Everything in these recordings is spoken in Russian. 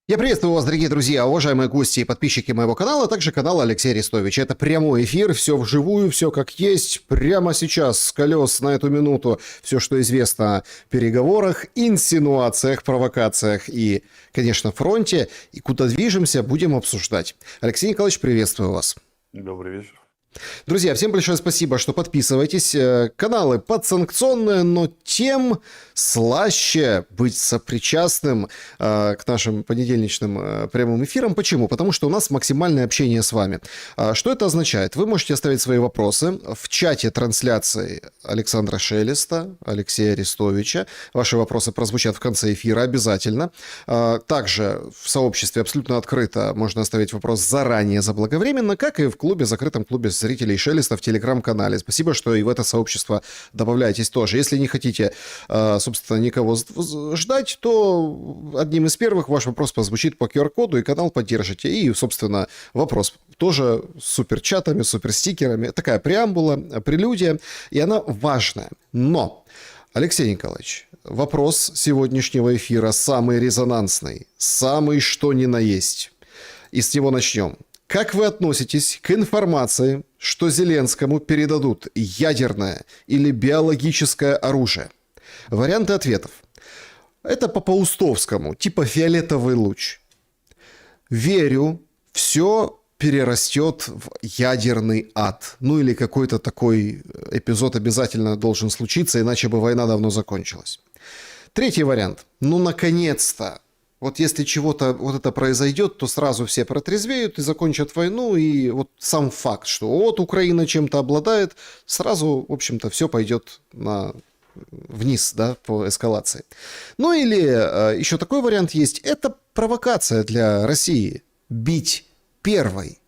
Я приветствую вас, дорогие друзья, уважаемые гости и подписчики моего канала, а также канала Алексея Арестовича. Это прямой эфир, все вживую, все как есть, прямо сейчас, с колес на эту минуту. Все, что известно о переговорах, инсинуациях, провокациях и, конечно, фронте. И куда движемся, будем обсуждать. Алексей Николаевич, приветствую вас. Добрый вечер. Друзья, всем большое спасибо, что подписываетесь. Каналы подсанкционные, но тем слаще быть сопричастным к нашим понедельничным прямым эфирам. Почему? Потому что у нас максимальное общение с вами. Что это означает? Вы можете оставить свои вопросы в чате трансляции Александра Шелеста, Алексея Арестовича. Ваши вопросы прозвучат в конце эфира обязательно. Также в сообществе абсолютно открыто можно оставить вопрос заранее, заблаговременно, как и в клубе, закрытом клубе зрителей Шелеста в Телеграм-канале. Спасибо, что и в это сообщество добавляетесь тоже. Если не хотите, собственно, никого ждать, то одним из первых ваш вопрос прозвучит по QR-коду, и канал поддержите. И, собственно, вопрос тоже с суперчатами, суперстикерами. Такая преамбула, прелюдия, и она важная. Но, Алексей Николаевич, вопрос сегодняшнего эфира самый резонансный, самый что ни на есть. И с него начнем. Как вы относитесь к информации, что Зеленскому передадут ядерное или биологическое оружие? Варианты ответов. Это по Паустовскому, типа фиолетовый луч. Верю, все перерастет в ядерный ад. Ну или какой-то такой эпизод обязательно должен случиться, иначе бы война давно закончилась. Третий вариант. Ну, наконец-то. Вот если чего-то вот это произойдет, то сразу все протрезвеют и закончат войну. И вот сам факт, что вот Украина чем-то обладает, сразу, в общем-то, все пойдет вниз, да, по эскалации. Ну или еще такой вариант есть. Это провокация для России. Бить первой.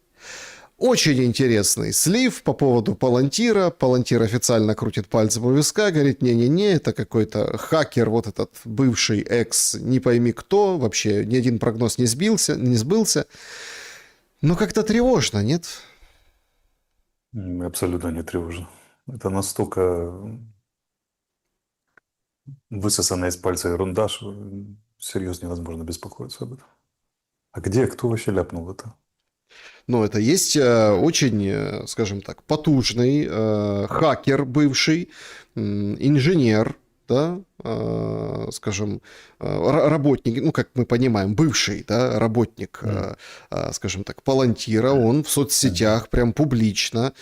Очень интересный слив по поводу Палантира. Палантир официально крутит пальцем у виска, говорит, не-не-не, это какой-то хакер, вот этот бывший экс, не пойми кто, вообще ни один прогноз не сбылся. Но как-то тревожно, нет? Абсолютно не тревожно. Это настолько высосанная из пальца ерунда, что серьезно невозможно беспокоиться об этом. А где, кто вообще ляпнул это? Но это есть очень, скажем так, потужный хакер бывший, инженер, да, скажем, работник, ну, как мы понимаем, бывший, да, работник, скажем так, Палантира, он в соцсетях прям публично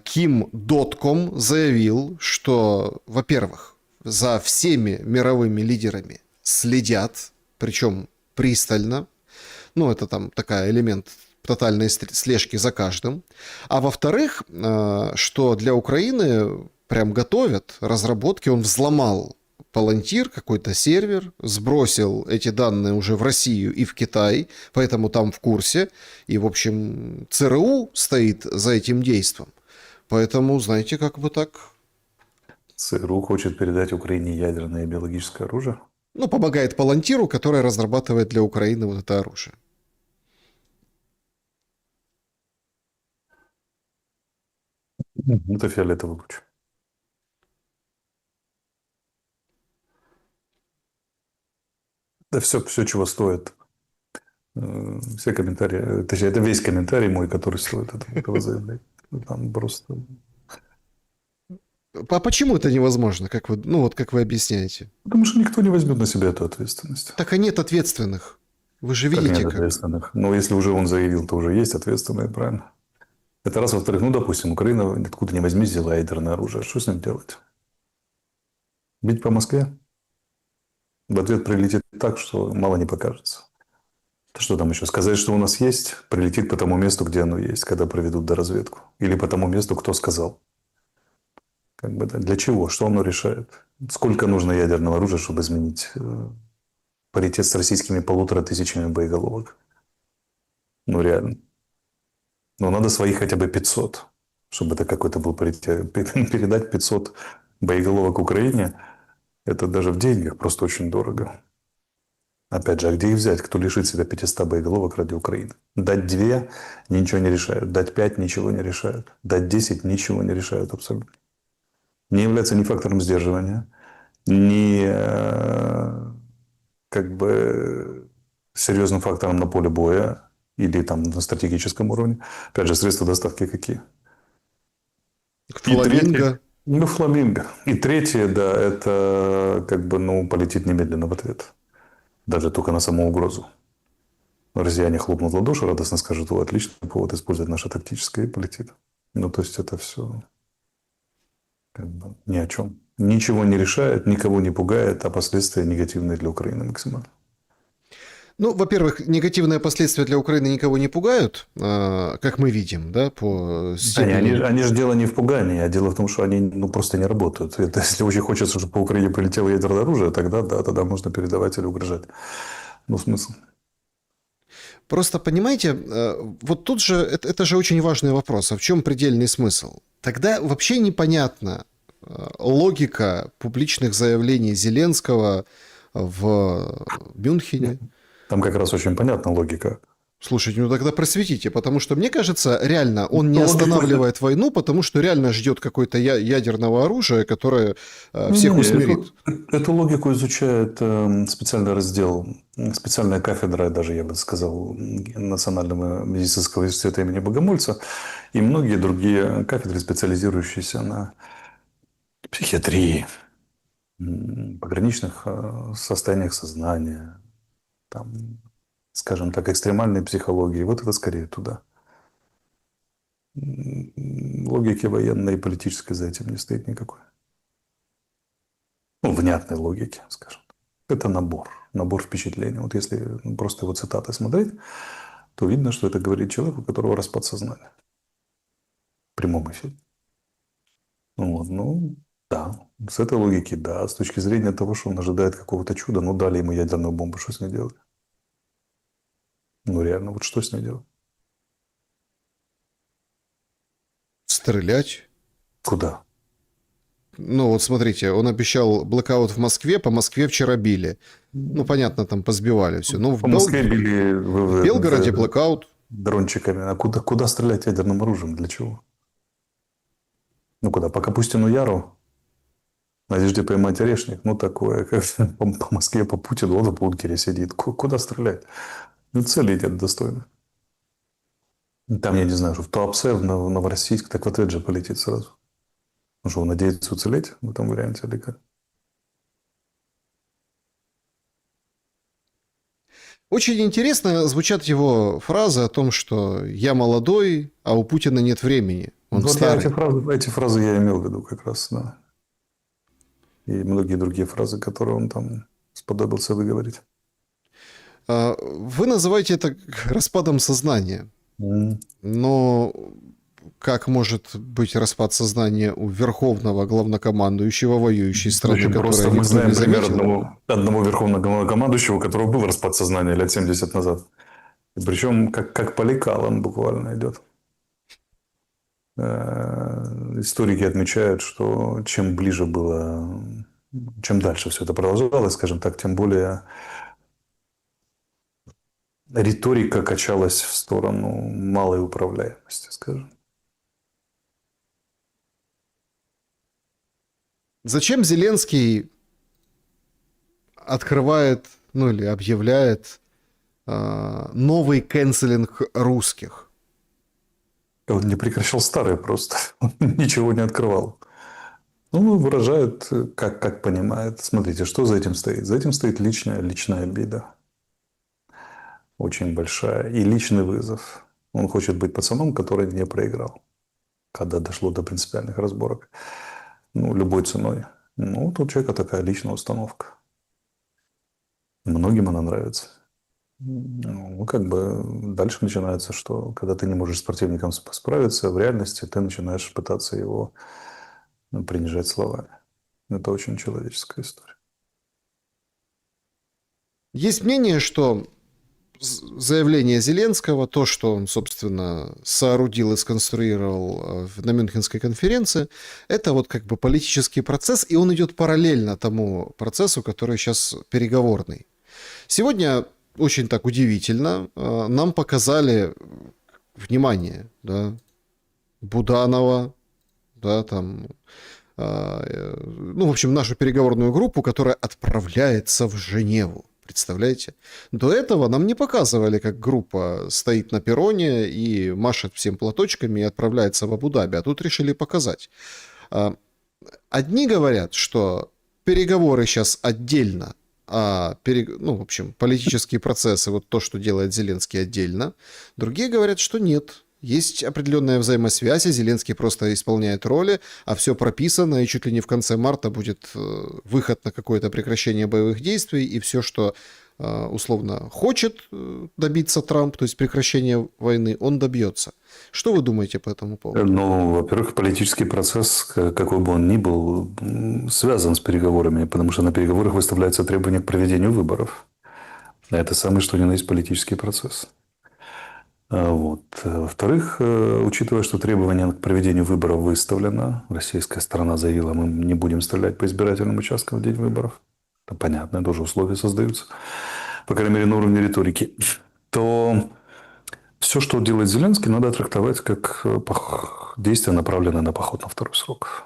Ким.ком заявил, что, во-первых, за всеми мировыми лидерами следят, причем пристально, ну, это там такой элемент тотальной слежки за каждым. А во-вторых, что для Украины прям готовят разработки, он взломал Палантир, какой-то сервер, сбросил эти данные уже в Россию и в Китай, поэтому там в курсе. И, в общем, ЦРУ стоит за этим действием. Поэтому, знаете, как бы так... ЦРУ хочет передать Украине ядерное и биологическое оружие? Ну, помогает Палантиру, который разрабатывает для Украины вот это оружие. Это фиолетовый луч. Да все, чего стоит. Все комментарии, точнее, это весь комментарий мой, который стоит этого заявления. Там просто... А почему это невозможно, как вы, ну вот как вы объясняете? Потому что никто не возьмет на себя эту ответственность. Так и нет ответственных. Вы же Как видите, нет как. ответственных? Но если уже он заявил, то уже есть ответственные, правильно? Это раз. Во-вторых, ну, допустим, Украина откуда ни возьми взяла ядерное оружие. Что с ним делать? Бить по Москве? В ответ прилетит так, что мало не покажется. Что там еще? Сказать, что у нас есть, прилетит по тому месту, где оно есть, когда проведут доразведку. Или по тому месту, кто сказал. Как бы, да, для чего? Что оно решает? Сколько нужно ядерного оружия, чтобы изменить паритет с российскими 1500 боеголовок? Ну, реально. Но надо своих хотя бы 500, чтобы это какой-то был паритет. Передать 500 боеголовок Украине, это даже в деньгах просто очень дорого. Опять же, а где их взять? Кто лишит себя 500 боеголовок ради Украины? Дать 2 ничего не решают. Дать 5 ничего не решают. Дать 10 ничего не решают абсолютно. Не является ни фактором сдерживания, ни как бы серьезным фактором на поле боя или там на стратегическом уровне. Опять же, средства доставки какие? И третье, Фламинго. ну, фламинго. И третье, да, это как бы, ну, полетит немедленно в ответ. Даже только на саму угрозу. Россияне хлопнут в ладоши, радостно скажут: о, отличный повод использовать наше тактическое, и полетит. Ну, то есть это все как бы ни о чем. Ничего не решает, никого не пугает, а последствия негативные для Украины максимально. Ну, во-первых, негативные последствия для Украины никого не пугают, как мы видим, да, по Да, степени. они же дело не в пугании, а дело в том, что они ну, просто не работают. Это, если очень хочется, чтобы по Украине прилетело ядерное оружие, тогда да, тогда можно передавать или угрожать. Ну, смысл. Просто понимаете, вот тут же это же очень важный вопрос. А в чем предельный смысл? Тогда вообще непонятна логика публичных заявлений Зеленского в Мюнхене. Там как раз очень понятна логика. Слушайте, ну тогда просветите, потому что, мне кажется, реально он не Логику... останавливает войну, потому что реально ждет какое-то ядерного оружия, которое всех Не-не-не, усмирит. эту логику изучает специальный раздел, специальная кафедра, даже я бы сказал, Национального медицинского университета имени Богомольца и многие другие кафедры, специализирующиеся на психиатрии, пограничных состояниях сознания, там, скажем так, экстремальной психологии. Вот это скорее туда. Логики военной и политической за этим не стоит никакой. Ну, внятной логики, скажем. Это набор впечатлений. Вот если просто его цитаты смотреть, то видно, что это говорит человек, у которого распад сознания. В прямом эфире. Вот, ну, да. С этой логики, да. С точки зрения того, что он ожидает какого-то чуда, ну, дали ему ядерную бомбу, что с ней делать? Ну, реально, вот что с ней делать? Стрелять. Куда? Ну вот смотрите, он обещал блэкаут в Москве, по Москве вчера били. Ну, понятно, там позбивали все. Но По Москве били в Белгороде блэкаут. дрончиками. А куда стрелять ядерным оружием? Для чего? Ну, куда? По Капустину Яру? В надежде поймать орешник? Ну, такое, как по Москве, по Путину, он в бункере сидит. Куда стрелять? Ну, цели нет достойно. Там, я не знаю, что в Туапсе, в Новороссийск, так в ответ же полетит сразу. Ну, что, он надеется уцелеть в этом варианте или как? Очень интересно звучат его фразы о том, что я молодой, а у Путина нет времени. Он Вот я старый. эти фразы я имел в виду как раз, да. И многие другие фразы, которые он там сподобился выговорить. Вы называете это распадом сознания. М. Но как может быть распад сознания у верховного главнокомандующего воюющей страны, Очень которая просто. Мы никто не знаем пример заметил? одного верховного командующего, у которого был распад сознания лет 70 назад. И причем как по лекалам буквально идет. Историки отмечают, что чем ближе было, чем дальше все это продолжалось, скажем так, тем более риторика качалась в сторону малой управляемости, скажем. Зачем Зеленский открывает, ну или объявляет новый канцелинг русских? Он не прекращал старый просто. Он ничего не открывал. Ну, выражает, как понимает. Смотрите, что за этим стоит? За этим стоит личная обида. Очень большая. И личный вызов. Он хочет быть пацаном, который не проиграл. Когда дошло до принципиальных разборок. Ну, любой ценой. Ну, вот у человека такая личная установка. Многим она нравится. Ну, как бы дальше начинается, что когда ты не можешь с противником справиться, в реальности ты начинаешь пытаться его принижать словами. Это очень человеческая история. Есть мнение, что заявление Зеленского, то, что он, собственно, соорудил и сконструировал на Мюнхенской конференции, это вот как бы политический процесс, и он идет параллельно тому процессу, который сейчас переговорный. Сегодня очень так удивительно нам показали, внимание, да, Буданова, да, там, ну, в общем, нашу переговорную группу, которая отправляется в Женеву. Представляете? До этого нам не показывали, как группа стоит на перроне и машет всем платочками и отправляется в Абу-Даби, а тут решили показать. Одни говорят, что переговоры сейчас отдельно, ну, в общем, политические процессы, вот то, что делает Зеленский, отдельно. Другие говорят, что нет. Есть определенная взаимосвязь, и Зеленский просто исполняет роли, а все прописано, и чуть ли не в конце марта будет выход на какое-то прекращение боевых действий, и все, что условно хочет добиться Трамп, то есть прекращение войны, он добьется. Что вы думаете по этому поводу? Ну, во-первых, политический процесс, какой бы он ни был, связан с переговорами, потому что на переговорах выставляются требования к проведению выборов. А это самый что ни на есть политический процесс. Вот. Во-вторых, учитывая, что требование к проведению выборов выставлено, российская сторона заявила, мы не будем стрелять по избирательным участкам в день выборов. Это понятно, тоже условия создаются, по крайней мере, на уровне риторики. То все, что делает Зеленский, надо трактовать как действие, направленное на поход на второй срок.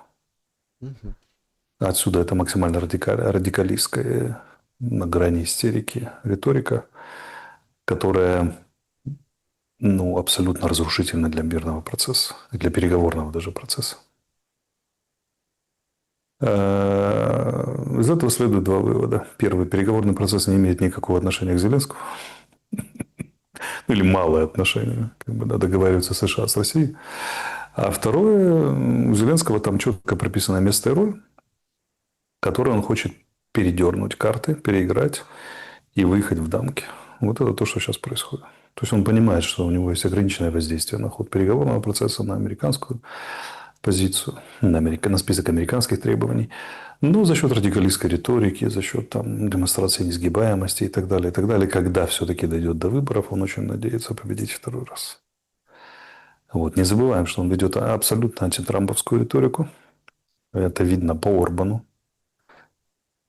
Отсюда это максимально радикалистская, на грани истерики риторика, которая абсолютно разрушительна для мирного процесса, для переговорного даже процесса. Из этого следует два вывода. Первый. Переговорный процесс не имеет никакого отношения к Зеленскому. Или малое отношение. Договариваются США с Россией. А второе. У Зеленского там четко прописано место и роль, которую он хочет передернуть карты, переиграть и выехать в дамки. Вот это то, что сейчас происходит. То есть он понимает, что у него есть ограниченное воздействие на ход переговорного процесса, на американскую позицию, на список американских требований. Но за счет радикалистской риторики, за счет демонстрации несгибаемости и так далее, когда все-таки дойдет до выборов, он очень надеется победить второй раз. Вот. Не забываем, что он ведет абсолютно антитрамповскую риторику. Это видно по Орбану.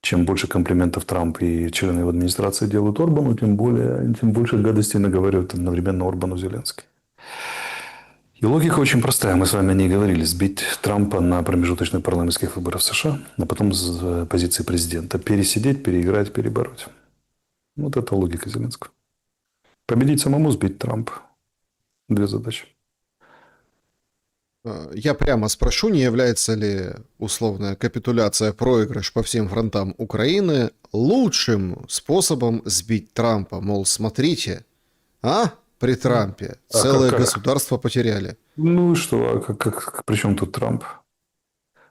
Чем больше комплиментов Трамп и члены его администрации делают Орбану, тем больше гадостей наговаривают одновременно Орбану Зеленский. И логика очень простая. Мы с вами о ней говорили. Сбить Трампа на промежуточных парламентских выборах в США, а потом с позиции президента. Пересидеть, переиграть, перебороть. Вот это логика Зеленского. Победить самому, сбить Трампа. Две задачи. Я прямо спрошу, не является ли условная капитуляция, проигрыш по всем фронтам Украины лучшим способом сбить Трампа? Мол, смотрите, при Трампе целое государство потеряли. Ну и что? При чем тут Трамп?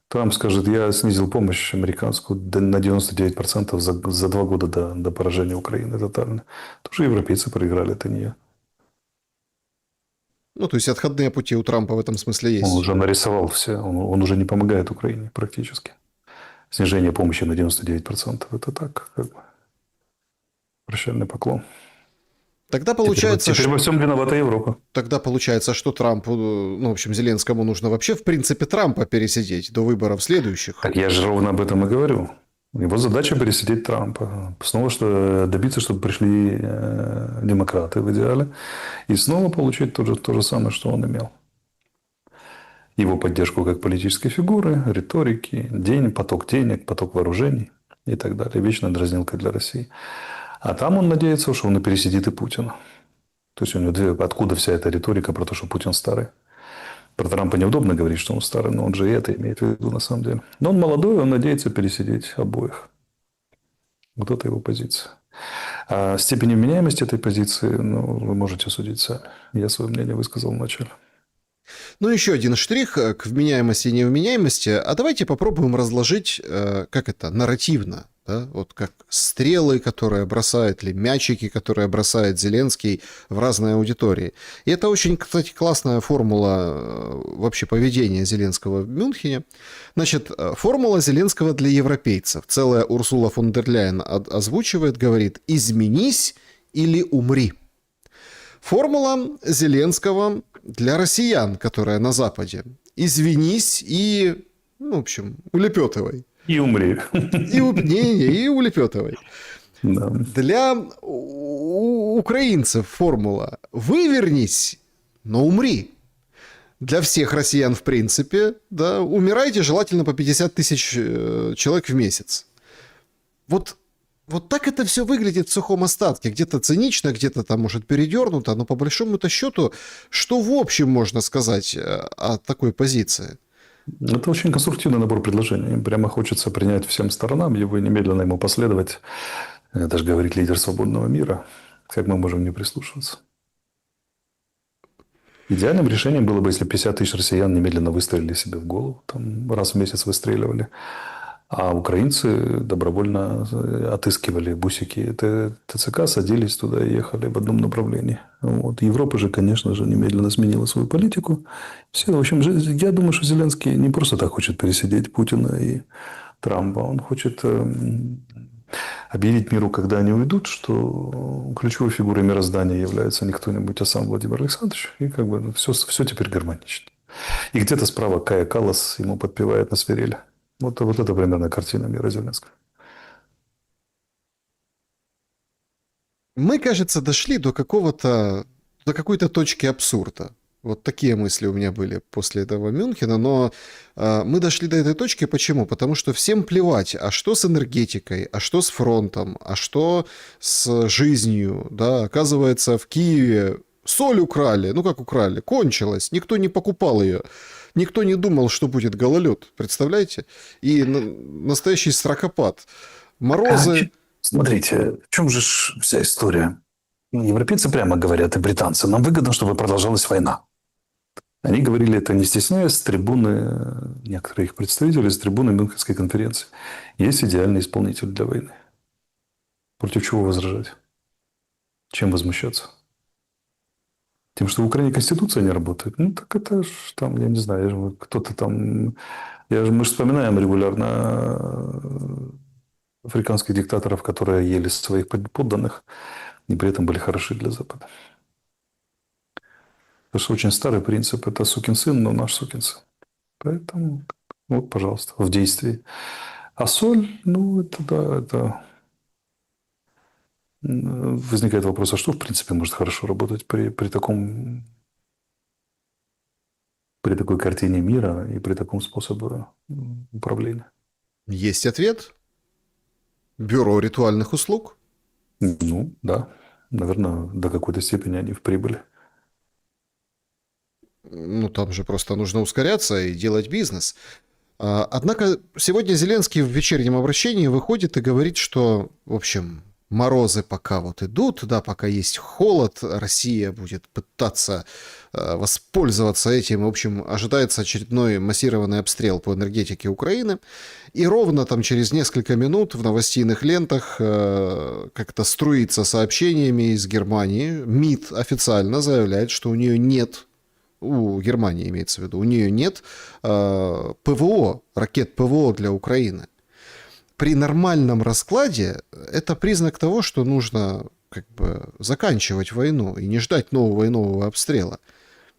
Трамп скажет, я снизил помощь американскую на 99% за 2 года до поражения Украины тотально. Тоже европейцы проиграли, это не я. Ну, то есть отходные пути у Трампа в этом смысле есть. Он уже нарисовал все. Он уже не помогает Украине практически. Снижение помощи на 99%. Это так, прощальный поклон. Тогда получается, теперь во всем виновата Европа. Тогда получается, что Трампу, в общем, Зеленскому нужно вообще, в принципе, Трампа пересидеть до выборов следующих. Так я же ровно об этом и говорю. Его задача пересидеть Трампа. Снова добиться, чтобы пришли демократы в идеале. И снова получить то же самое, что он имел. Его поддержку как политической фигуры, риторики, поток денег, поток вооружений и так далее. Вечная дразнилка для России. А там он надеется, что он и пересидит и Путина. То есть у него откуда вся эта риторика про то, что Путин старый. Про Трампа неудобно говорить, что он старый, но он же и это имеет в виду на самом деле. Но он молодой, он надеется пересидеть обоих. Вот это его позиция. А степень вменяемости этой позиции, вы можете судить сами. Я свое мнение высказал в начале. Ну, еще один штрих к вменяемости и невменяемости. А давайте попробуем разложить, нарративно. Да? Вот как стрелы, которые бросает, или мячики, которые бросает Зеленский в разные аудитории. И это очень, кстати, классная формула вообще поведения Зеленского в Мюнхене. Значит, формула Зеленского для европейцев. Целая Урсула фон дер Ляйен озвучивает, говорит: «Изменись или умри». Формула Зеленского для россиян, которая на Западе: «Извинись и, в общем, улепетывай». И умри. И улепетывай. Да. Для украинцев формула: «Вывернись, но умри». Для всех россиян, в принципе, да, умирайте желательно по 50 тысяч человек в месяц. Вот Вот так это все выглядит в сухом остатке. Где-то цинично, где-то там, может, передернуто, но по большому-то счету, что в общем можно сказать о такой позиции? Это очень конструктивный набор предложений. Им прямо хочется принять всем сторонам его и немедленно ему последовать. Это же говорит лидер свободного мира. Как мы можем не прислушиваться? Идеальным решением было бы, если 50 тысяч россиян немедленно выстрелили себе в голову, там раз в месяц выстреливали, а украинцы добровольно отыскивали бусики ТЦК, садились туда и ехали в одном направлении. Вот. Европа же, конечно же, немедленно сменила свою политику. Все, в общем, я думаю, что Зеленский не просто так хочет пересидеть Путина и Трампа. Он хочет объявить миру, когда они уйдут, что ключевой фигурой мироздания является не кто-нибудь, а сам Владимир Александрович. И как бы все теперь гармонично. И где-то справа Кая Каллас ему подпевает на свирели. Вот это примерно картина мира Зеленского. Мы, кажется, дошли до какой-то точки абсурда. Вот такие мысли у меня были после этого Мюнхена, но мы дошли до этой точки. Почему? Потому что всем плевать, а что с энергетикой, а что с фронтом, а что с жизнью, да, оказывается, в Киеве соль украли, ну как украли, кончилась, никто не покупал ее, никто не думал, что будет гололед, представляете? И настоящий стракопад. Морозы. Смотрите, в чем же вся история? Европейцы прямо говорят, и британцы, нам выгодно, чтобы продолжалась война. Они говорили это, не стесняясь, с трибуны, некоторые их представители, с трибуны Мюнхенской конференции. Есть идеальный исполнитель для войны. Против чего возражать? Чем возмущаться? Тем, что в Украине Конституция не работает? Ну, так это ж там, я не знаю, кто-то там... Мы же вспоминаем регулярно африканских диктаторов, которые ели своих подданных, и при этом были хороши для Запада. Потому что очень старый принцип – это сукин сын, но наш сукин сын. Поэтому, вот, пожалуйста, в действии. А соль, ну, это да, это... Возникает вопрос, а что, в принципе, может хорошо работать при такой картине мира и при таком способе управления? Есть ответ. Бюро ритуальных услуг. Ну, да. Наверное, до какой-то степени они в прибыли. Ну, там же просто нужно ускоряться и делать бизнес. Однако сегодня Зеленский в вечернем обращении выходит и говорит, что, в общем, морозы пока вот идут, да, пока есть холод, Россия будет пытаться воспользоваться этим. В общем, ожидается очередной массированный обстрел по энергетике Украины. И ровно там через несколько минут в новостейных лентах как-то струится сообщениями из Германии. МИД официально заявляет, что у нее нет, у Германии имеется в виду, у нее нет ПВО, ракет ПВО для Украины. При нормальном раскладе это признак того, что нужно как бы заканчивать войну и не ждать нового и нового обстрела.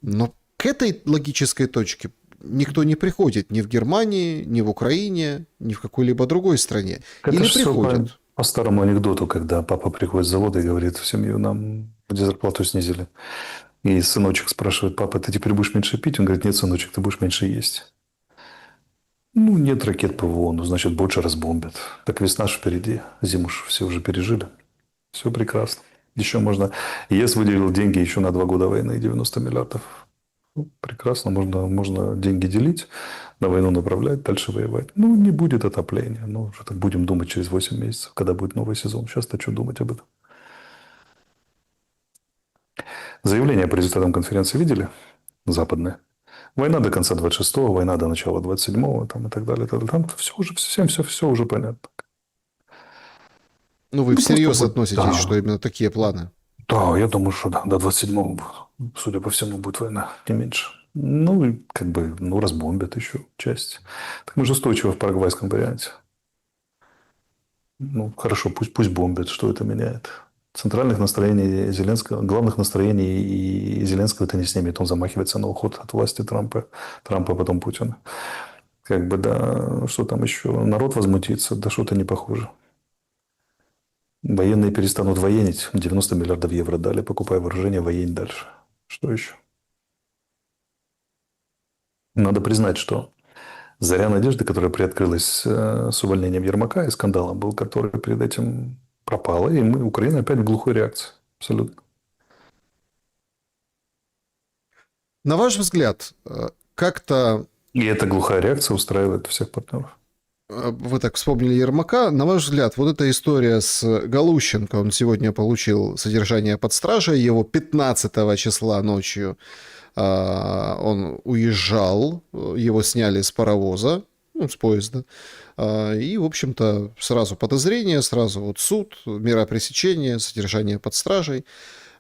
Но к этой логической точке никто не приходит ни в Германии, ни в Украине, ни в какой-либо другой стране. Это Или же все приходят. по старому анекдоту, когда папа приходит с завода и говорит, в семью нам где зарплату снизили. И сыночек спрашивает, папа, ты теперь будешь меньше пить? Он говорит, нет, сыночек, ты будешь меньше есть. Ну, нет ракет ПВО, ну, значит, больше разбомбят. Так весна ж впереди, зиму ж все уже пережили. Все прекрасно. Еще можно... ЕС выделил деньги еще на 2 года войны, 90 миллиардов. Ну, прекрасно, можно деньги делить, на войну направлять, дальше воевать. Ну, не будет отопления. Ну, уже так будем думать через 8 месяцев, когда будет новый сезон. Сейчас-то что думать об этом? Заявление по результатам конференции видели? Западное. Война до конца 26-го, война до начала 27-го, там и так далее. Там все уже, все уже понятно. Ну, вы Ну, просто всерьез будет, относитесь, да. что именно такие планы? Да, я думаю, что да, до 27-го, судя по всему, будет война, не меньше. Ну, и как бы, ну, разбомбят еще часть. Так мы же устойчивы в парагвайском варианте. Ну, хорошо, пусть бомбят, что это меняет? Центральных настроений Зеленского, главных настроений и Зеленского это не снимет. Он замахивается на уход от власти Трампа потом Путина. Как бы, да, что там еще? Народ возмутится, да что-то не похоже. Военные перестанут военить. 90 миллиардов евро дали, покупая вооружение, воень дальше. Что еще? Надо признать, что заря надежды, которая приоткрылась с увольнением Ермака и скандалом был, который перед этим пропала. И мы, Украина опять в глухой реакции. Абсолютно. На ваш взгляд, как-то И эта глухая реакция устраивает всех партнеров. вы так вспомнили Ермака. На ваш взгляд, вот эта история с Галущенко, он сегодня получил содержание под стражей, его 15 числа ночью он уезжал, его сняли с паровоза, ну, с поезда, и, в общем-то, сразу подозрение, сразу вот суд, мера пресечения, содержание под стражей.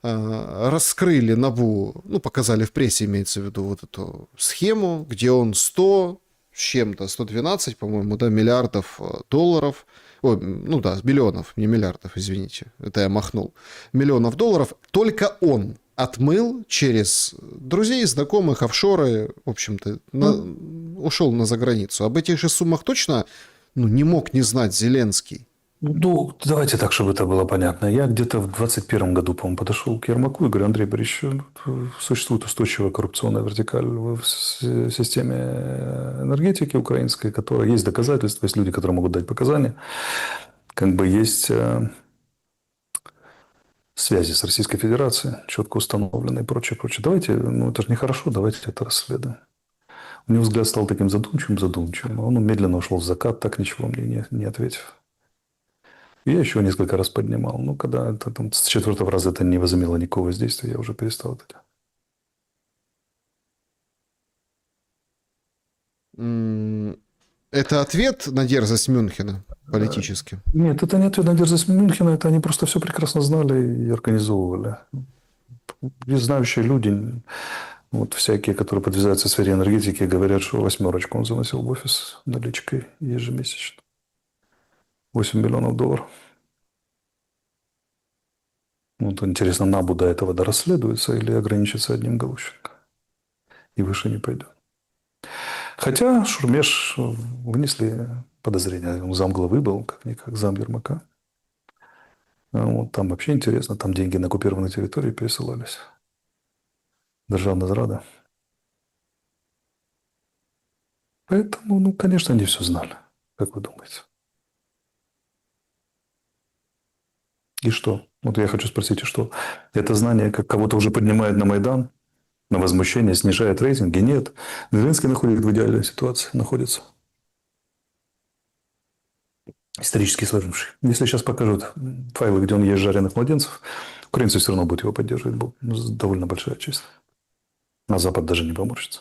Раскрыли НАБУ, ну, показали в прессе, имеется в виду, вот эту схему, где он 100 с чем-то, 112, по-моему, да, миллиардов долларов, ой, ну да, миллионов, не миллиардов, извините, это я махнул, миллионов долларов, только он отмыл через друзей, знакомых, офшоры, в общем-то, ушел на заграницу. Об этих же суммах точно, ну, не мог не знать Зеленский. Ну, давайте так, чтобы это было понятно. Я где-то в 2021 году, по-моему, подошел к Ермаку и говорю: Андрей Борисович, существует устойчивая коррупционная вертикаль в системе энергетики украинской, которая есть доказательства, есть люди, которые могут дать показания. Как бы есть связи с Российской Федерацией, четко установленные и прочее, прочее. Давайте, ну это же нехорошо, давайте это расследуем. У него взгляд стал таким задумчивым. Он медленно ушел в закат, так ничего мне не ответив. Я еще несколько раз поднимал. Ну, когда это, там, с 4-го раза это не возымело никакого воздействия, я уже перестал это делать. Это ответ на дерзость Мюнхена политически? Нет, это не ответ на дерзость Мюнхена, это они просто все прекрасно знали и организовывали. И знающие люди, вот всякие, которые подвязаются в сфере энергетики, говорят, что 8 он заносил в офис наличкой ежемесячно. 8 миллионов долларов. Вот интересно, НАБУ до этого дорасследуется или ограничится одним Галущенко? И выше не пойдет. Хотя Шурмеш вынесли подозрения. Он замглавы был, как зам Ермака. Вот там вообще интересно. Там деньги на оккупированной территории пересылались. Державная зрада. Поэтому, ну, конечно, они все знали. Как вы думаете? И что? Вот я хочу спросить, и что? Это знание как кого-то уже поднимает на Майдан, на возмущение, снижает рейтинги? Нет. Зеленский находится в идеальной ситуации. Находится. Исторически сложивший. Если сейчас покажут файлы, где он ест жареных младенцев, украинцы все равно будут его поддерживать. Довольно большая часть. А Запад даже не поморщится.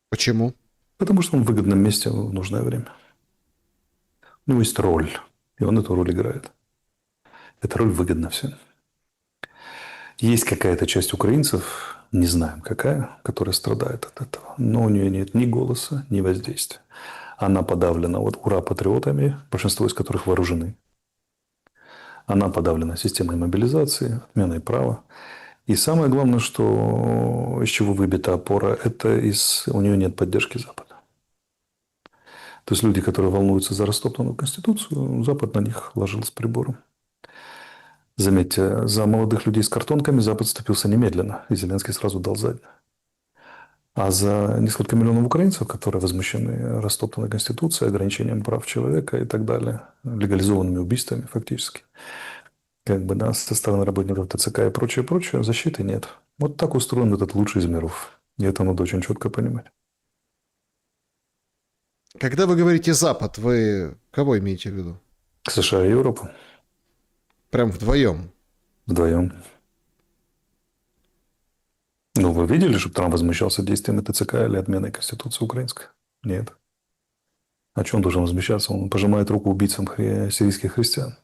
Почему? Потому что он в выгодном месте в нужное время. У него есть роль. И он эту роль играет. Эта роль выгодна всем. Есть какая-то часть украинцев, не знаем какая, которая страдает от этого. Но у нее нет ни голоса, ни воздействия. Она подавлена вот ура-патриотами, большинство из которых вооружены. Она подавлена системой мобилизации, отменой права. И самое главное, что из чего выбита опора, это у нее нет поддержки Запада. То есть люди, которые волнуются за растоптанную Конституцию, Запад на них ложил с прибором. Заметьте, за молодых людей с картонками Запад вступился немедленно, и Зеленский сразу дал заднюю. А за несколько миллионов украинцев, которые возмущены растоптанной Конституцией, ограничением прав человека и так далее, легализованными убийствами фактически, как бы, да, со стороны работников ТЦК и прочее, прочее, защиты нет. Вот так устроен этот лучший из миров. И это надо очень четко понимать. Когда вы говорите «Запад», вы кого имеете в виду? США и Европа Прям вдвоем? вдвоем. Ну, вы видели, чтобы Трамп возмущался действиями ТЦК или отменой Конституции украинской? Нет. А чем он должен возмущаться? Он пожимает руку убийцам сирийских христиан.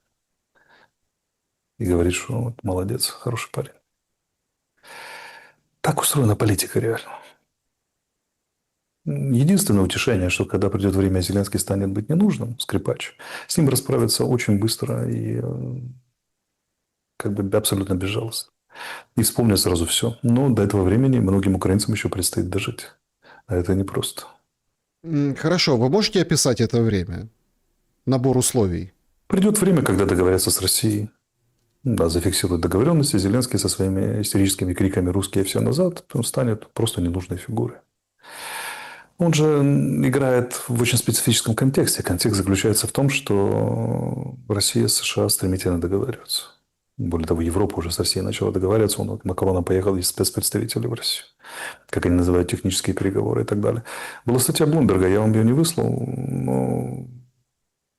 И говорит, что вот, молодец, хороший парень. Так устроена политика реально. Единственное утешение, что когда придет время, Зеленский станет быть ненужным, скрипач, с ним расправиться очень быстро и как бы абсолютно безжалостно. И вспомнят сразу все. Но до этого времени многим украинцам еще предстоит дожить. А это непросто. Хорошо, вы можете описать это время? Набор условий. Придет время, когда договорятся с Россией. Да, зафиксируют договоренности. Зеленский со своими истерическими криками «русские все назад» он станет просто ненужной фигурой. Он же играет в очень специфическом контексте. Контекст заключается в том, что Россия с США стремительно договариваются. Более того, Европа уже с Россией начала договариваться. Он от Макрона поехал из спецпредставителей в Россию. Как они называют технические переговоры и так далее. Была статья Блумберга, я вам ее не выслал, но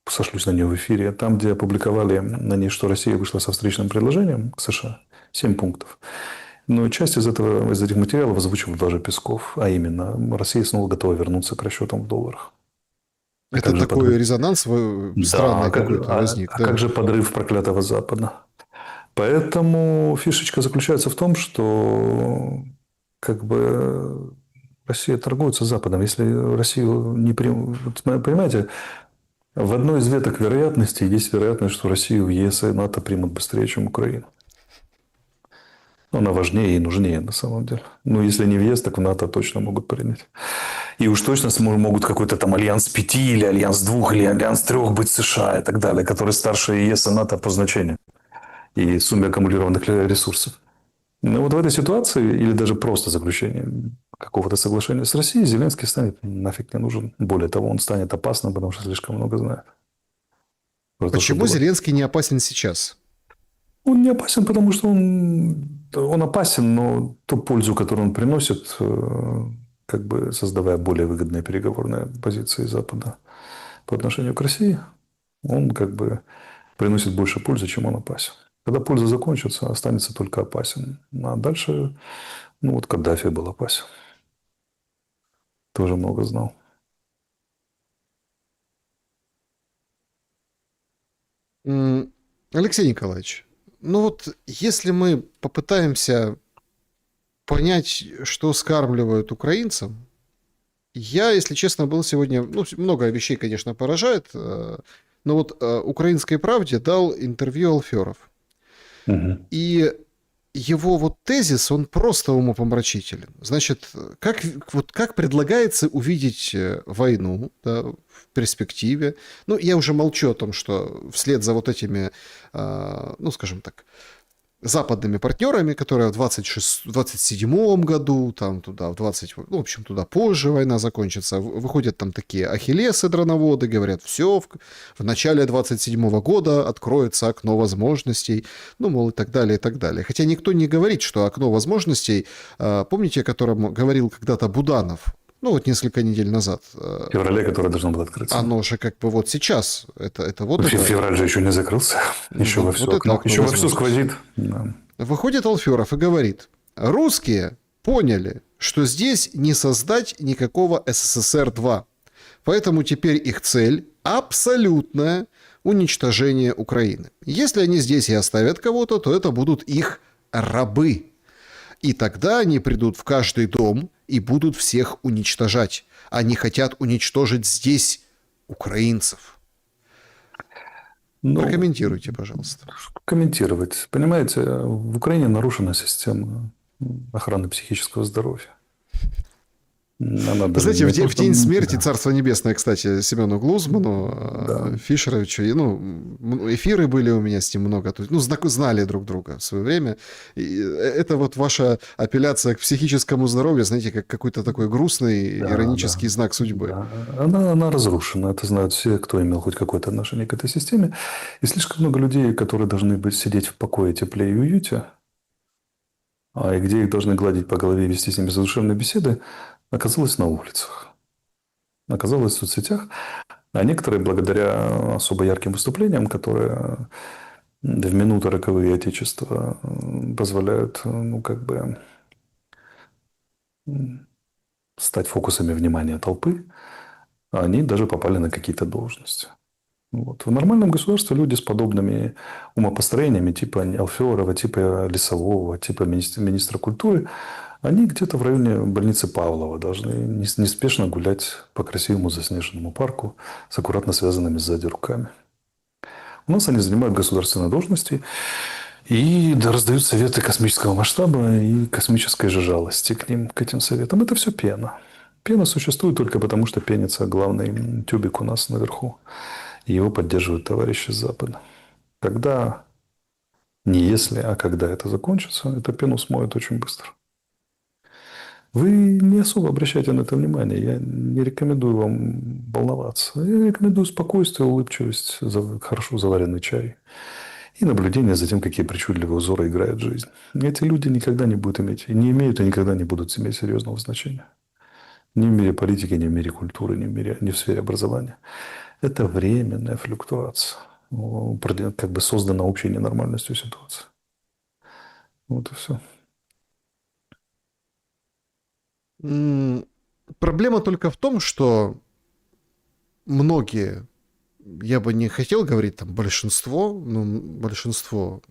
сошлюсь на нее в эфире. Там, где опубликовали на ней, что Россия вышла со встречным предложением к США. 7 пунктов. Но часть из этих материалов озвучил даже Песков. А именно, Россия снова готова вернуться к расчетам в долларах. А Это как же такой подрыв? резонанс Да, странный какой-то возник, а да. как же подрыв проклятого Запада? Поэтому фишечка заключается в том, что как бы Россия торгуется с Западом. Если Россию не понимаете, в одной из веток вероятности есть вероятность, что Россию в ЕС и НАТО примут быстрее, чем Украину. Она важнее и нужнее на самом деле. Ну, если не в ЕС, так в НАТО точно могут принять. И уж точно могут какой-то там альянс 5 или альянс 2 или альянс 3 быть США и так далее, который старше ЕС и НАТО по значению и сумме аккумулированных ресурсов. Но вот в этой ситуации, или даже просто заключение какого-то соглашения с Россией, Зеленский станет нафиг не нужен. Более того, он станет опасным, потому что слишком много знает. Про то, что Почему было. Зеленский не опасен сейчас? Он не опасен, потому что он опасен, но ту пользу, которую он приносит, как бы создавая более выгодные переговорные позиции Запада по отношению к России, он как бы приносит больше пользы, чем он опасен. Когда польза закончится, останется только опасен. А дальше, ну вот Каддафи был опасен. Тоже много знал. Алексей Николаевич, ну вот если мы попытаемся понять, что скармливают украинцам, я, если честно, был сегодня, ну, много вещей, конечно, поражает, но вот «Украинской правде» дал интервью Алферов. Угу. И его вот тезис, он просто умопомрачителен. Значит, как предлагается увидеть войну, да, в перспективе? Ну, я уже молчу о том, что вслед за вот этими, ну, скажем так, западными партнерами, которые в 27 году, там туда, в 20, ну, в общем, туда позже война закончится, выходят там такие ахиллесы, дроноводы, говорят, все, в начале 27 года откроется окно возможностей, ну, мол, и так далее, и так далее. Хотя никто не говорит, что окно возможностей, помните, о котором говорил когда-то Буданов, ну, вот несколько недель назад. В феврале, которое должно было открыться. Оно же как бы вот сейчас. Это вот это. Февраль же еще не закрылся. Еще Вот, во все вот это окно. окно Еще во все возможностей. сквозит. Да. Выходит Алферов и говорит, русские поняли, что здесь не создать никакого СССР-2. Поэтому теперь их цель – абсолютное уничтожение Украины. Если они здесь и оставят кого-то, то это будут их рабы. И тогда они придут в каждый дом и будут всех уничтожать. Они хотят уничтожить здесь украинцев. Ну, Прокомментируйте, пожалуйста. комментировать. Понимаете, в Украине нарушена система охраны психического здоровья. Она Вы даже знаете, не в просто... день смерти, Да. Царство Небесное, кстати, Семену Глузману, Да. Фишеровичу, и, ну, эфиры были у меня с ним много, то есть, ну, знали друг друга в свое время. И это вот ваша апелляция к психическому здоровью, знаете, как какой-то такой грустный, Да, иронический да. знак судьбы. Да. Она разрушена. Это знают все, кто имел хоть какое-то отношение к этой системе. И слишком много людей, которые должны быть сидеть в покое, тепле и уюте, и где их должны гладить по голове и вести с ними задушевные беседы, оказалось на улицах. Оказалось в соцсетях. А некоторые, благодаря особо ярким выступлениям, которые в минуты роковые Отечества позволяют, ну, как бы стать фокусами внимания толпы, они даже попали на какие-то должности. Вот. В нормальном государстве люди с подобными умопостроениями, типа Алферова, типа Лесового, типа министра культуры, они где-то в районе больницы Павлова должны неспешно гулять по красивому заснеженному парку с аккуратно связанными сзади руками. У нас они занимают государственные должности и раздают советы космического масштаба и космической же жалости к ним, к этим советам. Это все пена. Пена существует только потому, что пенится главный тюбик у нас наверху. И его поддерживают товарищи с Запада. Когда, не если, а когда это закончится, эту пену смоют очень быстро. Вы не особо обращайте на это внимание. Я не рекомендую вам волноваться. Я рекомендую спокойствие, улыбчивость, хорошо заваренный чай и наблюдение за тем, какие причудливые узоры играет жизнь. Эти люди никогда не будут иметь, не имеют и никогда не будут иметь серьезного значения. Ни в мире политики, ни в мире культуры, ни в сфере образования. Это временная флюктуация. Как бы создана общей ненормальностью ситуации. Вот и все. М, Проблема только в том, что многие, я бы не хотел говорить там большинство, но большинство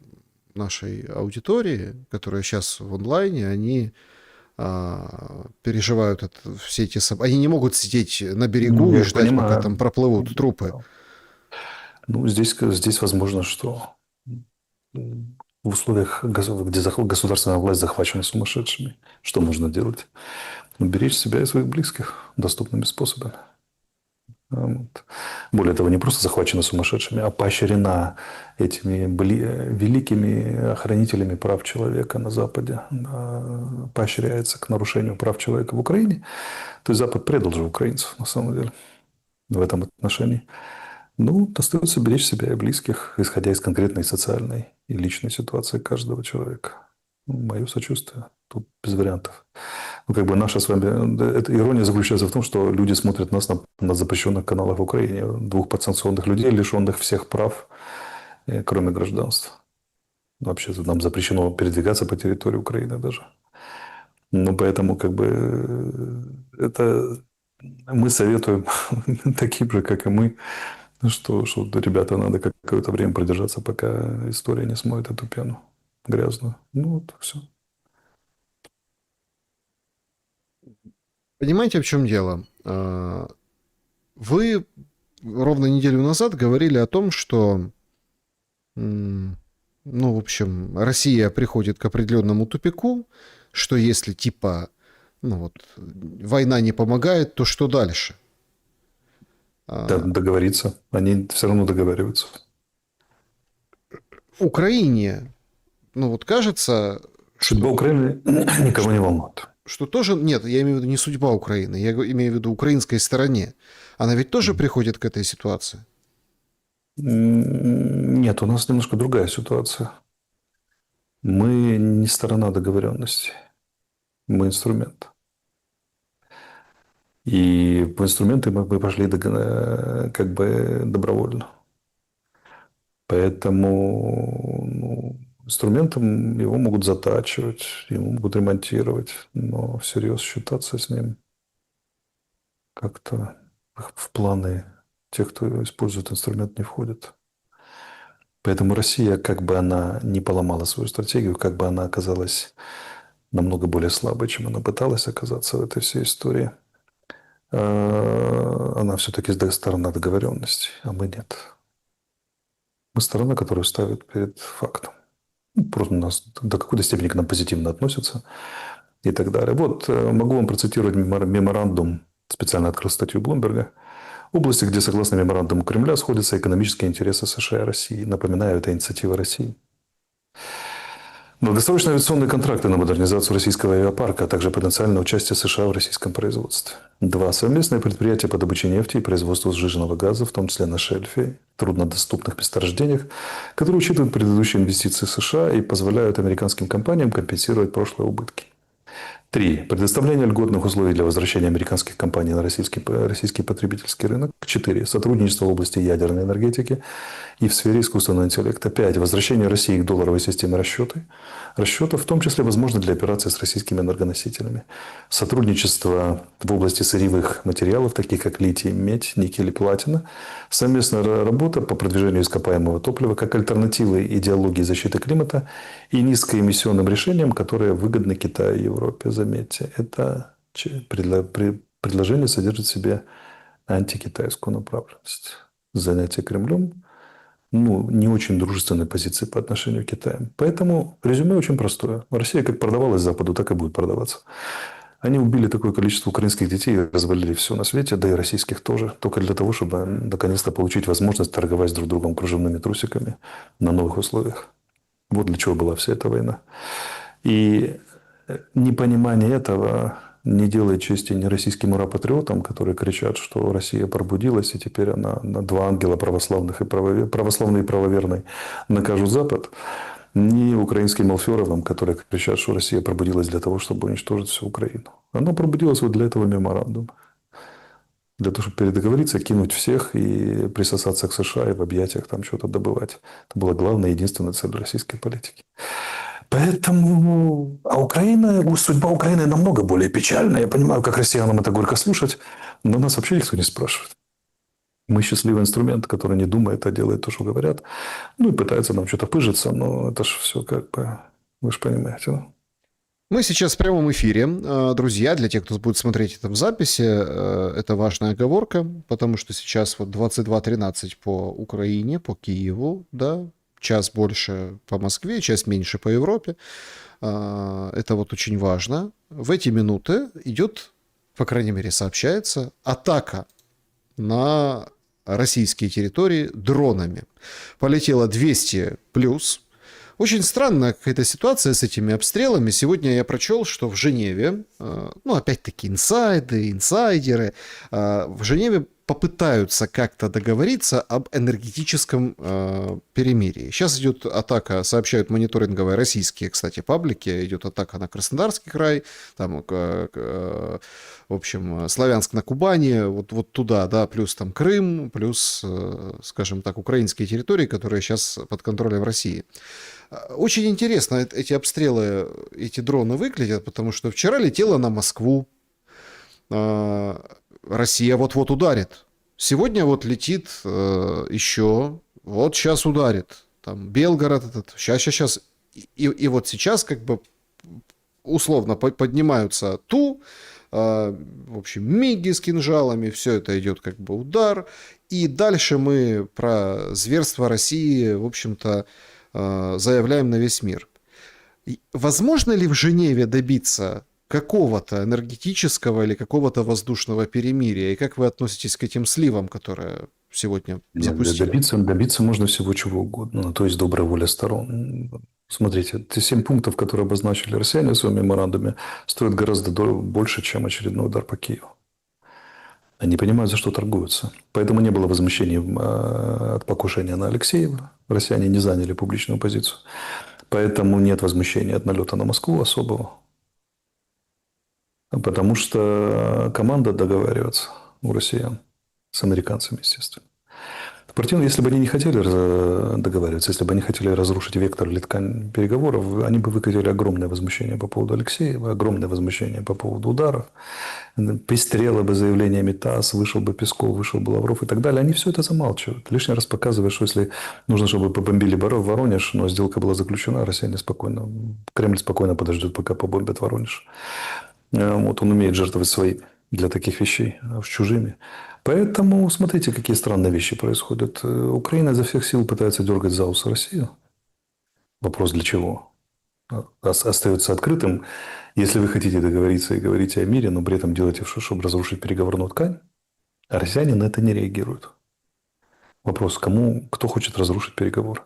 нашей аудитории, которая сейчас в онлайне, они переживают все эти события. Они не могут сидеть на берегу и Я ждать, пока понимаю. там проплывут трупы. Ну, здесь возможно, что в условиях, где государственная власть захвачена сумасшедшими, что можно делать? Беречь себя и своих близких доступными способами. Вот. Более того, не просто захвачена сумасшедшими, а поощрена этими великими охранителями прав человека на Западе. Поощряется к нарушению прав человека в Украине. То есть Запад предал же украинцев, на самом деле, в этом отношении. Ну, остается беречь себя и близких, исходя из конкретной социальной и личной ситуации каждого человека. Мое сочувствие. Тут без вариантов. Ну, как бы наша с вами... Эта ирония заключается в том, что люди смотрят нас на запрещенных каналах в Украине. Двух подсанкционных людей, лишенных всех прав, кроме гражданства. Вообще нам запрещено передвигаться по территории Украины даже. Ну, поэтому как бы это мы советуем таким же, как и мы, что ребята, надо какое-то время продержаться, пока история не смоет эту пену грязную. Ну, вот все. Понимаете, в чем дело? Вы ровно неделю назад говорили о том, что, ну, в общем, Россия приходит к определенному тупику, что если типа, ну вот, война не помогает, то что дальше? Договориться. Они все равно договариваются. Украине, ну вот кажется, Судьба что, Украины никого не волнует. что тоже... Нет, я имею в виду не судьба Украины, я имею в виду украинской стороне. Она ведь тоже приходит к этой ситуации. Нет, у нас немножко другая ситуация. Мы не сторона договоренности. Мы инструмент. И в инструменты мы пошли как бы добровольно. Поэтому инструментом его могут затачивать, его могут ремонтировать, но всерьез считаться с ним как-то в планы тех, кто использует инструмент, не входит. Поэтому Россия, как бы она не поломала свою стратегию, как бы она оказалась намного более слабой, чем она пыталась оказаться в этой всей истории, она все-таки сторона договоренности, а мы нет. Мы сторона, которая ставит перед фактом. Просто нас до какой-то степени к нам позитивно относятся и так далее. Вот могу вам процитировать меморандум, специально открыл статью Блумберга, области, где, согласно меморандуму Кремля, сходятся экономические интересы США и России. Напоминаю, это инициатива России. Долгосрочные авиационные контракты на модернизацию российского авиапарка, а также потенциальное участие США в российском производстве. 2. Совместные предприятия по добыче нефти и производству сжиженного газа, в том числе на шельфе, труднодоступных месторождениях, которые учитывают предыдущие инвестиции США и позволяют американским компаниям компенсировать прошлые убытки. 3. Предоставление льготных условий для возвращения американских компаний на российский потребительский рынок. 4. Сотрудничество в области ядерной энергетики и в сфере искусственного интеллекта. 5. Возвращение России к долларовой системе расчетов, в том числе возможно для операций с российскими энергоносителями. Сотрудничество в области сырьевых материалов, таких как литий, медь, никель и платина. Совместная работа по продвижению ископаемого топлива как альтернативы идеологии защиты климата и низкоэмиссионным решениям, которые выгодны Китаю и Европе. Заметьте, это предложение содержит в себе антикитайскую направленность. Занятие Кремлем не очень дружественной позиции по отношению к Китаю. Поэтому резюме очень простое. Россия как продавалась Западу, так и будет продаваться. Они убили такое количество украинских детей и развалили все на свете, да и российских тоже, только для того, чтобы наконец-то получить возможность торговать друг другом кружевными трусиками на новых условиях. Вот для чего была вся эта война. И непонимание этого не делает чести ни российским ура-патриотам, которые кричат, что Россия пробудилась, и теперь она на два ангела православных и православный и правоверный накажут Запад, ни украинским малферовым, которые кричат, что Россия пробудилась для того, чтобы уничтожить всю Украину. Она пробудилась вот для этого меморандума. Для того, чтобы передоговориться, кинуть всех и присосаться к США и в объятиях там что-то добывать. Это была главная и единственная цель российской политики. Поэтому... А Украина, судьба Украины намного более печальная. Я понимаю, как россиянам это горько слушать, но нас вообще никто не спрашивает. Мы счастливый инструмент, который не думает, а делает то, что говорят. Ну, и пытается нам что-то пыжиться, но это же все как бы... Вы же понимаете, да? Мы сейчас в прямом эфире. Друзья, для тех, кто будет смотреть это в записи, это важная оговорка, потому что сейчас вот 22:13 по Украине, по Киеву, да, час больше по Москве, час меньше по Европе. Это вот очень важно. В эти минуты идет, по крайней мере, сообщается, атака на российские территории дронами. Полетело 200 плюс. Очень странная какая-то ситуация с этими обстрелами. Сегодня я прочел, что в Женеве, ну, опять-таки, инсайдеры, в Женеве попытаются как-то договориться об энергетическом перемирии. Сейчас идет атака, сообщают мониторинговые российские, кстати, паблики, идет атака на Краснодарский край, там, в общем, Славянск на Кубани, вот туда, да, плюс там Крым, плюс, скажем так, украинские территории, которые сейчас под контролем России. Очень интересно эти обстрелы, эти дроны выглядят, потому что вчера летела на Москву, Россия вот-вот ударит. Сегодня вот летит еще, вот сейчас ударит. Там Белгород этот, сейчас. И вот сейчас как бы условно поднимаются в общем, миги с кинжалами, все это идет как бы удар. И дальше мы про зверство России, в общем-то, заявляем на весь мир. Возможно ли в Женеве добиться какого-то энергетического или какого-то воздушного перемирия? И как вы относитесь к этим сливам, которые сегодня запустили? Добиться можно всего чего угодно. Ну, то есть добрая воля сторон. Смотрите, те 7 пунктов, которые обозначили россияне в своем меморандуме, стоят гораздо больше, чем очередной удар по Киеву. Они понимают, за что торгуются. Поэтому не было возмущений от покушения на Алексеева. Россияне не заняли публичную позицию. Поэтому нет возмущения от налета на Москву особого. Потому что команда договаривается у россиян с американцами, естественно. Противно, если бы они не хотели договариваться, если бы они хотели разрушить вектор или ткань переговоров, они бы выкатили огромное возмущение по поводу Алексеева, огромное возмущение по поводу ударов, пестрело бы заявлениями ТАСС, вышел бы Песков, вышел бы Лавров и так далее. Они все это замалчивают. Лишний раз показывая, что если нужно, чтобы побомбили Воронеж, но сделка была заключена, россияне спокойно, Кремль спокойно подождет, пока побомбят Воронеж. Вот он умеет жертвовать своими для таких вещей, а уж чужими. Поэтому смотрите, какие странные вещи происходят. Украина изо всех сил пытается дергать за ус Россию. Вопрос для чего? Остается открытым. Если вы хотите договориться и говорите о мире, но при этом делаете все, чтобы разрушить переговорную ткань, а россияне на это не реагируют. Вопрос, кто хочет разрушить переговоры?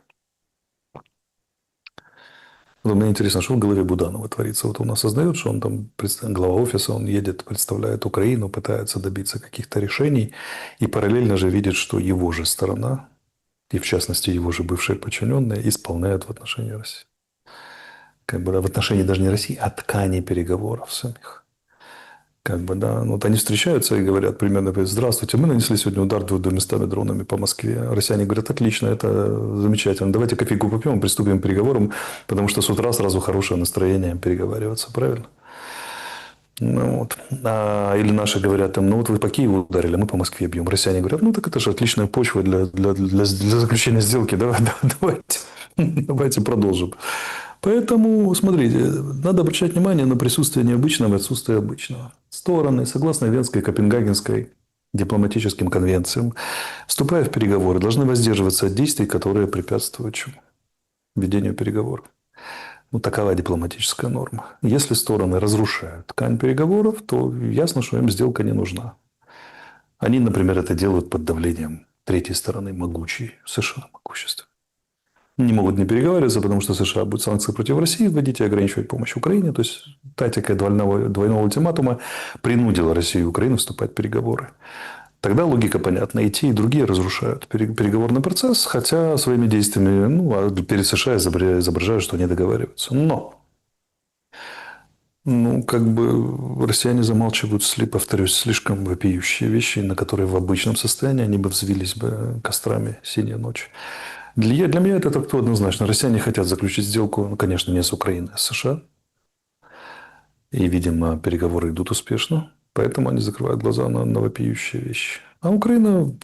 Вот мне интересно, что в голове Буданова творится. Вот он осознает, что он там глава офиса, он едет, представляет Украину, пытается добиться каких-то решений. И параллельно же видит, что его же сторона, и в частности его же бывшие подчиненные, исполняют в отношении России. Как бы, да, в отношении даже не России, а ткани переговоров самих. Как бы, да, вот они встречаются и говорят примерно: здравствуйте, мы нанесли сегодня удар 200 дронами по Москве. Россияне говорят: отлично, это замечательно. Давайте кофейку попьем, приступим к переговорам, потому что с утра сразу хорошее настроение переговариваться, правильно? Ну, вот. Или наши говорят им: ну вот вы по Киеву ударили, а мы по Москве бьем. Россияне говорят: ну так это же отличная почва для заключения сделки. Давайте продолжим. Поэтому, смотрите, надо обращать внимание на присутствие необычного и отсутствие обычного. Стороны, согласно Венской и Копенгагенской дипломатическим конвенциям, вступая в переговоры, должны воздерживаться от действий, которые препятствуют чему? Ведению переговоров. Ну, такова дипломатическая норма. Если стороны разрушают ткань переговоров, то ясно, что им сделка не нужна. Они, например, это делают под давлением третьей стороны, могучей, США могущества. не могут не переговариваться, потому что США будут санкции против России вводить и ограничивать помощь Украине. То есть тактика двойного ультиматума принудила Россию и Украину вступать в переговоры. Тогда логика понятна. И те, и другие разрушают переговорный процесс, хотя своими действиями перед США изображают, что они договариваются. Но как бы россияне замалчивают, повторюсь, слишком вопиющие вещи, на которые в обычном состоянии они бы взвились бы кострами синей ночи. Для меня это так однозначно. Россияне хотят заключить сделку, конечно, не с Украиной, а с США. И, видимо, переговоры идут успешно. Поэтому они закрывают глаза на вопиющие вещи. А украинские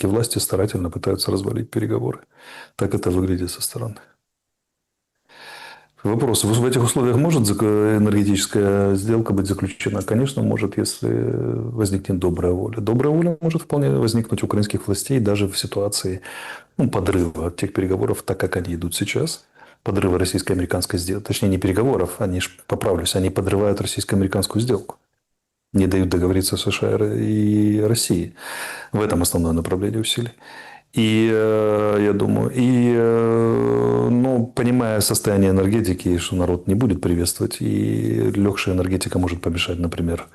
власти старательно пытаются развалить переговоры. Так это выглядит со стороны. Вопрос. В этих условиях может энергетическая сделка быть заключена? Конечно, может, если возникнет добрая воля. Добрая воля может вполне возникнуть у украинских властей даже в ситуации подрыва тех переговоров, так как они идут сейчас. Подрыва российско-американской сделки. Точнее, не переговоров, поправлюсь, они подрывают российско-американскую сделку. Не дают договориться с США и Россией. В этом основное направление усилий. И я думаю, понимая состояние энергетики, что народ не будет приветствовать, и легкая энергетика может помешать, например,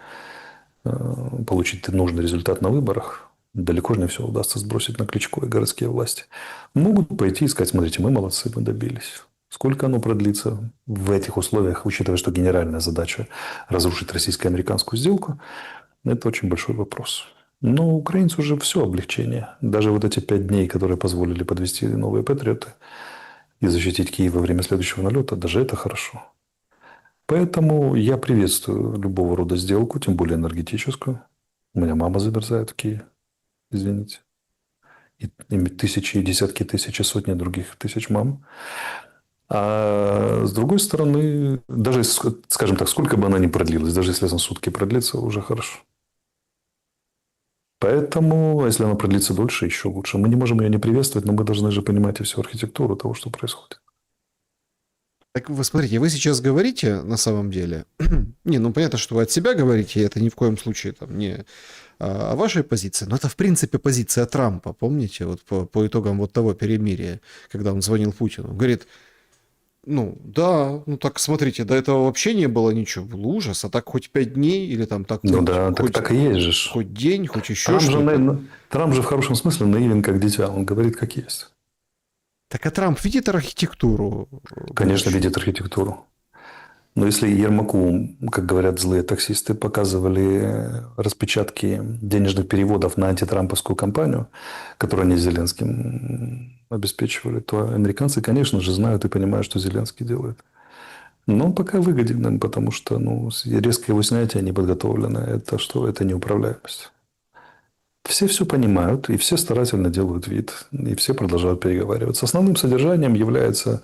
получить нужный результат на выборах, далеко же не все удастся сбросить на Кличко и городские власти. Могут пойти и сказать: смотрите, мы молодцы, мы добились. Сколько оно продлится в этих условиях, учитывая, что генеральная задача разрушить российско-американскую сделку, это очень большой вопрос. Но украинцу уже все облегчение. Даже вот эти 5 дней, которые позволили подвести новые патриоты и защитить Киев во время следующего налета, даже это хорошо. Поэтому я приветствую любого рода сделку, тем более энергетическую. У меня мама замерзает в Киеве, извините. И тысячи, десятки тысяч, и сотни других тысяч мам. А с другой стороны, даже, скажем так, сколько бы она ни продлилась, даже если она сутки продлится, уже хорошо. Поэтому, если она продлится дольше, еще лучше. Мы не можем ее не приветствовать, но мы должны же понимать и всю архитектуру того, что происходит. Так вы смотрите, вы сейчас говорите на самом деле, понятно, что вы от себя говорите, и это ни в коем случае там не о вашей позиции, но это в принципе позиция Трампа, помните, вот по итогам вот того перемирия, когда он звонил Путину, говорит: так смотрите, до этого вообще не было ничего, был ужас, а так хоть 5 дней или там так... так и есть же. Хоть день, хоть еще что-то. Трамп же в хорошем смысле наивен, как дитя, он говорит, как есть. Так а Трамп видит архитектуру? Конечно, видит архитектуру. Но если Ермаку, как говорят злые таксисты, показывали распечатки денежных переводов на антитрамповскую кампанию, которую они с Зеленским обеспечивали, то американцы, конечно же, знают и понимают, что Зеленский делает. Но он пока выгоден, потому что резкое его снятие неподготовленное, это что? Это неуправляемость. Все понимают, и все старательно делают вид, и все продолжают переговариваться. Основным содержанием является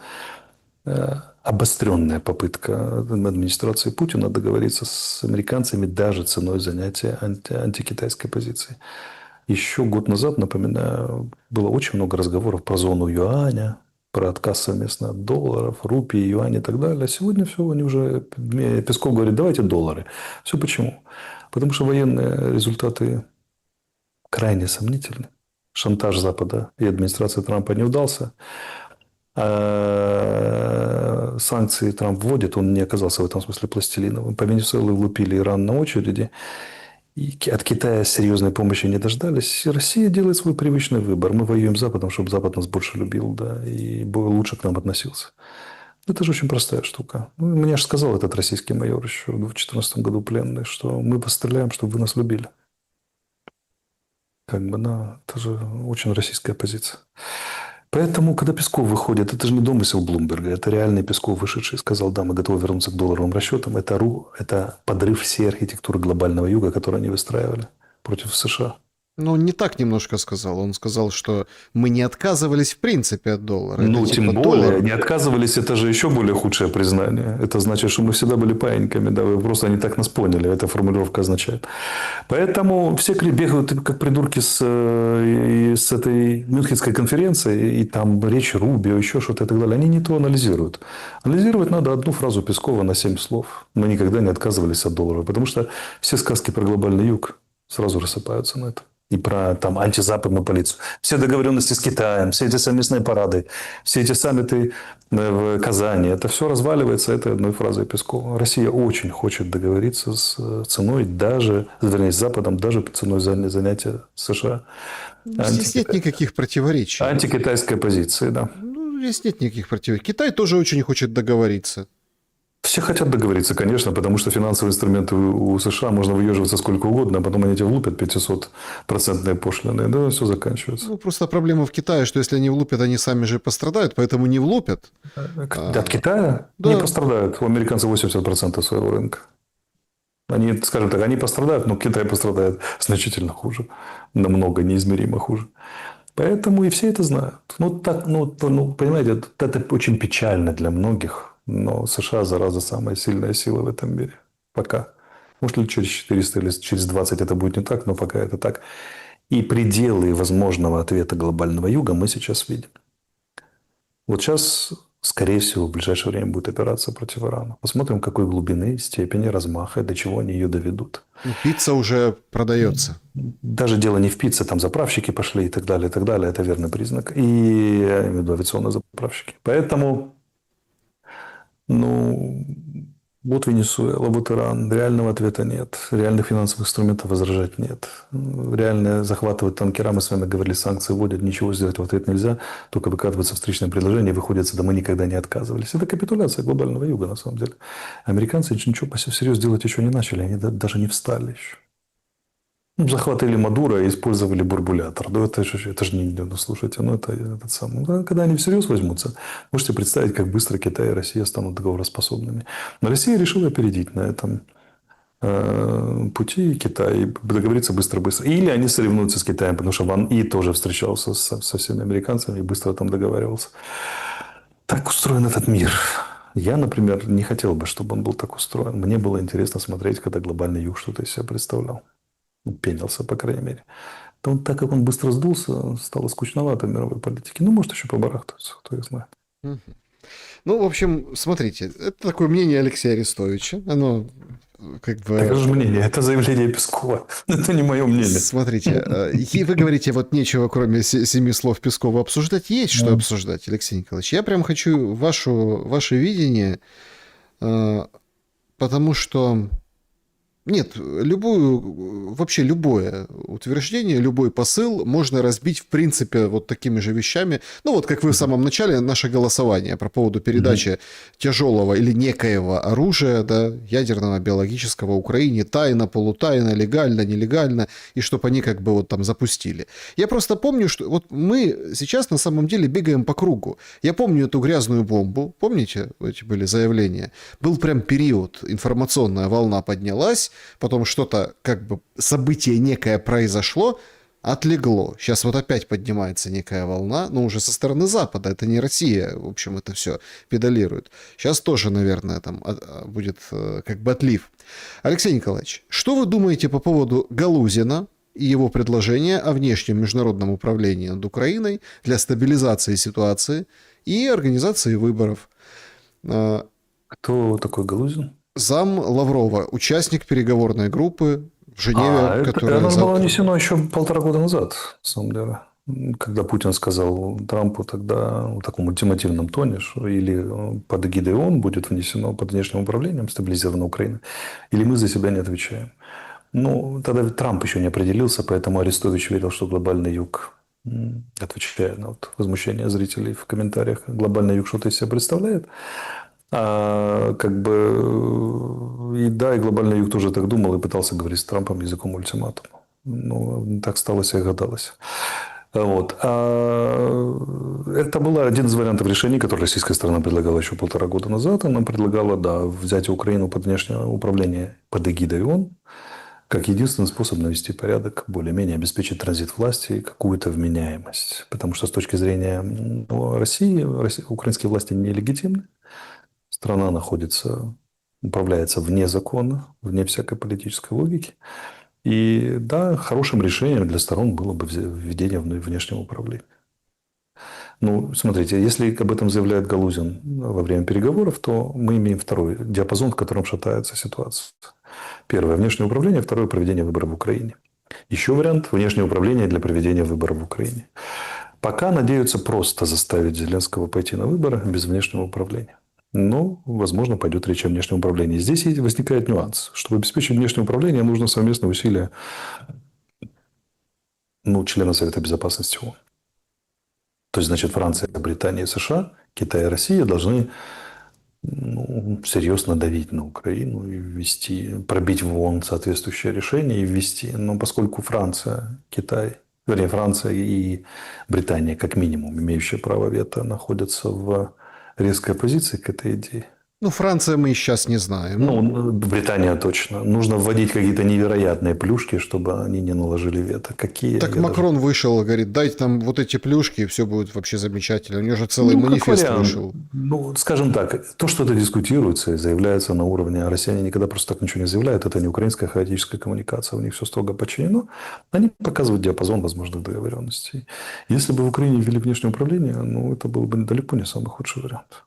обостренная попытка администрации Путина договориться с американцами даже ценой занятия антикитайской позиции. Еще год назад, напоминаю, было очень много разговоров про зону юаня, про отказ совместно от долларов, рупий, юань и так далее. А сегодня все, они уже... Песков говорит: давайте доллары. Все почему? Потому что военные результаты крайне сомнительны. Шантаж Запада и администрации Трампа не удался. Санкции Трамп вводит, он не оказался в этом смысле пластилиновым. По Венесуэле влупили Иран на очереди. И от Китая серьезной помощи не дождались. И Россия делает свой привычный выбор. Мы воюем с Западом, чтобы Запад нас больше любил, и лучше к нам относился. Это же очень простая штука. Мне же сказал этот российский майор еще в 2014 году пленный, что мы постреляем, чтобы вы нас любили. Это же очень российская позиция. Поэтому, когда Песков выходит, это же не домысел Блумберга, это реальный Песков, вышедший, и сказал: да, мы готовы вернуться к долларовым расчетам. Это подрыв всей архитектуры глобального юга, которую они выстраивали против США. Не так немножко сказал. Он сказал, что мы не отказывались в принципе от доллара. Тем более, не отказывались, это же еще более худшее признание. Это значит, что мы всегда были паиньками, да, вы просто не так нас поняли, эта формулировка означает. Поэтому все бегают как придурки с этой Мюнхенской конференции, и там речь Рубио, еще что-то и так далее. Они не то анализируют. Анализировать надо одну фразу Пескова на 7 слов. Мы никогда не отказывались от доллара, потому что все сказки про глобальный юг сразу рассыпаются на это. и про там антизападную полицию. Все договоренности с Китаем, все эти совместные парады, все эти саммиты в Казани, это все разваливается этой одной фразой Пескова. Россия очень хочет договориться с ценой даже, вернее, с Западом, даже ценой занятия США Здесь нет никаких противоречий. антикитайской позиции, да. Ну, здесь нет никаких противоречий. Китай тоже очень хочет договориться. Все хотят договориться, конечно, потому что финансовые инструменты у США можно выеживаться сколько угодно, а потом они тебе влупят 500% пошлины, да, все заканчивается. Ну, просто проблема в Китае, что если они влупят, они сами же пострадают, поэтому не влупят. От Китая не Да. пострадают. У американцев 80% своего рынка. Они, скажем так, они пострадают, но Китай пострадает значительно хуже. Намного неизмеримо хуже. Поэтому и все это знают. Ну, так, понимаете, это очень печально для многих. Но США, зараза, самая сильная сила в этом мире. Пока. Может, ли через 400 или через 20 это будет не так, но пока это так. И пределы возможного ответа глобального юга мы сейчас видим. Вот сейчас, скорее всего, в ближайшее время будет операция против Ирана. Посмотрим, какой глубины, степени, размаха, до чего они ее доведут. Ну, пицца уже продается. Даже дело не в пицце, там заправщики пошли и так далее, и так далее. Это верный признак. И я имею в виду авиационные заправщики. Поэтому, ну, вот Венесуэла, вот Иран. Реального ответа нет. Реальных финансовых инструментов возражать нет. Реально захватывать танкера, мы с вами говорили, санкции вводят, ничего сделать в ответ нельзя. Только выкатываются встречные предложения, выходят, да мы никогда не отказывались. Это капитуляция глобального юга, на самом деле. Американцы ничего всерьез делать еще не начали, они даже не встали еще. Ну, захватили Мадуро и использовали бурбулятор. Да это же не... Ну, слушайте, ну это этот самый... Да, когда они всерьез возьмутся, можете представить, как быстро Китай и Россия станут договороспособными. Но Россия решила опередить на этом пути Китай и договориться быстро-быстро. Или они соревнуются с Китаем, потому что Ван И тоже встречался со всеми американцами и быстро там договаривался. Так устроен этот мир. Я, например, не хотел бы, чтобы он был так устроен. Мне было интересно смотреть, когда глобальный юг что-то из себя представлял. Пенился, по крайней мере. То он, так как он быстро сдулся, стало скучновато в мировой политике. Ну, может, еще побарахтаться, кто их знает. Ну, в общем, смотрите, это такое мнение Алексея Арестовича. Оно как бы... Так это же мнение, это заявление Пескова. Это не мое мнение. Смотрите, и вы говорите, вот нечего, кроме 7 слов Пескова, обсуждать. Есть что обсуждать, Алексей Николаевич. Я прям хочу ваше видение, потому что... Нет, вообще любое утверждение, любой посыл можно разбить, в принципе, вот такими же вещами. Ну, вот как вы в самом начале, наше голосование по поводу передачи тяжелого или некоего оружия, да, ядерного, биологического Украине, тайно, полутайно, легально, нелегально, и чтобы они как бы вот там запустили. Я просто помню, что вот мы сейчас на самом деле бегаем по кругу. Я помню эту грязную бомбу, помните, эти были заявления? Был прям период, информационная волна поднялась, потом что-то, как бы событие некое произошло, отлегло. Сейчас вот опять поднимается некая волна, но уже со стороны Запада, это не Россия, в общем, это все педалирует. Сейчас тоже, наверное, там будет как бы отлив. Алексей Николаевич, что вы думаете по поводу Галузина и его предложения о внешнем международном управлении над Украиной для стабилизации ситуации и организации выборов? Кто такой Галузин? Зам Лаврова, участник переговорной группы в Женеве, которая... Это было внесено еще 1,5 года назад, на самом деле. Когда Путин сказал Трампу тогда в таком ультимативном тоне, что или под эгидой ООН будет внесено под внешним управлением стабилизирована Украина, или мы за себя не отвечаем. Ну, тогда Трамп еще не определился, поэтому Арестович верил, что глобальный юг, отвечая на вот возмущение зрителей в комментариях, глобальный юг что-то из себя представляет. Как бы и да, и глобальный юг тоже так думал и пытался говорить с Трампом языком ультиматума. Ну, так сталось и гадалось. Вот. Это был один из вариантов решений, который российская сторона предлагала еще 1,5 года назад. Она предлагала, да, взять Украину под внешнее управление под эгидой ООН, как единственный способ навести порядок, более-менее обеспечить транзит власти и какую-то вменяемость. Потому что с точки зрения России украинские власти нелегитимны. Страна управляется вне закона, вне всякой политической логики. И да, хорошим решением для сторон было бы введение внешнего управления. Ну, смотрите, если об этом заявляет Галузин во время переговоров, то мы имеем второй диапазон, в котором шатается ситуация. Первое – внешнее управление, второе – проведение выборов в Украине. Еще вариант – внешнее управление для проведения выборов в Украине. Пока надеются просто заставить Зеленского пойти на выборы без внешнего управления. Но, возможно, пойдет речь о внешнем управлении. Здесь возникает нюанс. Чтобы обеспечить внешнее управление, нужно совместные усилия члена Совета Безопасности ООН. То есть, значит, Франция, Британия и США, Китай и Россия должны серьезно давить на Украину и ввести, пробить в ООН соответствующее решение и ввести. Но поскольку Франция, Китай, вернее, Франция и Британия, как минимум, имеющие право вето, находятся в резкой оппозиции к этой идее. Ну, Франция мы сейчас не знаем. Британия точно. Нужно вводить какие-то невероятные плюшки, чтобы они не наложили вето. Какие? Так Макрон вышел и говорит, дайте там вот эти плюшки, и все будет вообще замечательно. У него же целый манифест вышел. Скажем так, то, что это дискутируется и заявляется на уровне, а россияне никогда просто так ничего не заявляют, это не украинская хаотическая коммуникация, у них все строго подчинено. Они показывают диапазон возможных договоренностей. Если бы в Украине ввели внешнее управление, это был бы далеко не самый худший вариант.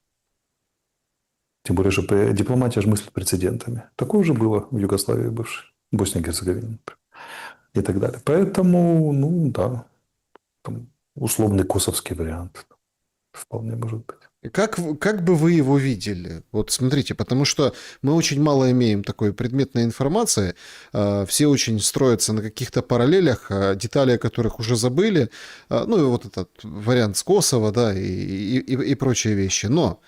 Тем более, что дипломатия же мыслит прецедентами. Такое уже было в Югославии бывшей, Боснии и Герцеговине и так далее. Поэтому, да, там условный косовский вариант вполне может быть. Как бы вы его видели? Вот смотрите, потому что мы очень мало имеем такой предметной информации, все очень строятся на каких-то параллелях, детали о которых уже забыли, и вот этот вариант с Косово, да, и прочие вещи. Но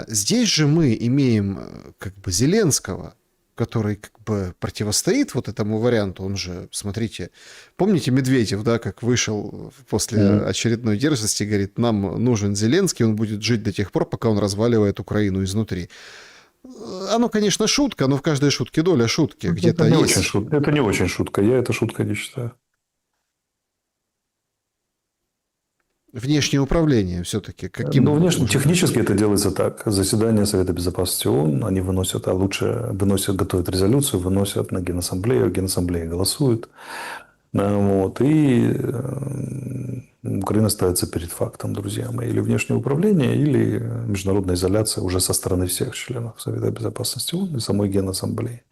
здесь же мы имеем как бы Зеленского, который как бы противостоит вот этому варианту. Он же, смотрите, помните Медведев, да, как вышел после очередной дерзости, говорит, нам нужен Зеленский, он будет жить до тех пор, пока он разваливает Украину изнутри. Оно, конечно, шутка, но в каждой шутке доля шутки. Где-то это есть. Это не очень шутка. Я это шуткой не считаю. Внешнее управление все-таки каким внешне, технически это делается так. Заседание Совета Безопасности ООН, они выносят, а лучше выносят, готовят резолюцию, выносят на Генассамблею, Генассамблея голосует. И Украина ставится перед фактом, друзья мои, или внешнее управление, или международная изоляция уже со стороны всех членов Совета Безопасности ООН и самой Генассамблеи.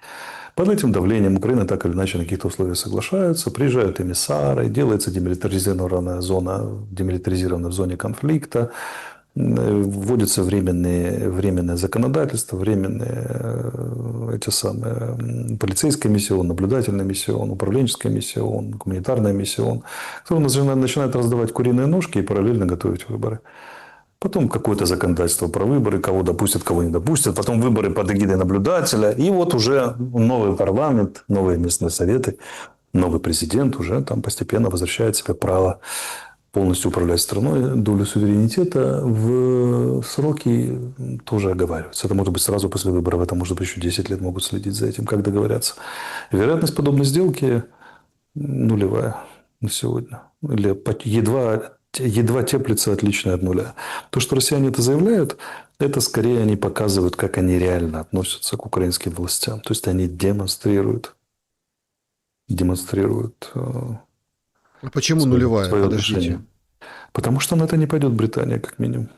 Под этим давлением Украина так или иначе на каких-то условиях соглашается, приезжают эмиссары, делается демилитаризированная зона, демилитаризированная в зоне конфликта, вводится временное законодательство, временные полицейская миссия, наблюдательная миссия, управленческая миссия, гуманитарная миссия, которые начинают раздавать куриные ножки и параллельно готовить выборы. Потом какое-то законодательство про выборы, кого допустят, кого не допустят. Потом выборы под эгидой наблюдателя. И вот уже новый парламент, новые местные советы, новый президент уже там постепенно возвращает себе право полностью управлять страной, долю суверенитета в сроки тоже оговариваются. Это может быть сразу после выборов, это может быть еще 10 лет могут следить за этим, как договорятся. Вероятность подобной сделки нулевая на сегодня. Или едва теплится отличная от нуля. То, что россияне это заявляют, это скорее они показывают, как они реально относятся к украинским властям. То есть они демонстрируют. А почему нулевая? Подождите. Отношение. Потому что на это не пойдет Британия, как минимум.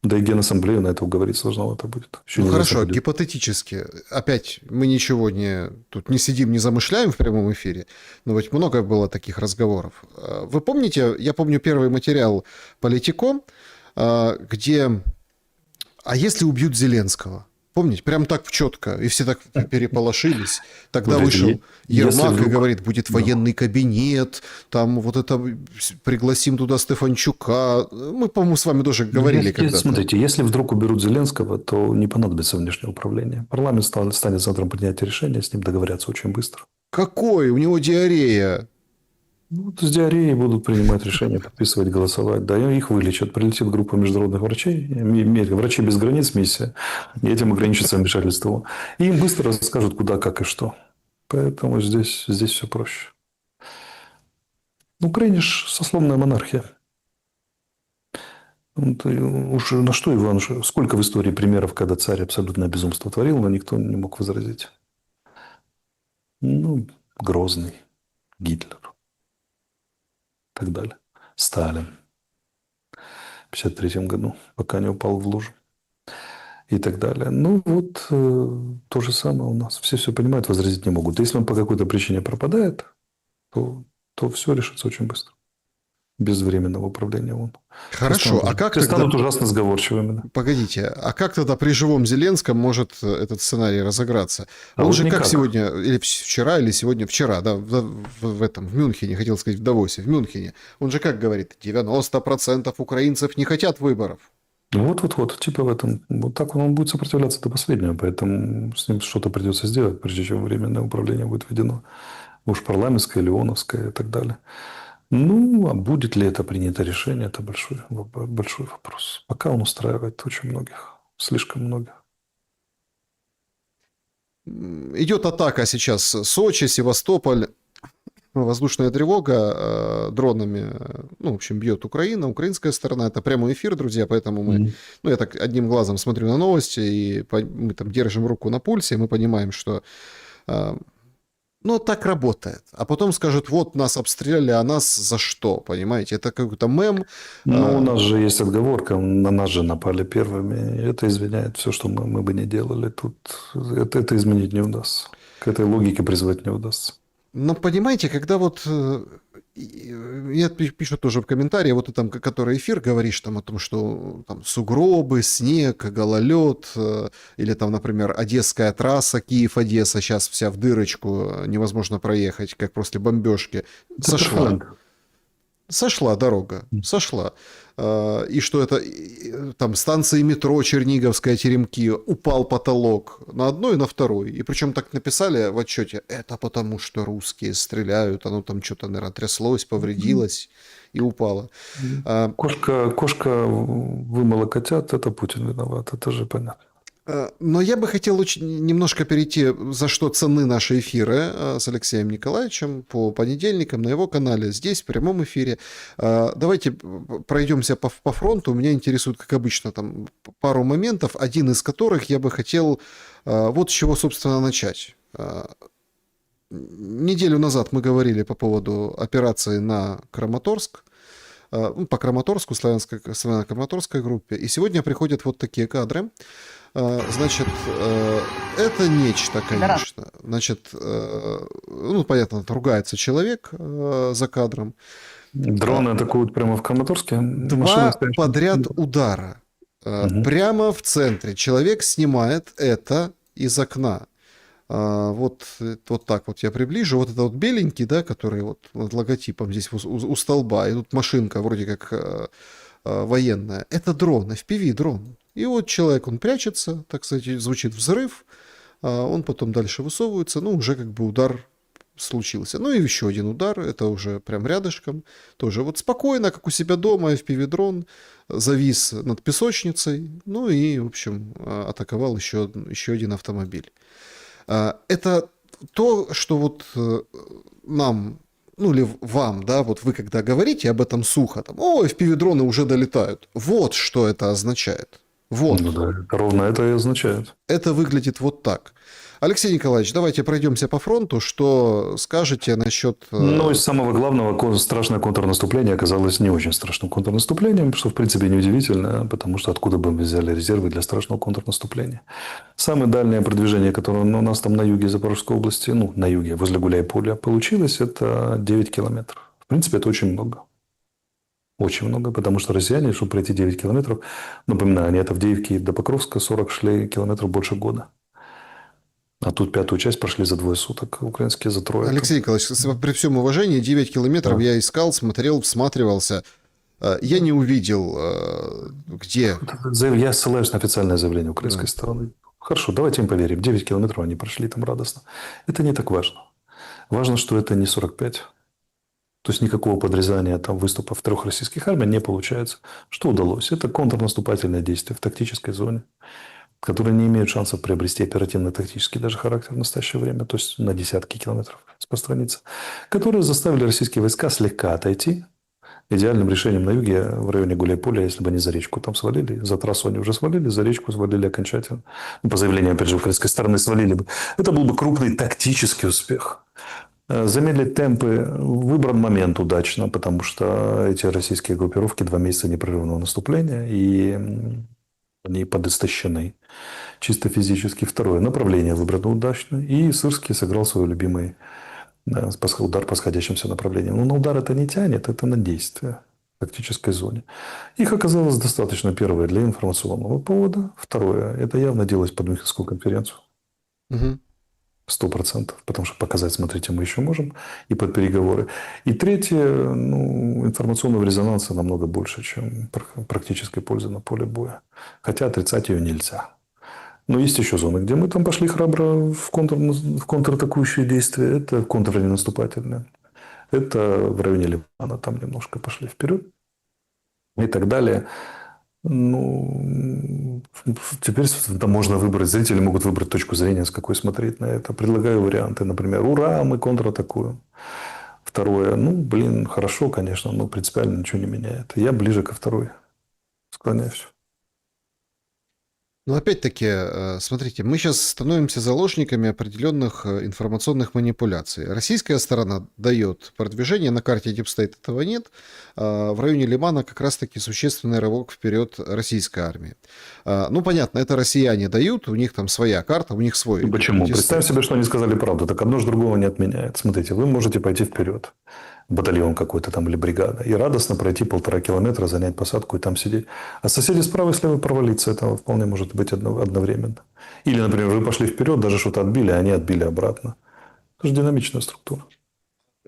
Да и Генассамблея на это уговорить сложновато будет. Хорошо, гипотетически. Опять мы ничего тут не сидим, не замышляем в прямом эфире, но ведь много было таких разговоров. Вы помните, я помню первый материал «Политико», где «А если убьют Зеленского?» Помните, прям так четко, и все так переполошились. Тогда вышел Ермак и говорит, будет военный кабинет, там вот это, пригласим туда Стефанчука. Мы, по-моему, с вами тоже говорили когда-то. Смотрите, если вдруг уберут Зеленского, то не понадобится внешнее управление. Парламент станет центром принятия решения, с ним договорятся очень быстро. Какой? У него диарея. С диареей будут принимать решения, подписывать, голосовать. Да, их вылечат. Прилетит группа международных врачей, врачи без границ миссия, и этим ограничится вмешательство. И им быстро расскажут, куда, как и что. Поэтому здесь все проще. Украине же сословная монархия. Уж на что Иван? Сколько в истории примеров, когда царь абсолютное безумство творил, но никто не мог возразить. Грозный, Гитлер. И так далее. Сталин в 1953 году, пока не упал в лужу. И так далее. То же самое у нас. Все понимают, возразить не могут. Если он по какой-то причине пропадает, то все решится очень быстро. Без временного управления ООН. Хорошо, а как Все тогда... станут ужасно сговорчивыми. Да. Погодите, а как тогда при живом Зеленском может этот сценарий разыграться? А Он вот же как никак. сегодня, или вчера, или сегодня, вчера, да, в этом, в Мюнхене, хотел сказать, в Давосе, в Мюнхене, он же как говорит, 90% украинцев не хотят выборов. Вот, типа в этом. Вот так он будет сопротивляться до последнего, поэтому с ним что-то придется сделать, прежде чем временное управление будет введено. Уж парламентское, леоновское и так далее. Ну, а будет ли это принято решение, это большой вопрос. Пока он устраивает очень многих, слишком многих. Идет атака сейчас Сочи, Севастополь, воздушная тревога дронами, ну, в общем, бьет Украина, украинская сторона. Это прямой эфир, друзья, поэтому мы, ну, я так одним глазом смотрю на новости, и мы там держим руку на пульсе, и мы понимаем, что, ну, так работает. А потом скажут, вот нас обстреляли, а нас за что, понимаете? Это какой-то мем. Ну, у нас же есть отговорка, на нас же напали первыми. И это извиняет все, что мы бы не делали. Тут это изменить не удастся. К этой логике призвать не удастся. Но понимаете, когда вот я пишу тоже в комментарии, вот ты там, который эфир говоришь там о том, что там сугробы, снег, гололед, или там, например, Одесская трасса, Киев-Одесса, сейчас вся в дырочку, невозможно проехать, как после бомбежки. Это Сошла. перфолент. Сошла дорога, сошла. И что это, там, станции метро Черниговская, Теремки, упал потолок на одной и на второй. И причем так написали в отчете, это потому что русские стреляют, оно там что-то, наверное, тряслось, повредилось и упало. Кошка вымыла котят, это Путин виноват, это же понятно. Но я бы хотел немножко перейти, за что ценны наши эфиры с Алексеем Николаевичем по понедельникам на его канале, здесь, в прямом эфире. Давайте пройдемся по фронту. Меня интересует, как обычно, там пару моментов, один из которых я бы хотел вот с чего, собственно, начать. Неделю назад мы говорили по поводу операции на Краматорск, по Краматорску, славяно-краматорской группе. И сегодня приходят вот такие кадры. Значит, это нечто, конечно. Значит, ну, понятно, ругается человек за кадром. Дроны атакуют прямо в Краматорске. Два подряд удара. Прямо в центре. Человек снимает это из окна. Вот так вот я приближу. Вот это вот беленький, да, который вот над логотипом здесь у столба. И тут машинка вроде как военная. Это дрон, FPV-дрон. И вот человек, он прячется, так сказать, звучит взрыв, он потом дальше высовывается, ну, уже как бы удар случился. Ну, и еще один удар, это уже прям рядышком, тоже вот спокойно, как у себя дома, FPV-дрон завис над песочницей, ну, и, в общем, атаковал еще один автомобиль. Это то, что вот нам... ну или вам, да, вот вы когда говорите об этом сухо, там, о, FPV-дроны уже долетают. Вот что это означает. Вот. Ну да, ровно это и означает. Это выглядит вот так. Алексей Николаевич, давайте пройдемся по фронту. Что скажете насчет... Ну, из самого главного, страшное контрнаступление оказалось не очень страшным контрнаступлением, что, в принципе, неудивительно, потому что откуда бы мы взяли резервы для страшного контрнаступления. Самое дальнее продвижение, которое у нас там на юге Запорожской области, ну, на юге, возле Гуляйполя, получилось, это 9 километров. В принципе, это очень много. Очень много, потому что россияне, чтобы пройти 9 километров, напоминаю, они от Авдеевки до Покровска 40 шли километров больше года. А тут пятую часть прошли за 2 суток, украинские за 3. Алексей Николаевич, при всем уважении, 9 километров Да. я искал, смотрел, всматривался. Я не увидел, где... Я ссылаюсь на официальное заявление украинской стороны. Хорошо, давайте им поверим. 9 километров они прошли там радостно. Это не так важно. Важно, что это не 45. То есть никакого подрезания там выступов 3 российских армий не получается. Что удалось? Это контрнаступательные действия в тактической зоне, которые не имеют шансов приобрести оперативно-тактический даже характер в настоящее время, то есть на десятки километров распространиться, которые заставили российские войска слегка отойти. Идеальным решением на юге, в районе Гуляйполя, если бы они за речку там свалили, за трассу они уже свалили, за речку свалили окончательно. Ну, по заявлению, опять же, украинской стороны свалили бы. Это был бы крупный тактический успех. Замедлить темпы выбран момент удачно, потому что эти российские группировки 2 месяца непрерывного наступления, и они подистощены чисто физически. Второе направление выбрано удачно, и Сырский сыграл свой любимый Да, удар по сходящимся направлениям. Но на удар это не тянет, это на действие в тактической зоне. Их оказалось достаточно, первое, для информационного повода. Второе, это явно делать под Мюнхенскую конференцию. Мгм. 100%. Потому что показать, смотрите, мы еще можем. И под переговоры. И третье, ну, информационного резонанса намного больше, чем практической пользы на поле боя. Хотя отрицать ее нельзя. Но есть еще зоны, где мы там пошли храбро в контратакующие действия. Это контрнаступательные. Это в районе Ливана. Там немножко пошли вперед. И так далее. Ну, теперь там можно выбрать, зрители могут выбрать точку зрения, с какой смотреть на это. Предлагаю варианты. Например, ура, мы контратакуем. Второе, ну, блин, хорошо, конечно, но принципиально ничего не меняет. Я ближе ко второй склоняюсь. Но опять-таки, смотрите, мы сейчас становимся заложниками определенных информационных манипуляций. Российская сторона дает продвижение, на карте Deep State этого нет. В районе Лимана как раз-таки существенный рывок вперед российской армии. Ну, понятно, это россияне дают, у них там своя карта, у них свой Ну, почему? Deep Представь State. себе, что они сказали правду. Так одно же другого не отменяет. Смотрите, вы можете пойти вперед. Батальон какой-то там или бригада. И радостно пройти 1,5 километра, занять посадку и там сидеть. А соседи справа и слева провалиться. Это вполне может быть одновременно. Или, например, вы пошли вперед, даже что-то отбили, а они отбили обратно. Это же динамичная структура.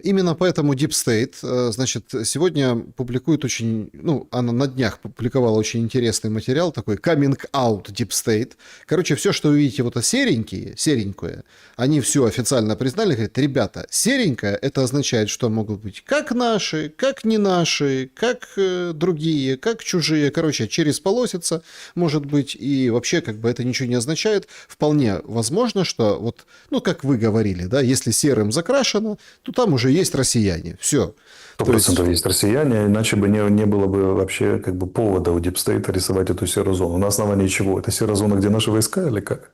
Именно поэтому Deep State, значит, сегодня публикует очень, ну, она на днях публиковала очень интересный материал, такой Coming Out Deep State. Короче, все, что вы видите, вот это серенькое, они все официально признали, говорят, ребята, серенькое, это означает, что могут быть как наши, как не наши, как другие, как чужие. Короче, через полосица, может быть, и вообще как бы это ничего не означает. Вполне возможно, что вот, ну, как вы говорили, да, если серым закрашено, то там уже есть россияне. Все. Сто То есть процентов есть россияне, иначе бы не было бы вообще как бы повода у Дипстейта рисовать эту серую зону. На основании чего? Это серая зона, где наши войска или как?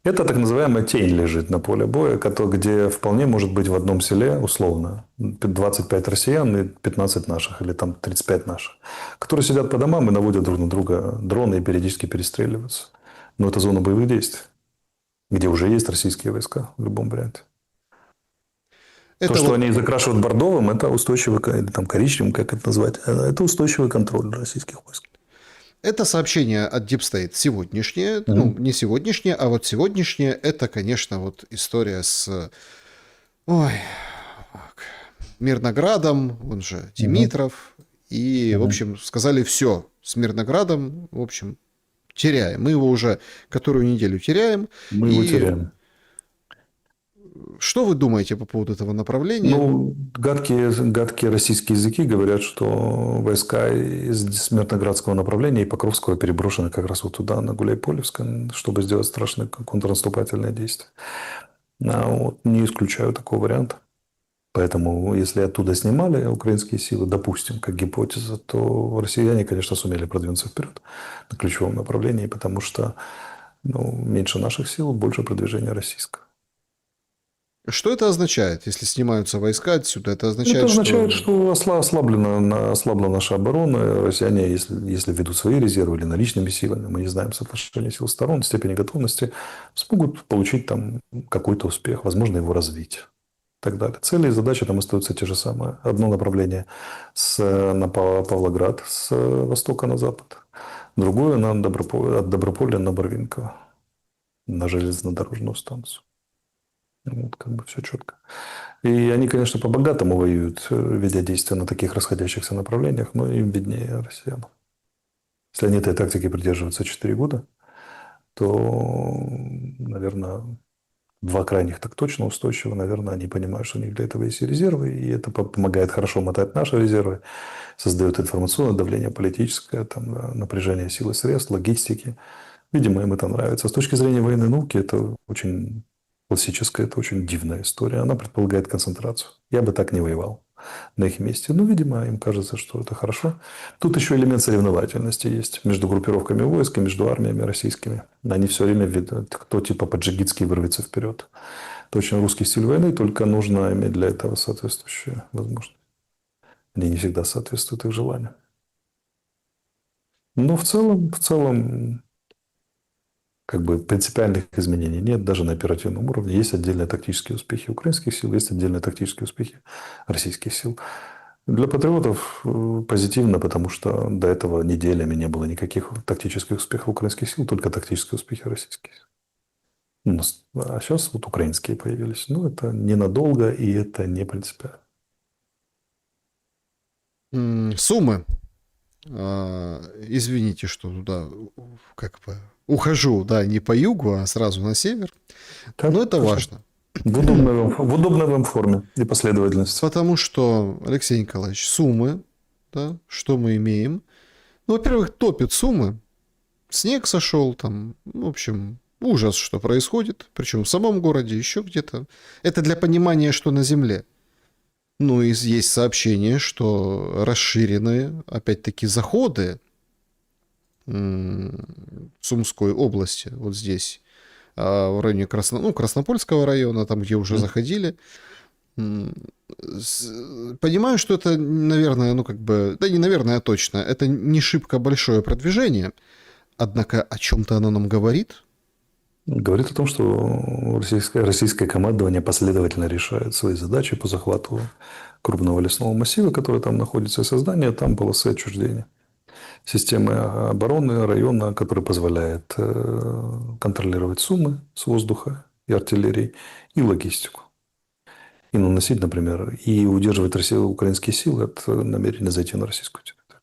Это так называемая тень лежит на поле боя, где вполне может быть в одном селе, условно, 25 россиян и 15 наших, или там 35 наших, которые сидят по домам и наводят друг на друга дроны и периодически перестреливаются. Но это зона боевых действий, где уже есть российские войска в любом варианте. То, это что вот они закрашивают бордовым, это устойчивый, или там коричневым, как это назвать, это устойчивый контроль российских войск. это сообщение от Deep State сегодняшнее, ну, Мгм. не сегодняшнее, а вот сегодняшнее, это, конечно, вот история с, ой, Мирноградом, он же Мгм. Димитров, и, в Мгм. общем, сказали все с Мирноградом, в общем, теряем. Мы его уже которую неделю теряем. Мы его И теряем. что вы думаете по поводу этого направления? Ну, гадкие российские языки говорят, что войска из Смертноградского направления и Покровского переброшены как раз вот туда, на Гуляйполевск, чтобы сделать страшное контрнаступательное действие. А вот не исключаю такого варианта. Поэтому, если оттуда снимали украинские силы, допустим, как гипотеза, то россияне, конечно, сумели продвинуться вперед на ключевом направлении, потому что ну, меньше наших сил, больше продвижения российского. Что это означает, если снимаются войска отсюда? Это Это означает, означает, что что ослабла наша оборона. Россияне, если ведут свои резервы или наличными силами, мы не знаем соотношения сил сторон, степени готовности, смогут получить там какой-то успех, возможно, его развить. И так далее. Цели и задачи там остаются те же самые. Одно направление на Павлоград с востока на запад, другое от Доброполя на Барвинково, на железнодорожную станцию. Вот, как бы все четко. И они, конечно, по-богатому воюют, ведя действия на таких расходящихся направлениях, но им беднее россиянам. Если они этой тактики придерживаются 4 года, то, наверное, два крайних так точно устойчиво, наверное, они понимают, что у них для этого есть и резервы, и это помогает хорошо мотать наши резервы, создает информационное давление политическое, там, да, напряжение сил и средств, логистики. Видимо, им это нравится. С точки зрения военной науки, это очень классическая, это очень дивная история. Она предполагает концентрацию. Я бы так не воевал на их месте. Но, видимо, им кажется, что это хорошо. Тут еще элемент соревновательности есть между группировками войск и между армиями российскими. Они все время видят, кто типа по-джигитски вырвется вперед. Это очень русский стиль войны, только нужно иметь для этого соответствующие возможности. Они не всегда соответствуют их желаниям. Но в целом как бы принципиальных изменений нет даже на оперативном уровне. Есть отдельные тактические успехи украинских сил, есть отдельные тактические успехи российских сил. Для патриотов позитивно, потому что до этого неделями не было никаких тактических успехов украинских сил, только тактические успехи российских сил. А сейчас вот украинские появились. Ну, это ненадолго, и это не принципиально. Суммы. Извините, что туда как бы ухожу, да, не по югу, а сразу на север. Так, Но это хорошо. важно. В удобной вам форме и последовательности. Потому что, Алексей Николаевич, Сумы, да, что мы имеем? Ну, во-первых, топят Сумы. Снег сошел там, в общем, ужас, что происходит. Причем в самом городе, еще где-то. Это для понимания, что на земле. Ну, и есть сообщение, что расширены, опять-таки, заходы в Сумской области, вот здесь, в районе Краснопольского района, там, где уже заходили. Понимаю, что это, наверное, ну, как бы, да не наверное, а точно, это не шибко большое продвижение, однако о чем-то оно нам говорит. Говорит о том, что российское командование последовательно решает свои задачи по захвату крупного лесного массива, который там находится, и создание там полосы отчуждения. Системы обороны района, которая позволяет контролировать Сумы с воздуха и артиллерии, и логистику. И наносить, например, и удерживать украинские силы от намерения зайти на российскую территорию.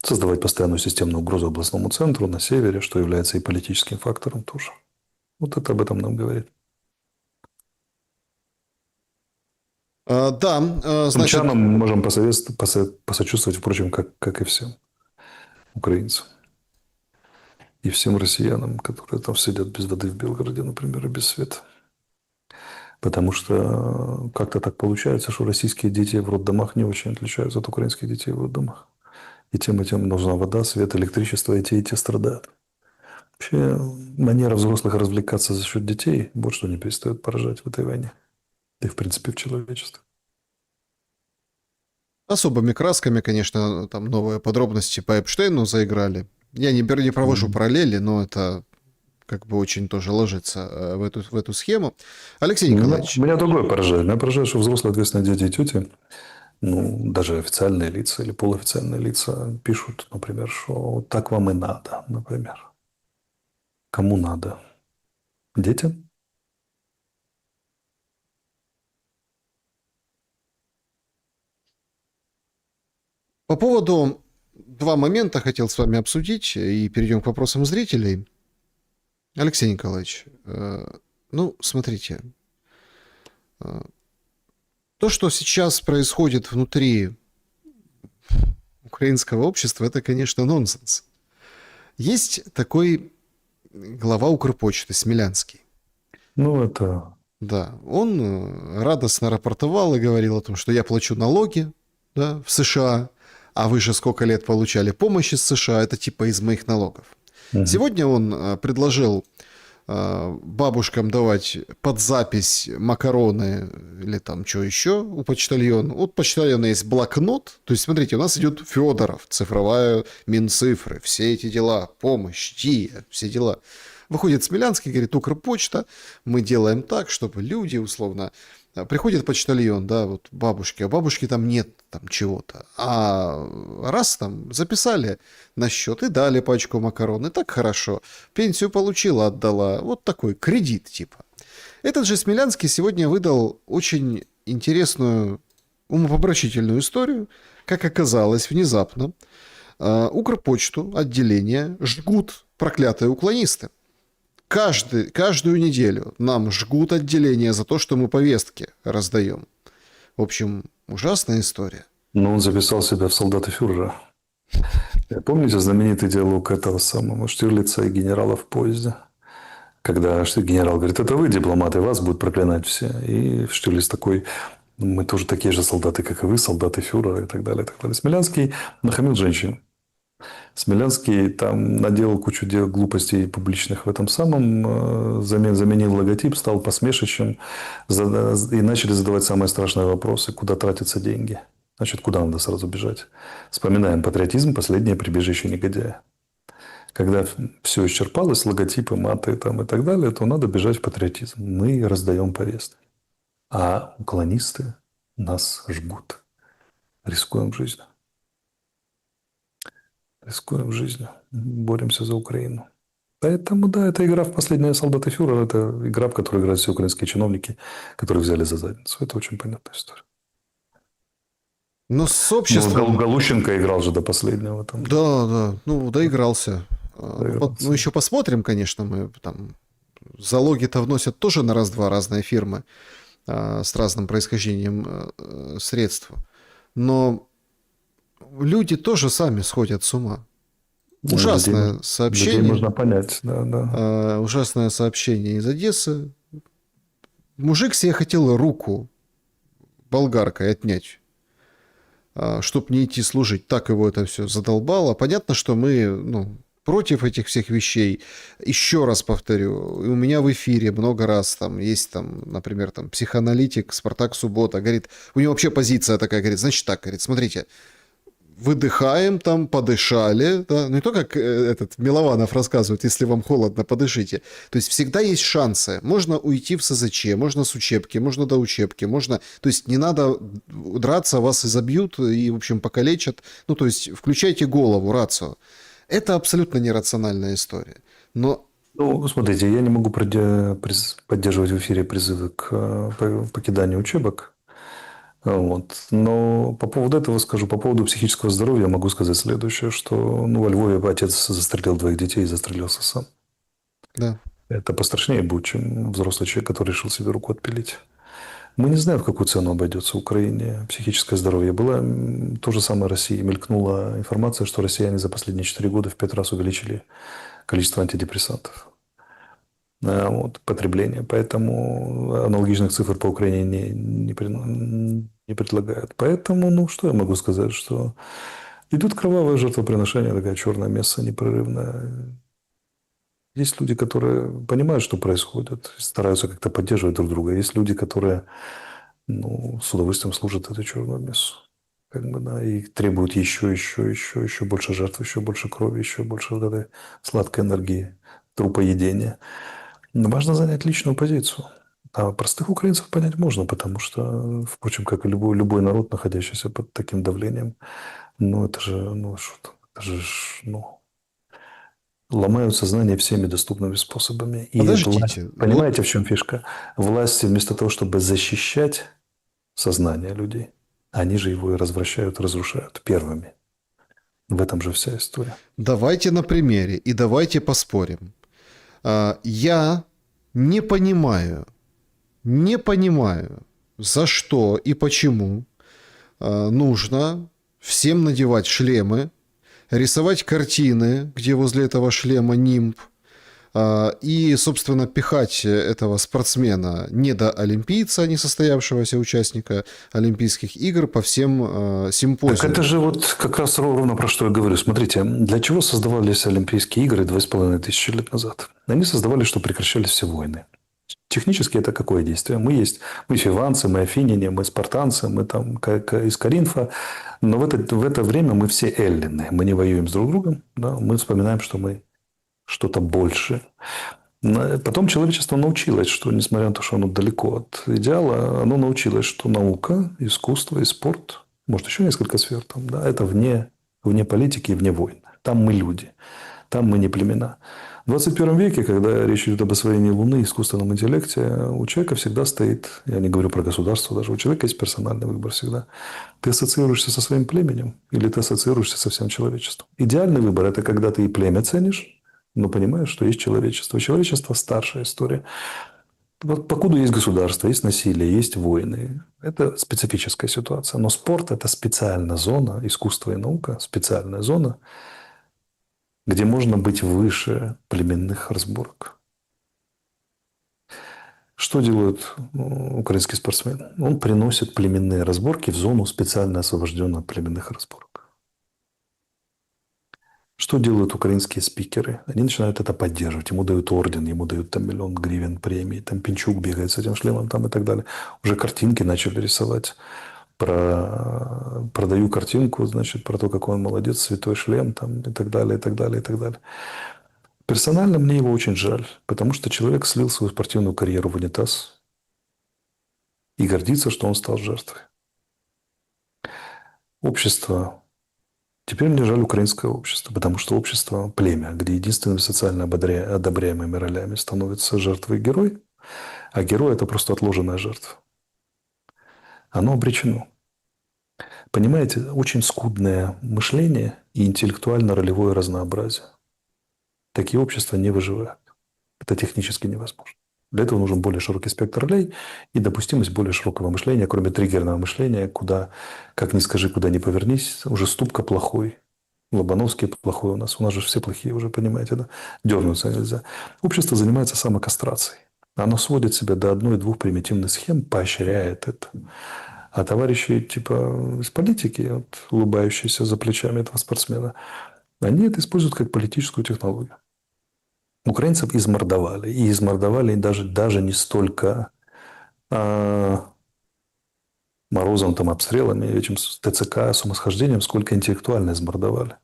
Создавать постоянную системную угрозу областному центру на севере, что является и политическим фактором тоже. Вот это об этом нам говорит. Да, значит... Сумчанам мы можем посочувствовать, впрочем, как и всем украинцам. И всем россиянам, которые там сидят без воды в Белгороде, например, и без света. Потому что как-то так получается, что российские дети в роддомах не очень отличаются от украинских детей в роддомах. И тем нужна вода, свет, электричество, и те страдают. Вообще, манера взрослых развлекаться за счет детей вот что не перестает поражать в этой войне. И, в принципе, в человечестве. Особыми красками, конечно, там новые подробности по Эпштейну заиграли. Я не провожу параллели, но это как бы очень тоже ложится в эту схему. Алексей Николаевич. Меня другое поражает. Меня поражает, что взрослые ответственные дяди и тети, ну, даже официальные лица или полуофициальные лица пишут, например, что так вам и надо, например. Кому надо? Детям? По поводу два момента хотел с вами обсудить, и перейдем к вопросам зрителей. Алексей Николаевич, ну, смотрите, то, что сейчас происходит внутри украинского общества, это, конечно, нонсенс. Есть такой глава Укрпочты Смелянский. Ну, это... Да, он радостно рапортовал и говорил о том, что я плачу налоги, да, в США, а вы же сколько лет получали помощь из США, это типа из моих налогов. Угу. Сегодня он предложил бабушкам давать под запись макароны или там что еще у почтальона. У почтальона есть блокнот. То есть, смотрите, у нас идет Федоров, цифровая Минцифры, все эти дела, помощь, ТИА, все дела. Выходит Смелянский, говорит, Укрпочта, мы делаем так, чтобы люди, условно, приходит почтальон, да, вот бабушки, а бабушки там нет там чего-то. А раз там записали на счет и дали пачку макарон, и так хорошо. Пенсию получила, отдала. Вот такой кредит типа. Этот же Смелянский сегодня выдал очень интересную, умопомрачительную историю. Как оказалось, внезапно Укрпочту, отделение жгут проклятые уклонисты. Каждую неделю нам жгут отделение за то, что мы повестки раздаем. В общем, ужасная история. Но он записал себя в солдаты фюрера. Помните знаменитый диалог этого самого Штирлица и генерала в поезде? Когда генерал говорит, это вы, дипломаты, вас будут проклинать все. И Штирлиц такой, мы тоже такие же солдаты, как и вы, солдаты фюрера и так далее. И так далее. Смелянский нахамил женщин. Смелянский там наделал кучу глупостей публичных в этом самом, заменил логотип, стал посмешищем, и начали задавать самые страшные вопросы, куда тратятся деньги. Значит, куда надо сразу бежать? Вспоминаем патриотизм, последнее прибежище негодяя. Когда все исчерпалось, логотипы, маты там и так далее, то надо бежать в патриотизм. Мы раздаем повестки. А уклонисты нас жгут. Рискуем жизнью. Рискуем жизнью. Боремся за Украину. Поэтому, да, это игра в последние солдаты фюрера. Это игра, в которой играют все украинские чиновники, которые взяли за задницу. Это очень понятная история. Но с Ну, обществом... Галущенко играл же до последнего. Там, Да, да, ну, доигрался. Ну, доигрался. еще посмотрим, конечно, мы там... Залоги-то вносят тоже на раз-два разные фирмы с разным происхождением средств. Но люди тоже сами сходят с ума. Ну, Ужасное людей сообщение. можно понять. Да, да. Ужасное сообщение из Одессы. Мужик себе хотел руку болгаркой отнять, чтобы не идти служить. Так его это все задолбало. Понятно, что мы против этих всех вещей. Еще раз повторю, и у меня в эфире много раз там есть, там, например, там, психоаналитик Спартак Суббота, говорит, у него вообще позиция такая, говорит, значит так, говорит, смотрите, выдыхаем там, подышали, да, не то, как этот Милованов рассказывает, если вам холодно, подышите. То есть всегда есть шансы. Можно уйти в СЗЧ, можно с учебки, можно до учебки, можно... То есть не надо драться, вас изобьют и, в общем, покалечат. Ну, то есть включайте голову, рацию. Это абсолютно нерациональная история. Но... Ну, смотрите, я не могу поддерживать в эфире призывы к покиданию учебок. Вот. Но по поводу этого скажу. По поводу психического здоровья могу сказать следующее, что во Львове отец застрелил 2 детей и застрелился сам. Да. Это пострашнее будет, чем взрослый человек, который решил себе руку отпилить. Мы не знаем, в какую цену обойдется Украине психическое здоровье. Была то же самое России. Мелькнула информация, что россияне за последние 4 года в 5 раз увеличили количество антидепрессантов. Вот, потребление. Поэтому аналогичных цифр по Украине не предлагают. Поэтому, что я могу сказать, что идут кровавые жертвоприношения, такая черная месса непрерывная. Есть люди, которые понимают, что происходит, стараются как-то поддерживать друг друга. Есть люди, которые с удовольствием служат эту черную мессу. Да, и требуют еще больше жертв, еще больше крови, еще больше вот этой сладкой энергии, трупоедения. Но важно занять личную позицию. А простых украинцев понять можно, потому что, впрочем, как и любой народ, находящийся под таким давлением, это же, ломают сознание всеми доступными способами. И власть, Подождите, вот понимаете, в чем фишка? Власти вместо того, чтобы защищать сознание людей, они же его и развращают, разрушают первыми. В этом же вся история. давайте на примере и давайте поспорим. Я не понимаю, за что и почему нужно всем надевать шлемы, рисовать картины, где возле этого шлема нимб, и, собственно, пихать этого спортсмена, недоолимпийца, несостоявшегося участника Олимпийских игр, по всем симпозиумам. Так это же вот как раз ровно про что я говорю. Смотрите, для чего создавались Олимпийские игры 2500 лет назад? Они создавались, чтобы прекращались все войны. Технически это какое действие? Мы фиванцы, мы афиняне, мы спартанцы, мы там из Коринфа. Но в это время мы все эллины. Мы не воюем с друг другом. Да? Мы вспоминаем, что мы что-то больше. Потом человечество научилось, что, несмотря на то, что оно далеко от идеала, оно научилось, что наука, искусство и спорт, может, еще несколько сфер там, да, это вне политики и вне войн. Там мы люди, там мы не племена. В 21 веке, когда речь идет об освоении Луны, искусственном интеллекте, у человека всегда стоит, я не говорю про государство даже, у человека есть персональный выбор всегда. Ты ассоциируешься со своим племенем или ты ассоциируешься со всем человечеством. Идеальный выбор – это когда ты и племя ценишь, но понимаешь, что есть человечество. Человечество – старшая история. Вот покуда есть государство, есть насилие, есть войны. Это специфическая ситуация. Но спорт – это специальная зона, искусство и наука – специальная зона, где можно быть выше племенных разборок. Что делает украинский спортсмен? Он приносит племенные разборки в зону специально освобожденную от племенных разборок. Что делают украинские спикеры? Они начинают это поддерживать. Ему дают орден, ему дают там 1 000 000 гривен премии. Там Пинчук бегает с этим шлемом там и так далее. Уже картинки начали рисовать про продаю картинку, значит, про то, какой он молодец, святой шлем, там, и так далее, и так далее, и так далее. Персонально мне его очень жаль, потому что человек слил свою спортивную карьеру в унитаз и гордится, что он стал жертвой. Общество. Теперь мне жаль украинское общество, потому что общество– племя, где единственными социально одобряемыми ролями становится жертва и герой, а герой– это просто отложенная жертва. Оно обречено. Понимаете, очень скудное мышление и интеллектуально-ролевое разнообразие. Такие общества не выживают. Это технически невозможно. Для этого нужен более широкий спектр ролей и допустимость более широкого мышления, кроме триггерного мышления, куда, как ни скажи, куда ни повернись, уже Ступка плохой, Лобановский плохой у нас. У нас же все плохие уже, понимаете, да? Дернуться нельзя. Общество занимается самокастрацией. Оно сводит себя до одной-двух примитивных схем, поощряет это. А товарищи типа из политики, вот, улыбающиеся за плечами этого спортсмена, они это используют как политическую технологию. Украинцев измордовали. И измордовали даже не столько морозом, там, обстрелами, этим ТЦК, самосхождением, сколько интеллектуально измордовали.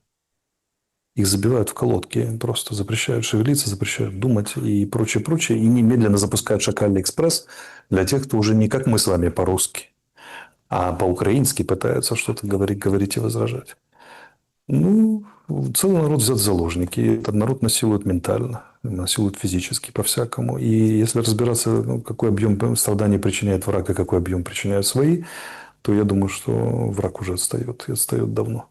Их забивают в колодки, просто запрещают шевелиться, запрещают думать и прочее, прочее. И немедленно запускают «Шакальный экспресс» для тех, кто уже не как мы с вами по-русски, а по-украински пытаются что-то говорить и возражать. Ну, целый народ взят в заложники. И этот народ насилует ментально, насилует физически, по-всякому. И если разбираться, ну, какой объем страданий причиняет враг и какой объем причиняют свои, то я думаю, что враг уже отстает. И отстает давно.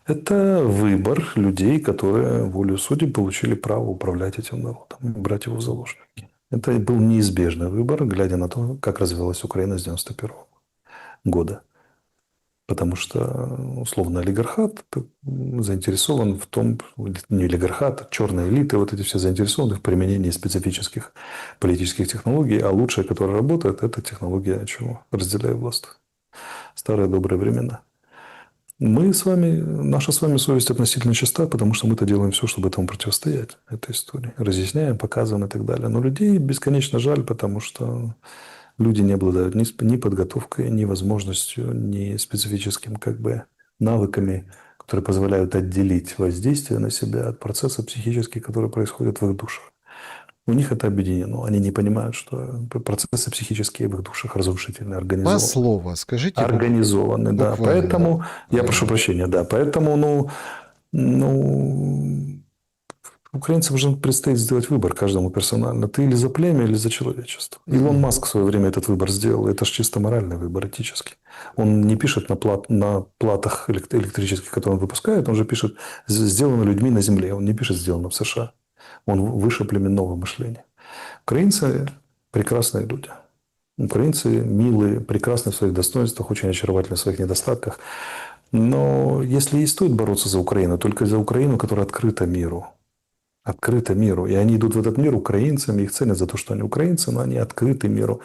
Это выбор людей, которые волею судеб получили право управлять этим народом, брать его в заложники. Это был неизбежный выбор, глядя на то, как развивалась Украина с 91 года. Потому что, условно, олигархат заинтересован в том, не олигархат, а черные элиты, вот эти все заинтересованы в применении специфических политических технологий, а лучшая, которая работает, это технология чего? Разделяя власть. Старые добрые времена. Мы с вами, наша с вами совесть относительно чиста, потому что мы-то делаем все, чтобы этому противостоять, этой истории. Разъясняем, показываем и так далее. Но людей бесконечно жаль, потому что люди не обладают ни подготовкой, ни возможностью, ни специфическим как бы навыками, которые позволяют отделить воздействие на себя от процесса психических, которые происходят в их душах. У них это объединено. Они не понимают, что процессы психические в их душах разрушительные, Два организованы. слова скажите. Организованы, да. Буквально. Поэтому, я прошу прощения, да. Поэтому, украинцам уже предстоит сделать выбор каждому персонально. Ты или за племя, или за человечество. Илон Маск в свое время этот выбор сделал. Это же чисто моральный выбор, этический. Он не пишет на платах электрических, которые он выпускает. Он же пишет «сделано людьми на земле». Он не пишет «сделано в США». Он выше племенного мышления. Украинцы – прекрасные люди. Украинцы милые, прекрасны в своих достоинствах, очень очаровательны в своих недостатках. Но если и стоит бороться за Украину, только за Украину, которая открыта миру. Открыта миру. И они идут в этот мир украинцами, их ценят за то, что они украинцы, но они открыты миру.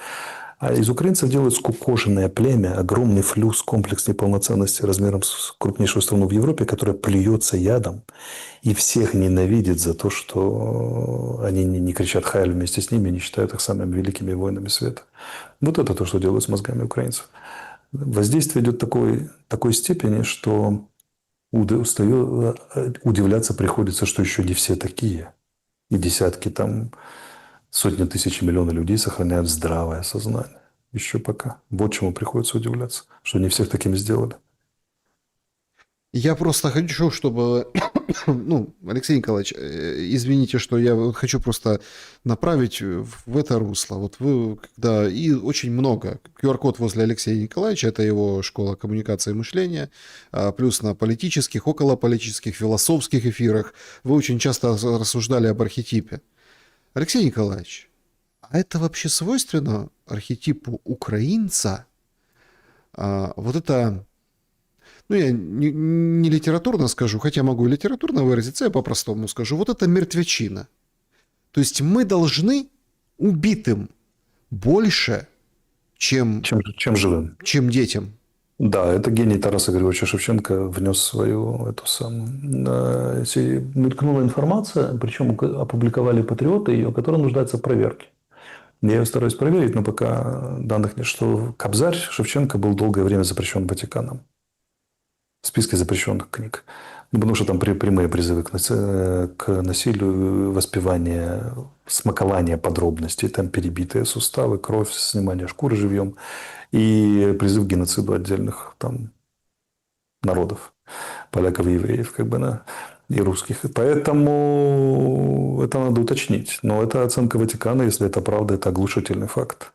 А из украинцев делают скукоженное племя, огромный флюс, комплекс неполноценности размером с крупнейшую страну в Европе, которая плюется ядом и всех ненавидит за то, что они не кричат «Хайль» вместе с ними, не считают их самыми великими воинами света. Вот это то, что делают с мозгами украинцев. Воздействие идет такой степени, что удивляться приходится, что еще не все такие. И десятки, там, сотни тысяч, миллионы людей сохраняют здравое сознание. Еще пока. Вот чему приходится удивляться, что не всех такими сделали. Я просто хочу, чтобы... Ну, Алексей Николаевич, извините, что я хочу просто направить в это русло. Вот вы, когда... И очень много. QR-код возле Алексея Николаевича, это его школа коммуникации и мышления, плюс на политических, околополитических, философских эфирах вы очень часто рассуждали об архетипе. Алексей Николаевич, а это вообще свойственно архетипу украинца? Вот это... Ну, я не литературно скажу, хотя могу и литературно выразиться, я по-простому скажу. Вот это мертвечина. То есть мы должны убитым больше, чем живым. Чем детям. Да, это гений Тараса Григорьевича Шевченко внес свою эту самую... Мелькнула информация, причем опубликовали патриоты ее, которая нуждается в проверке. Я ее стараюсь проверить, но пока данных нет, что Кобзарь Шевченко был долгое время запрещен Ватиканом. в списке запрещенных книг. Ну, потому что там прямые призывы к насилию, воспевание, смакование подробностей, там перебитые суставы, кровь, снимание шкуры живьем и призыв к геноциду отдельных там народов, поляков и евреев, как бы, да, и русских. И поэтому это надо уточнить. Но это оценка Ватикана, если это правда, это оглушительный факт.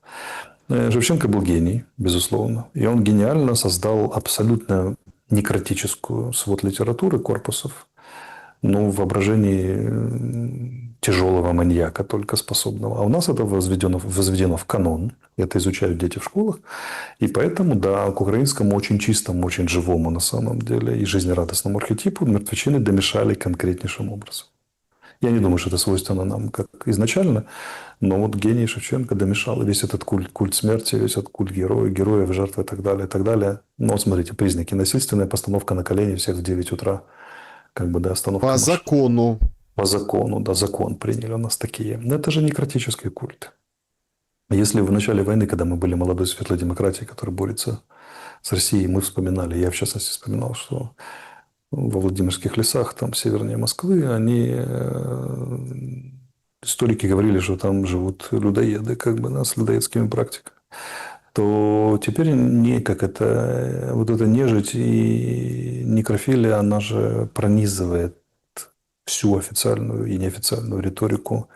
Шевченко был гений, безусловно. И он гениально создал абсолютно некротическую свод литературы корпусов, ну, в воображении тяжелого маньяка только способного. А у нас это возведено в канон. Это изучают дети в школах. И поэтому, да, к украинскому очень чистому, очень живому на самом деле и жизнерадостному архетипу мертвечины домешали конкретнейшим образом. Я не думаю, что это свойственно нам как изначально, но вот гений Шевченко домешал. И весь этот культ смерти, весь этот культ героев, жертв и так далее, и так далее. Ну, вот смотрите, признаки. Насильственная постановка на колени всех в 9 утра. Как бы, да, остановка По машин. закону. По закону, да, закон приняли у нас такие. Но это же некротический культ. Если в начале войны, когда мы были молодой светлой демократией, которая борется с Россией, мы вспоминали, я в частности вспоминал, что во Владимирских лесах, там севернее Москвы, историки говорили, что там живут людоеды, как бы, да, с людоедскими практиками, то теперь вот эта нежить и некрофилия, она же пронизывает всю официальную и неофициальную риторику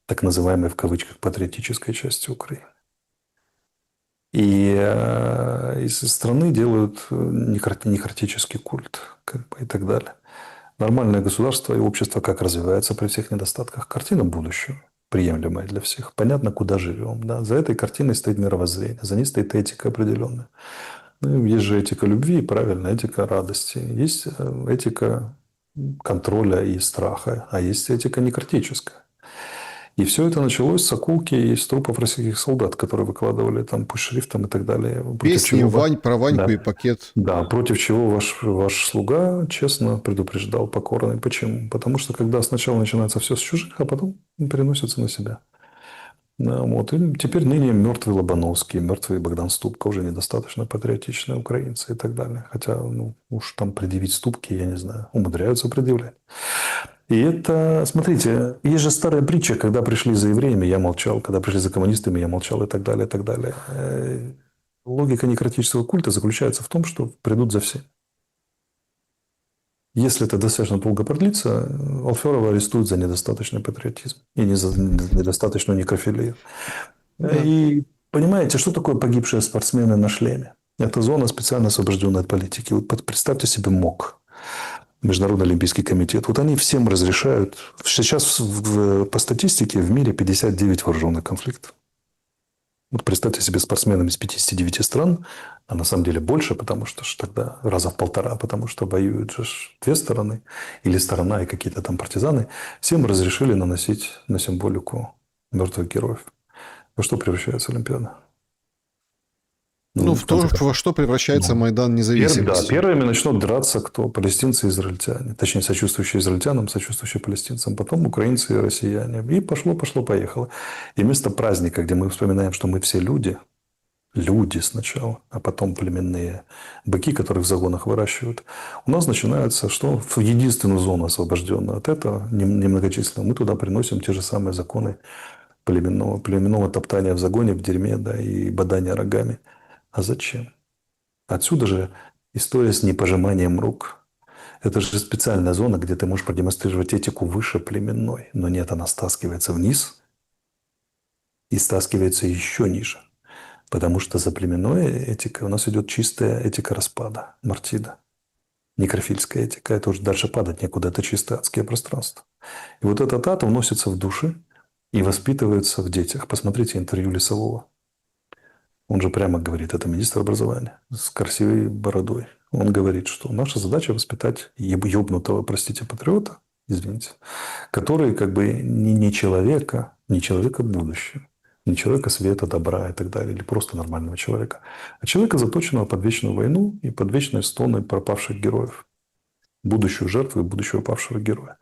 так называемой в кавычках патриотической части Украины. И из страны делают некротический культ, как бы, и так далее. Нормальное государство и общество как развивается при всех недостатках? Картина будущего, приемлемая для всех. Понятно, куда живем. Да? За этой картиной стоит мировоззрение, за ней стоит этика определенная. Ну, есть же этика любви, правильно, этика радости. Есть этика контроля и страха, а есть этика некротическая. И все это началось с акулки и с трупов российских солдат, которые выкладывали там по шрифтам и так далее. Песни Вань про Ваньку Да. и пакет. Да, против чего ваш слуга честно предупреждал покорный. Почему? Потому что когда сначала начинается все с чужих, а потом переносится на себя. Да, вот. И теперь ныне мертвый Лобановский, мертвый Богдан Ступка, уже недостаточно патриотичные украинцы и так далее. Хотя, ну, уж там предъявить Ступки, я не знаю, умудряются предъявлять. И это, смотрите, есть же старая притча, когда пришли за евреями, я молчал, когда пришли за коммунистами, я молчал и так далее, и так далее. Логика некротического культа заключается в том, что придут за всеми. Если это достаточно долго продлится, Алферова арестуют за недостаточный патриотизм и не за недостаточную некрофилию. Да. И понимаете, что такое погибшие спортсмены на шлеме? Это зона, специально освобожденная от политики. Вот представьте себе МОК, Международный олимпийский комитет. Вот они всем разрешают. Сейчас по статистике в мире 59 вооруженных конфликтов. Вот представьте себе спортсменов из 59 стран, а на самом деле больше, потому что тогда раза в полтора, потому что воюют же две стороны, или сторона и какие-то там партизаны. Всем разрешили наносить на символику мертвых героев. Во что превращается Олимпиада? Ну, В конце концов. во что превращается Ну, Майдан Да, независимости. первыми начнут драться кто? Палестинцы и израильтяне. Точнее, сочувствующие израильтянам, сочувствующие палестинцам. Потом украинцы и россияне. И пошло-поехало. И вместо праздника, где мы вспоминаем, что мы все люди сначала, а потом племенные быки, которых в загонах выращивают, у нас начинается, что в единственную зону, освобожденную от этого, немногочисленную, мы туда приносим те же самые законы племенного топтания в загоне, в дерьме, да, и бодания рогами. А зачем? Отсюда же история с непожиманием рук. Это же специальная зона, где ты можешь продемонстрировать этику выше племенной. Но нет, она стаскивается вниз и стаскивается еще ниже. Потому что за племенной этикой у нас идет чистая этика распада, мартида. Некрофильская этика. Это уже дальше падать некуда. Это чисто адские пространства. И вот этот ад уносится в души и воспитывается в детях. Посмотрите интервью Лесового. Он же прямо говорит, это министр образования с красивой бородой. Он говорит, что наша задача воспитать ебнутого, простите, патриота, извините, который как бы не человека будущего, не человека света, добра и так далее, или просто нормального человека, а человека, заточенного под вечную войну и под вечные стоны пропавших героев, будущую жертву и будущего павшего героя.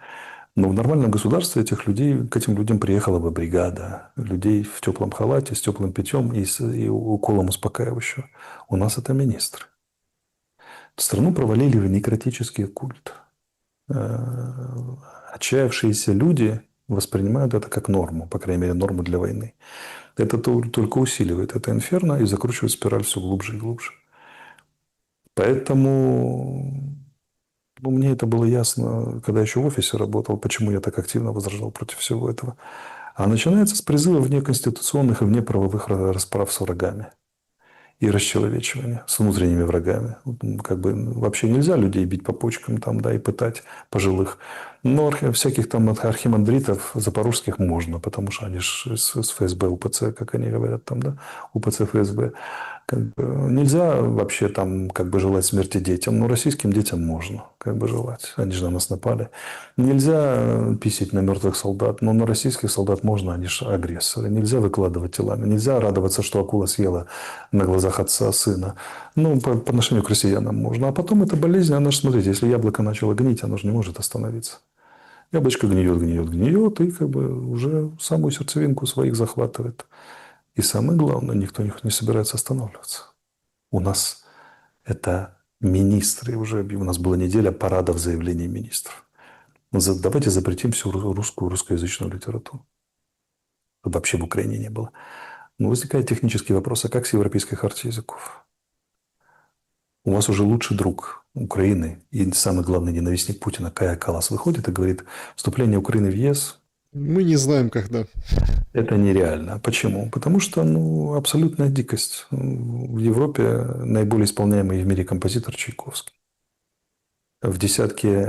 Но в нормальном государстве к этим людям приехала бы бригада людей в теплом халате, с теплым питьем и уколом успокаивающего. У нас это министры. Страну провалили в некротический культ. Отчаявшиеся люди воспринимают это как норму, по крайней мере, норму для войны. Это только усиливает это инферно и закручивает спираль все глубже и глубже. Поэтому мне это было ясно, когда еще в офисе работал, почему я так активно возражал против всего этого. А начинается с призыва внеконституционных и внеправовых расправ с врагами и расчеловечивания с внутренними врагами. Как бы вообще нельзя людей бить по почкам там, да, и пытать пожилых. Но всяких там архимандритов запорожских можно, потому что они же с ФСБ, УПЦ, как они говорят там, да, УПЦ, ФСБ. Как бы нельзя вообще там как бы желать смерти детям, но российским детям можно как бы желать. Они же на нас напали. Нельзя писать на мертвых солдат, но на российских солдат можно, они же агрессоры. Нельзя выкладывать телами. Нельзя радоваться, что акула съела на глазах отца, сына. Ну, по отношению к россиянам можно. А потом эта болезнь, она же, смотрите, если яблоко начало гнить, оно же не может остановиться. Яблочко гниет, гниет, гниет, и как бы уже самую сердцевинку своих захватывает. И самое главное, никто не собирается останавливаться. У нас это министры уже, у нас была неделя парадов заявлений министров. Давайте запретим всю русскоязычную литературу. Чтобы вообще в Украине не было. Но возникает технический вопрос, а как с Европейской хартией языков? У вас уже лучший друг Украины и самый главный ненавистник Путина Кая Каллас выходит и говорит, вступление Украины в ЕС Мы не знаем, когда. это нереально. Почему? Потому что абсолютная дикость. В Европе наиболее исполняемый в мире композитор Чайковский. В десятке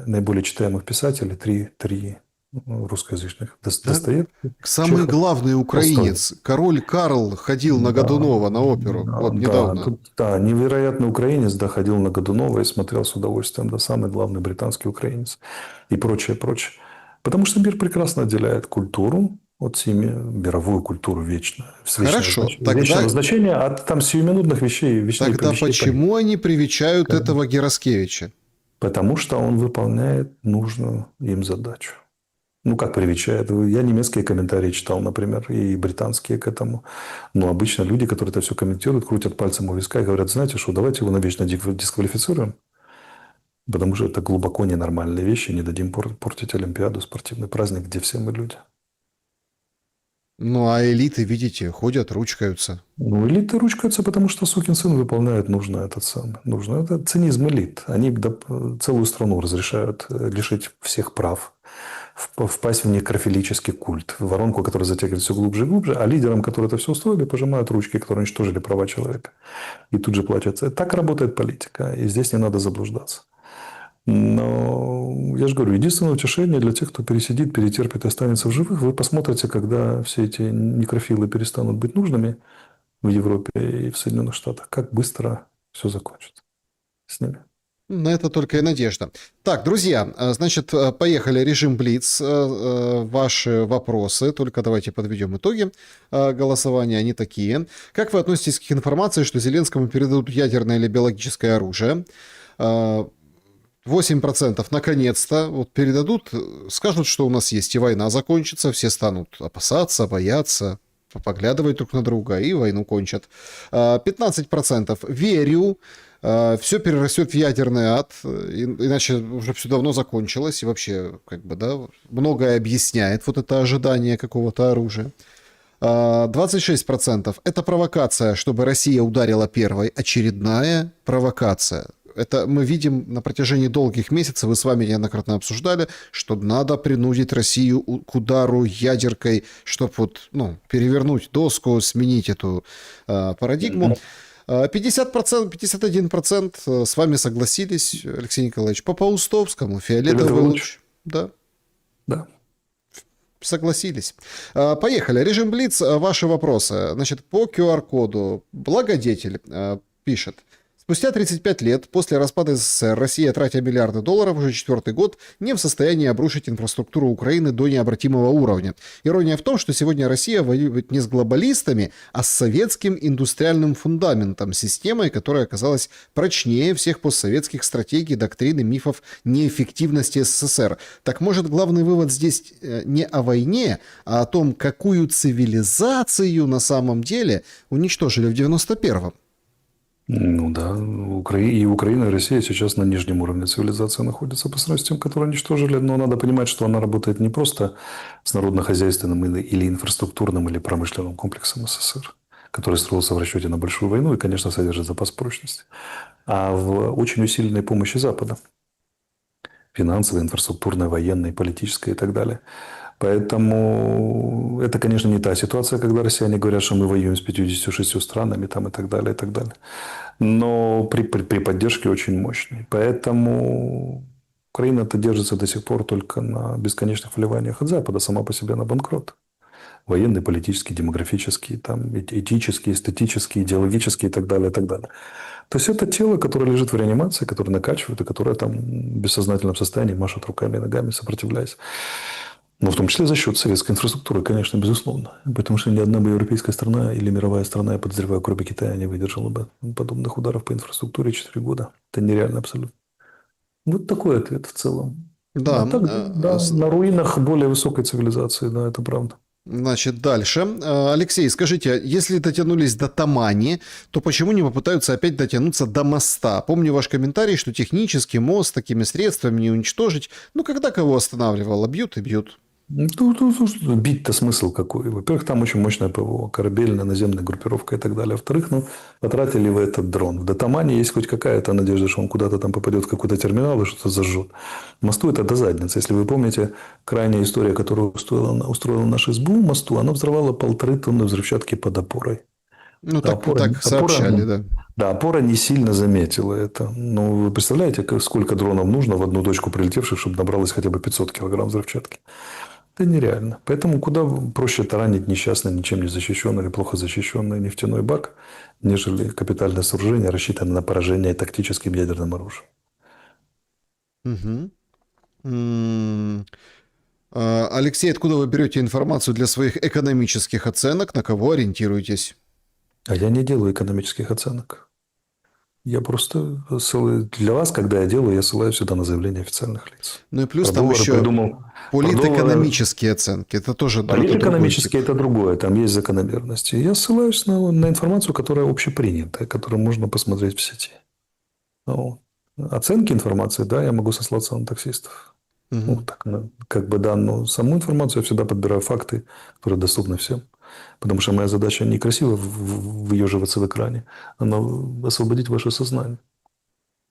наиболее читаемых писателей три русскоязычных. Достоевский, Самый Чехов, главный украинец, король Карл, ходил на Годунова на оперу. Вот недавно. Да, невероятный украинец, да, ходил на Годунова и смотрел с удовольствием, да, самый главный британский украинец и прочее, прочее. Потому что мир прекрасно отделяет культуру от семьи, мировую культуру вечную. Хорошо, Вечного значения от там сиюминутных вещей. Тогда почему они привечают этого Гераскевича? Потому что он выполняет нужную им задачу. Ну, как привечает? Я немецкие комментарии читал, например, и британские к этому. Но обычно люди, которые это все комментируют, крутят пальцем у виска и говорят, знаете что, давайте его навечно дисквалифицируем. Потому что это глубоко ненормальные вещи. Не дадим портить Олимпиаду, спортивный праздник, где все мы люди. Ну, а элиты, видите, ходят, ручкаются. Ну, элиты ручкаются, потому что сукин сын выполняет нужно этот самый. Нужно. Это цинизм элит. Они целую страну разрешают лишить всех прав, впасть в некрофилический культ, в воронку, которая затягивает все глубже и глубже, а лидерам, которые это все устроили, пожимают ручки, которые уничтожили права человека. И тут же плачется. Так работает политика, и здесь не надо заблуждаться. Но я же говорю, единственное утешение для тех, кто пересидит, перетерпит и останется в живых, вы посмотрите, когда все эти некрофилы перестанут быть нужными в Европе и в Соединенных Штатах, как быстро все закончится с ними. На это только и надежда. Так, друзья, значит, поехали. Режим Блиц. Ваши вопросы. Только давайте подведем итоги голосования. Они такие. Как вы относитесь к информации, что Зеленскому передадут ядерное или биологическое оружие? 8% наконец-то вот передадут, скажут, что у нас есть, и война закончится, все станут опасаться, бояться, поглядывать друг на друга, и войну кончат. 15% верю, все перерастет в ядерный ад, иначе уже все давно закончилось, и вообще, как бы, да, многое объясняет вот это ожидание какого-то оружия. 26% это провокация, чтобы Россия ударила первой, очередная провокация. Это мы видим на протяжении долгих месяцев, и с вами неоднократно обсуждали, что надо принудить Россию к удару ядеркой, чтобы вот, перевернуть доску, сменить эту парадигму. 50%, 51% с вами согласились, Алексей Николаевич, по Паустовскому, фиолетовый луч. Да. Да. Согласились. Поехали. Режим Блиц. Ваши вопросы. Значит, по QR-коду. Благодетель пишет. Спустя 35 лет после распада СССР Россия, тратя миллиарды долларов уже четвертый год, не в состоянии обрушить инфраструктуру Украины до необратимого уровня. Ирония в том, что сегодня Россия воюет не с глобалистами, а с советским индустриальным фундаментом, системой, которая оказалась прочнее всех постсоветских стратегий, доктрин и мифов неэффективности СССР. Так может, главный вывод здесь не о войне, а о том, какую цивилизацию на самом деле уничтожили в 91-м? Ну да, и Украина, и Россия сейчас на нижнем уровне цивилизации находятся по сравнению с тем, который уничтожили. Но надо понимать, что она работает не просто с народно-хозяйственным или инфраструктурным или промышленным комплексом СССР, который строился в расчете на большую войну и, конечно, содержит запас прочности, а в очень усиленной помощи Запада. Финансовой, инфраструктурной, военной, политической и так далее. Поэтому это, конечно, не та ситуация, когда россияне говорят, что мы воюем с 56 странами там, и так далее, и так далее. Но при поддержке очень мощной. Поэтому Украина-то держится до сих пор только на бесконечных вливаниях от Запада, сама по себе на банкрот. Военный, политический, демографический, там, этический, эстетический, идеологический и так далее, и так далее. То есть это тело, которое лежит в реанимации, которое накачивает, и которое там в бессознательном состоянии машет руками и ногами, сопротивляясь. Но в том числе за счет советской инфраструктуры, конечно, безусловно. Потому что ни одна бы европейская страна или мировая страна, я подозреваю, кроме Китая, не выдержала бы подобных ударов по инфраструктуре 4 года. Это нереально абсолютно. Вот такой ответ в целом. А Да, так, да, на руинах более высокой цивилизации, да, это правда. значит, дальше. Алексей, скажите, если дотянулись до Тамани, то почему не попытаются опять дотянуться до моста? Помню ваш комментарий, что технически мост такими средствами не уничтожить. Ну, когда кого останавливало? Бьют и бьют. Тут бить-то смысл какой? Во-первых, там очень мощное ПВО, корабельная, наземная группировка и так далее. Во-вторых, ну, потратили вы этот дрон. В Датамане есть хоть какая-то надежда, что он куда-то там попадет в какой-то терминал и что-то зажжет. Мосту это до задницы. Если вы помните, крайняя история, которую устроила наш СБУ мосту, она взорвала 1,5 тонны взрывчатки под опорой. Ну, Да, так сообщали, да. да, опора не сильно заметила это. Но вы представляете, сколько дронов нужно в одну точку прилетевших, чтобы набралось хотя бы 500 килограмм взрывчатки? Это нереально. Поэтому куда проще таранить несчастный, ничем не защищенный или плохо защищенный нефтяной бак, нежели капитальное сооружение, рассчитанное на поражение тактическим ядерным оружием. Мгм. М, Алексей, откуда вы берете информацию для своих экономических оценок? На кого ориентируетесь? А я не делаю экономических оценок. Я просто для вас, когда я делаю, я ссылаюсь сюда на заявления официальных лиц. Ну и плюс Про там доллары еще придумал. Про доллары. политэкономические оценки. Это тоже это другой тип. Политэкономически это другое, там есть закономерности. Я ссылаюсь на информацию, которая общепринятая, которую можно посмотреть в сети. Вот. Оценки информации, да, я могу сослаться на таксистов. Ну, Мгм. так, как бы, да, но саму информацию я всегда подбираю факты, которые доступны всем. Потому что моя задача не красиво выеживаться в экране, а освободить ваше сознание.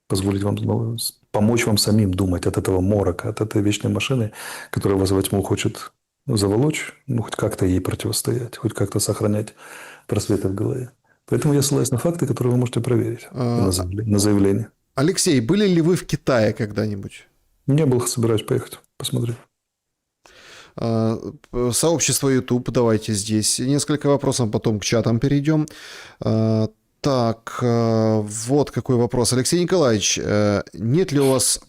Позволить вам, помочь вам самим думать от этого морока, от этой вечной машины, которая вас во тьму хочет заволочь, ну, хоть как-то ей противостоять, хоть как-то сохранять просветы в голове. Поэтому я ссылаюсь на факты, которые вы можете проверить, и А, на заявление. Алексей, были ли вы в Китае когда-нибудь? Не был, собираюсь поехать, посмотреть. А, Сообщество YouTube, давайте здесь несколько вопросов, потом к чатам перейдем. А, Так, вот какой вопрос. Алексей Николаевич, нет ли у вас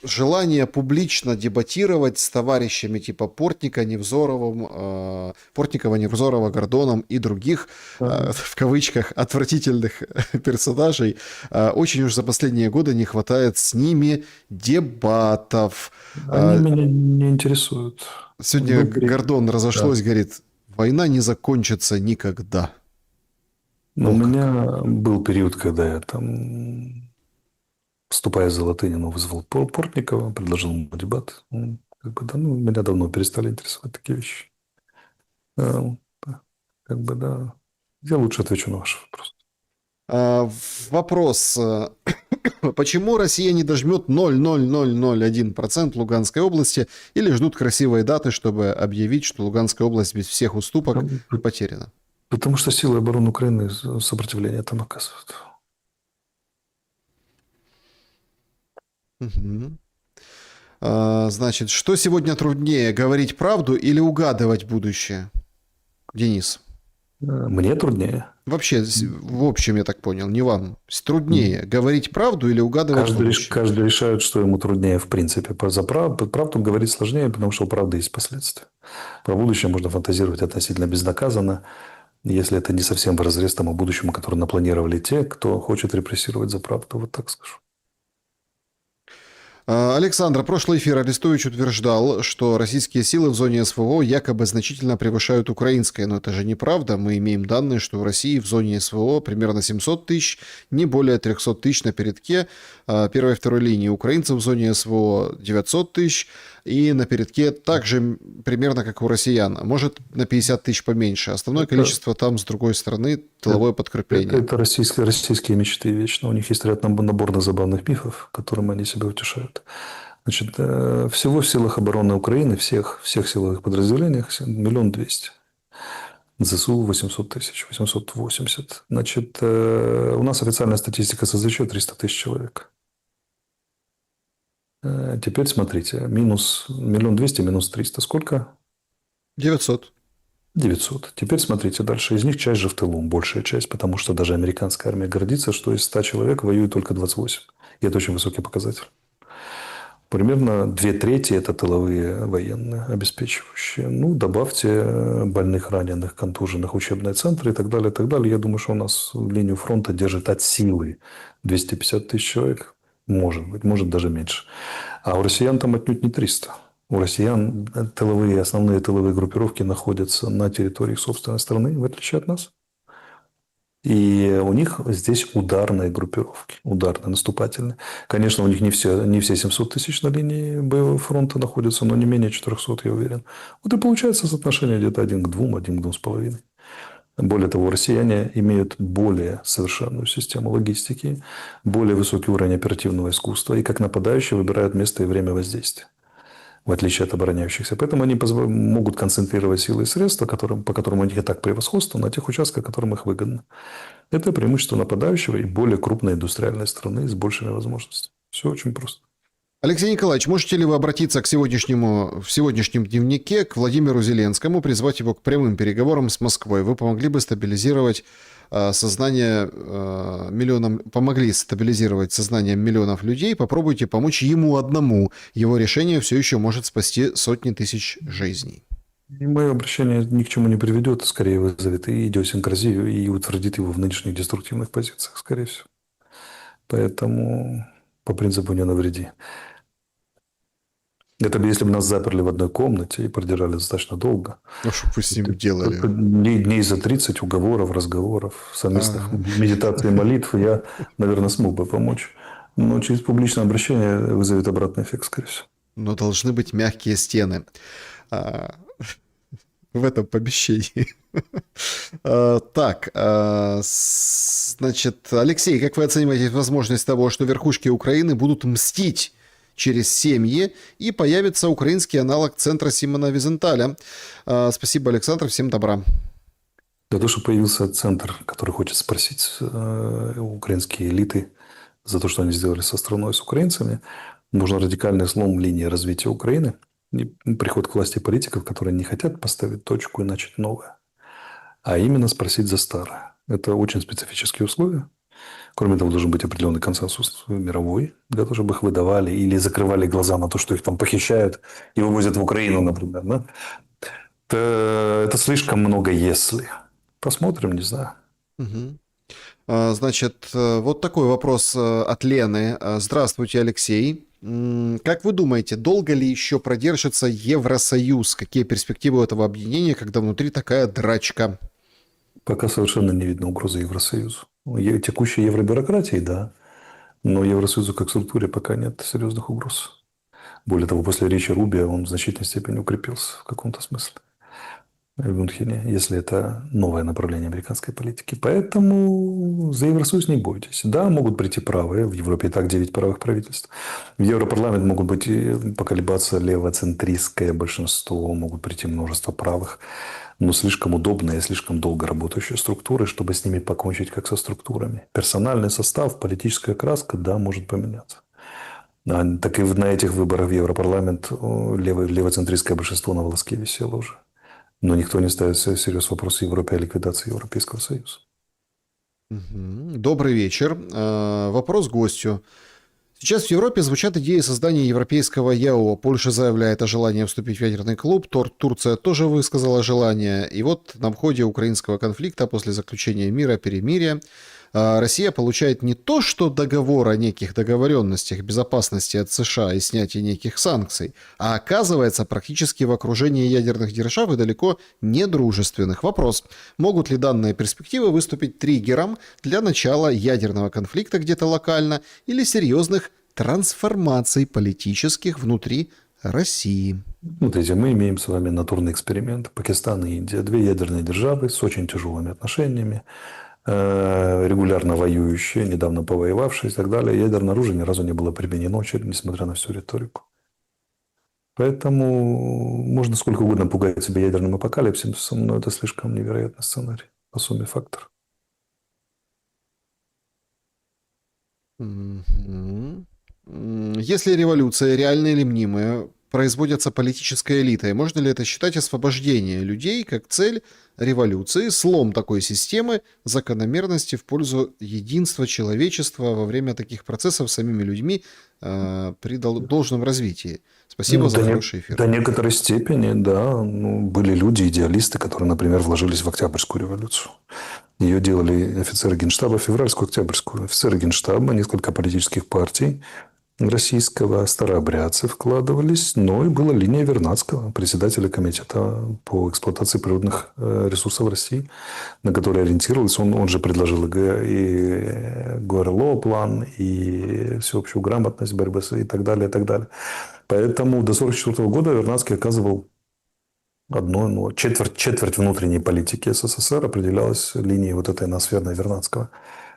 желания публично дебатировать с товарищами типа Портника, Невзоровым, Портникова, Невзорова, Гордоном и других, в кавычках, отвратительных персонажей? Очень уж за последние годы не хватает с ними дебатов. Они меня не интересуют. Сегодня Гордон Да. разошлось, говорит, война не закончится никогда. У О, как. меня был период, когда я там, вступая за Латынину, вызвал Портникова, предложил ему дебат. Как бы, да, ну, меня давно перестали интересовать такие вещи. Э, да, как бы, да. Я лучше отвечу на ваш вопрос. А, Вопрос. Почему Россия не дожмет 0,0001% Луганской области или ждут красивой даты, чтобы объявить, что Луганская область без всех уступок потеряна? Потому что силы обороны Украины сопротивление там оказывают. Мгм. Значит, что сегодня труднее, говорить правду или угадывать будущее? Денис. Мне труднее. Вообще, в общем, я так понял, не вам. Труднее говорить правду или угадывать будущее? Каждый решает, что ему труднее в принципе. За правду говорить сложнее, потому что у правды есть последствия. Про будущее можно фантазировать относительно безнаказанно, если это не совсем вразрез тому будущему, которое напланировали те, кто хочет репрессировать за правду. Вот так скажу. Александр, прошлый эфир Арестович утверждал, что российские силы в зоне СВО якобы значительно превышают украинские. Но это же неправда. Мы имеем данные, что в России в зоне СВО примерно 700 тысяч, не более 300 тысяч на передке. Первой и второй линии украинцев в зоне СВО 900 тысяч. И на передке также примерно как у россиян. Может, на 50 тысяч поменьше. Основное количество там, с другой стороны, тыловое подкрепление. Это российские мечты вечно. У них есть ряд наборных забавных мифов, которым они себя утешают. Значит, всего в силах обороны Украины, всех силовых подразделениях 1 200 000. ЗСУ 800 тысяч, 880. Значит, у нас официальная статистика СЗЧ 300 тысяч человек. Теперь смотрите. Минус 1 200 000, минус 300. Сколько? 900. 900. Теперь смотрите дальше. Из них часть же в тылу, большая часть, потому что даже американская армия гордится, что из 100 человек воюет только 28. И это очень высокий показатель. Примерно 2/3 это тыловые военные, обеспечивающие. Ну, добавьте больных, раненых, контуженных, учебные центры и так далее, и так далее. Я думаю, что у нас линию фронта держит от силы 250 тысяч человек. Может быть, может даже меньше. А у россиян там отнюдь не 300. У россиян основные тыловые группировки находятся на территории собственной страны, в отличие от нас. И у них здесь ударные группировки, ударные, наступательные. Конечно, у них не все 700 тысяч на линии боевого фронта находятся, но не менее 400, я уверен. Вот и получается соотношение где-то 1 к 2, 1 к 2,5. Более того, россияне имеют более совершенную систему логистики, более высокий уровень оперативного искусства и как нападающие выбирают место и время воздействия, в отличие от обороняющихся. Поэтому они могут концентрировать силы и средства, по которым у них и так превосходство, на тех участках, которым их выгодно. Это преимущество нападающего и более крупной индустриальной страны с большими возможностями. Все очень просто. Алексей Николаевич, можете ли вы обратиться в сегодняшнем дневнике к Владимиру Зеленскому, призвать его к прямым переговорам с Москвой? Вы помогли бы стабилизировать сознание миллионов людей. Попробуйте помочь ему одному. Его решение все еще может спасти сотни тысяч жизней. И мое обращение ни к чему не приведет, скорее вызовет и идиосинкразию, и утвердит его в нынешних деструктивных позициях, скорее всего. Поэтому по принципу не навреди. Это бы если бы нас заперли в одной комнате и продержали достаточно долго. Ну, что вы с ним делали? Дней за 30 уговоров, разговоров, совместных медитаций и молитв я, наверное, смог бы помочь. Но через публичное обращение вызовет обратный эффект, скорее всего. Но должны быть мягкие стены. В этом помещении. Так, значит, Алексей, как вы оцениваете возможность того, что верхушки Украины будут мстить через семьи и появится украинский аналог центра Симона Визенталя? Спасибо, Александр, всем добра. Для того, чтобы появился центр, который хочет спросить украинские элиты за то, что они сделали со страной, с украинцами, нужен радикальный слом линии развития Украины и приход к власти политиков, которые не хотят поставить точку и начать новое, а именно спросить за старое. Это очень специфические условия. Кроме того, должен быть определенный консенсус мировой, для того, чтобы их выдавали или закрывали глаза на то, что их там похищают и вывозят в Украину, например. Да? Это слишком много «если». Посмотрим, не знаю. Угу. Значит, вот такой вопрос от Лены. Здравствуйте, Алексей. Как вы думаете, долго ли еще продержится Евросоюз? Какие перспективы у этого объединения, когда внутри такая драчка? Пока совершенно не видно угрозы Евросоюзу. Текущей евробюрократии, да. Но Евросоюзу как структуре пока нет серьезных угроз. Более того, после речи Рубио он в значительной степени укрепился в каком-то смысле в Мюнхене, если это новое направление американской политики. Поэтому за Евросоюз не бойтесь. Да, могут прийти правые. В Европе и так 9 правых правительств. В Европарламент могут быть поколебаться левоцентристское большинство, могут прийти множество правых. Но слишком удобные и слишком долго работающие структуры, чтобы с ними покончить как со структурами. Персональный состав, политическая краска, да, может поменяться. Так и на этих выборах в Европарламент левоцентристское большинство на волоске висело уже. Но никто не ставит всерьез вопрос в Европе о ликвидации Европейского Союза. Добрый вечер. Вопрос гостю. Сейчас в Европе звучат идеи создания европейского ЯО. Польша заявляет о желании вступить в ядерный клуб. Турция тоже высказала желание. И вот на входе украинского конфликта после заключения мира, перемирия, Россия получает не то, что договор о неких договоренностях безопасности от США и снятии неких санкций, а оказывается практически в окружении ядерных держав и далеко не дружественных. Вопрос: могут ли данные перспективы выступить триггером для начала ядерного конфликта где-то локально или серьезных трансформаций политических внутри России? Смотрите, мы имеем с вами натурный эксперимент. Пакистан и Индия. Две ядерные державы с очень тяжелыми отношениями, регулярно воюющие, недавно повоевавшие и так далее. Ядерное оружие ни разу не было применено, несмотря на всю риторику. Поэтому можно сколько угодно пугать себя ядерным апокалипсисом, но это слишком невероятный сценарий по сумме факторов. Мгм. Если революция, реальная или мнимая, производятся политической элитой, можно ли это считать освобождение людей как цель революции, слом такой системы, закономерности в пользу единства человечества во время таких процессов самими людьми при должном развитии? Спасибо за хороший эфир. До некоторой степени, да. Ну, были люди, идеалисты, которые, например, вложились в Октябрьскую революцию. Ее делали офицеры Генштаба, февральскую, Октябрьскую. Офицеры Генштаба, несколько политических партий российского, старообрядцы вкладывались, но и была линия Вернадского, председателя комитета по эксплуатации природных ресурсов России, на который ориентировался. Он же предложил и ГРЛО план, и всеобщую грамотность борьбы и так далее, и так далее. Поэтому до 1944 года Вернадский оказывал четверть внутренней политики СССР определялась линией вот этой ноосферной Вернадского,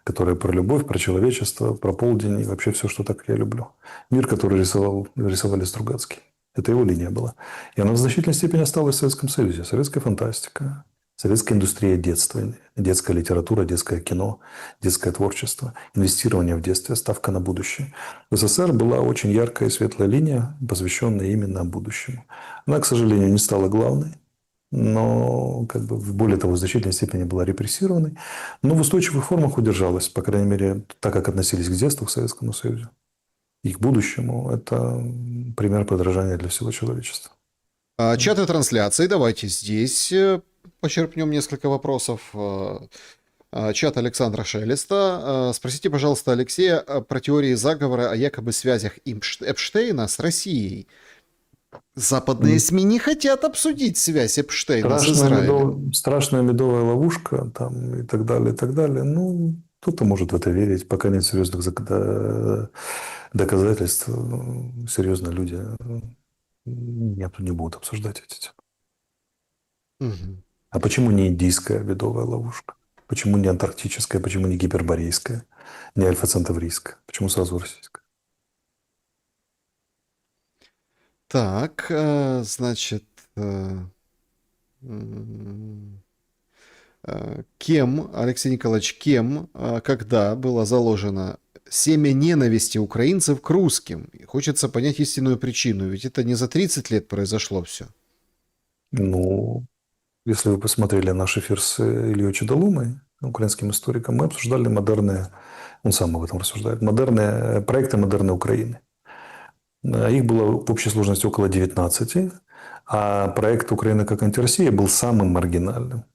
которая про любовь, про человечество, про полдень и вообще все, что так я люблю. Мир, который рисовали Стругацкий. Это его линия была. И она в значительной степени осталась в Советском Союзе. Советская фантастика, советская индустрия детства, детская литература, детское кино, детское творчество, инвестирование в детстве, ставка на будущее. В СССР была очень яркая и светлая линия, посвященная именно будущему. Она, к сожалению, не стала главной, но более того, в значительной степени была репрессированной, но в устойчивых формах удержалась, по крайней мере, так как относились к детству в Советском Союзе и к будущему. Это пример подражания для всего человечества. Чаты трансляции. Давайте здесь почерпнем несколько вопросов. Чат Александра Шелеста. Спросите, пожалуйста, Алексея про теории заговора о якобы связях Эпштейна с Россией. Западные СМИ не хотят обсудить связь Эпштейна с Израилем. Страшная медовая ловушка там, и так далее, и так далее. Ну, кто-то может в это верить, пока нет серьезных доказательств. Серьезно люди не будут обсуждать эти темы. Мгм. А почему не индийская медовая ловушка? Почему не антарктическая? Почему не гиперборейская? Не альфа-центаврийская? Почему сразу российская? Так, значит, м, кем, Алексей Николаевич, кем, когда было заложено семя ненависти украинцев к русским? И хочется понять истинную причину, ведь это не за 30 лет произошло все. Ну, если вы посмотрели наш эфир с Ильей Чудолумой, украинским историком, мы обсуждали модерные, он сам об этом рассуждает, модерные проекты модерной Украины. Их было в общей сложности около 19, а проект «Украина как антироссия» был самым маргинальным.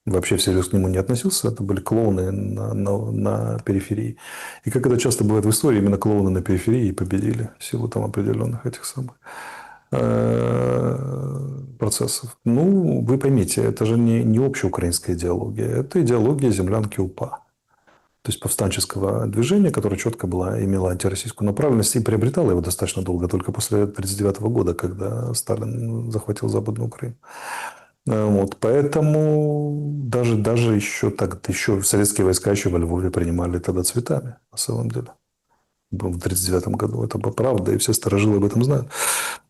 Вообще всерьез к нему не относился. Это были клоуны на периферии. И как это часто бывает в истории, именно клоуны на периферии и победили в силу там определенных этих самых процессов. Ну, вы поймите, это же не общеукраинская идеология. Это идеология землянки УПА. То есть повстанческого движения, которое четко имело антироссийскую направленность и приобретало его достаточно долго, только после 1939 года, когда Сталин захватил Западную Украину. Вот, поэтому даже еще советские войска еще во Львове принимали тогда цветами, на самом деле. В 1939 году. Это правда, и все старожилы об этом знают.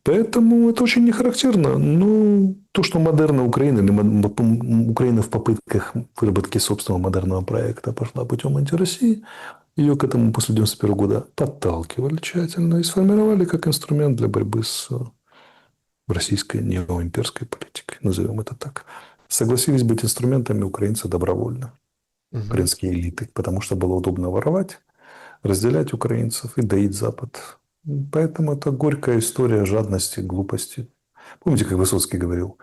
Поэтому это очень не характерно. Но то, что модерная Украина, или Украина в попытках выработки собственного модерного проекта пошла путем антироссии, ее к этому после 1991 года подталкивали тщательно и сформировали как инструмент для борьбы с российской неоимперской политикой, назовем это так. Согласились быть инструментами украинцы добровольно, Мгм. украинские элиты, потому что было удобно воровать, разделять украинцев и доить Запад. Поэтому это горькая история жадности, глупости. Помните, как Высоцкий говорил?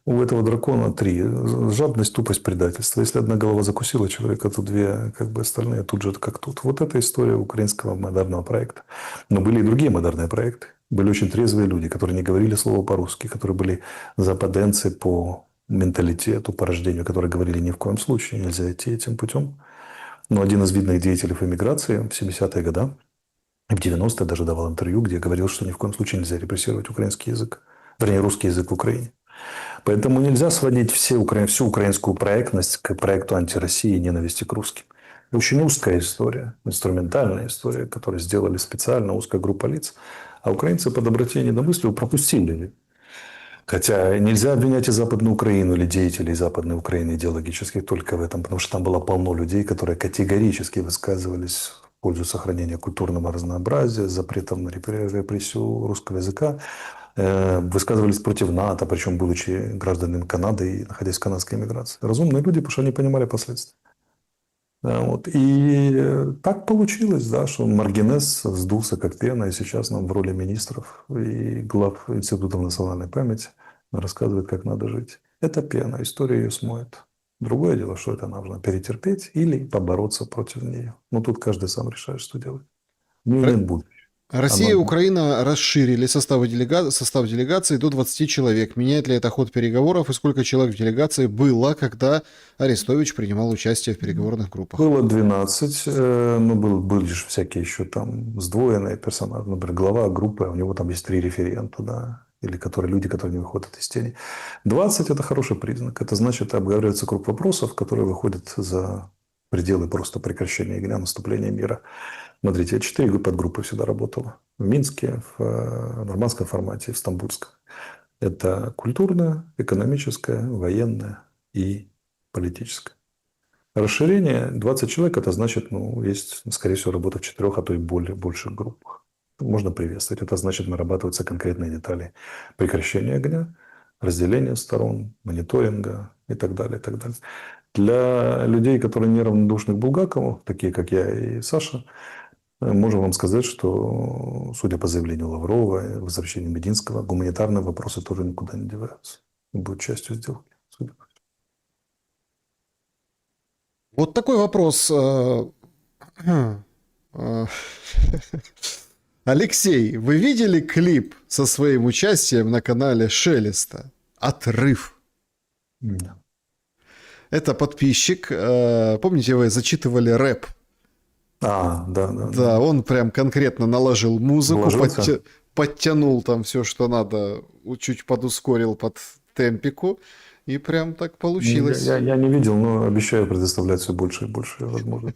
У этого дракона три. Жадность, тупость, предательство. Если одна голова закусила человека, то две, как бы остальные тут же как тут. Вот это история украинского модерного проекта. Но были и другие модерные проекты. Были очень трезвые люди, которые не говорили слово по-русски, которые были западенцы по менталитету, по рождению, которые говорили ни в коем случае нельзя идти этим путем. Но один из видных деятелей эмиграции в 70-е годы, в 90-е даже давал интервью, где говорил, что ни в коем случае нельзя репрессировать украинский язык, вернее, русский язык в Украине. Поэтому нельзя сводить всю украинскую проектность к проекту антироссии и ненависти к русским. Очень узкая история, инструментальная история, которую сделали специально узкая группа лиц. А украинцы по доброте и недомыслию пропустили. Хотя нельзя обвинять и Западную Украину или деятелей Западной Украины идеологических только в этом, потому что там было полно людей, которые категорически высказывались в пользу сохранения культурного разнообразия, запретов на репрессию русского языка, высказывались против НАТО, причем будучи гражданами Канады и находясь в канадской эмиграции. Разумные люди, потому что они понимали последствия. Да, вот. И так получилось, да, что Маргинес сдулся как пена, и сейчас нам в роли министров и глав Институтов национальной памяти рассказывает, как надо жить. Это пена, история ее смоет. Другое дело, что это нужно перетерпеть или побороться против нее. Но тут каждый сам решает, что делать. Не Р- имеет будущего. Россия и Украина расширили состав делегации до 20 человек. Меняет ли это ход переговоров и сколько человек в делегации было, когда Арестович принимал участие в переговорных группах? Было 12, но были же всякие еще там сдвоенные персонажи. Например, глава группы, у него там есть 3 референта, да, или люди, которые не выходят из тени. 20 – это хороший признак. Это значит, обговаривается круг вопросов, которые выходят за пределы просто прекращения огня, наступления мира. Смотрите, 4 подгруппы всегда работало. В Минске, в нормандском формате, в стамбульском. Это культурная, экономическая, военная и политическая. Расширение 20 человек, это значит, есть, скорее всего, работа в 4, а то и больших группах. Можно приветствовать. Это значит, нарабатываются конкретные детали прекращения огня, разделения сторон, мониторинга и так далее, и так далее. Для людей, которые неравнодушны к Булгакову, такие как я и Саша, можем вам сказать, что, судя по заявлению Лаврова и возвращению Мединского, гуманитарные вопросы тоже никуда не деваются. Будут частью сделки. Судя по Вот такой вопрос. Э, Алексей, вы видели клип со своим участием на канале Шелеста? Отрыв. всему. Это подписчик. Помните, вы зачитывали рэп? Да. Да, он прям конкретно наложил музыку, Вложился? подтянул там все, что надо, чуть подускорил под темпику, и прям так получилось. Я не видел, но обещаю предоставлять все больше и больше возможно.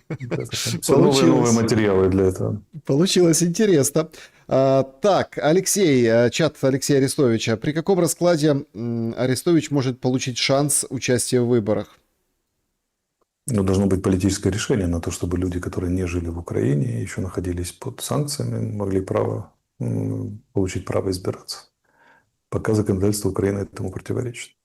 Все новые и Получилось. новые материалы для этого. Получилось интересно. Так, Алексей, чат Алексея Арестовича. При каком раскладе Арестович может получить шанс участия в выборах? Но должно быть политическое решение на то, чтобы люди, которые не жили в Украине, еще находились под санкциями, могли получить право избираться. Пока законодательство Украины этому противоречит.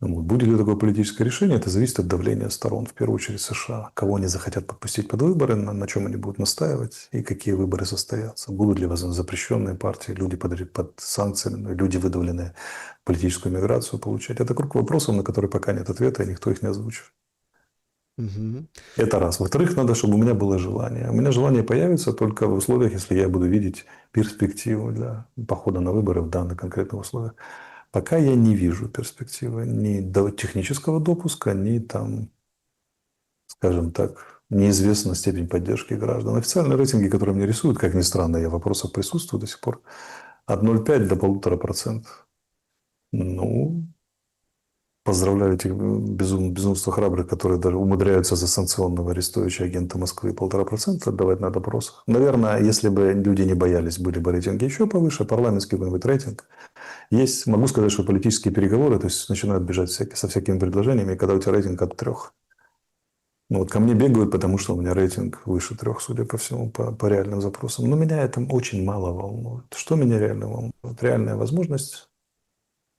Будет ли такое политическое решение, это зависит от давления сторон, в первую очередь США. Кого они захотят подпустить под выборы, на чем они будут настаивать и какие выборы состоятся. Будут ли запрещенные партии, люди под санкциями, люди, выдавленные в политическую миграцию, получать. Это круг вопросов, на которые пока нет ответа, и никто их не озвучивает. Угу. Это раз. Во-вторых, надо, чтобы у меня было желание. У меня желание появится только в условиях, если я буду видеть перспективу для похода на выборы в данных конкретных условиях. Пока я не вижу перспективы ни до технического допуска, ни там, скажем так, неизвестна степень поддержки граждан. Официальные рейтинги, которые мне рисуют, как ни странно, я в вопросах присутствую до сих пор, от 0,5 до 1,5%. Поздравляю этих безумство храбрых, которые даже умудряются за санкционного арестующего агента Москвы 1,5% отдавать на допросах. Наверное, если бы люди не боялись, были бы рейтинги еще повыше, парламентский какой-нибудь рейтинг. Есть, могу сказать, что политические переговоры, то есть начинают бежать со всякими предложениями, когда у тебя рейтинг от 3. Ко мне бегают, потому что у меня рейтинг выше 3, судя по всему, по реальным запросам. Но меня это очень мало волнует. Что меня реально волнует? Реальная возможность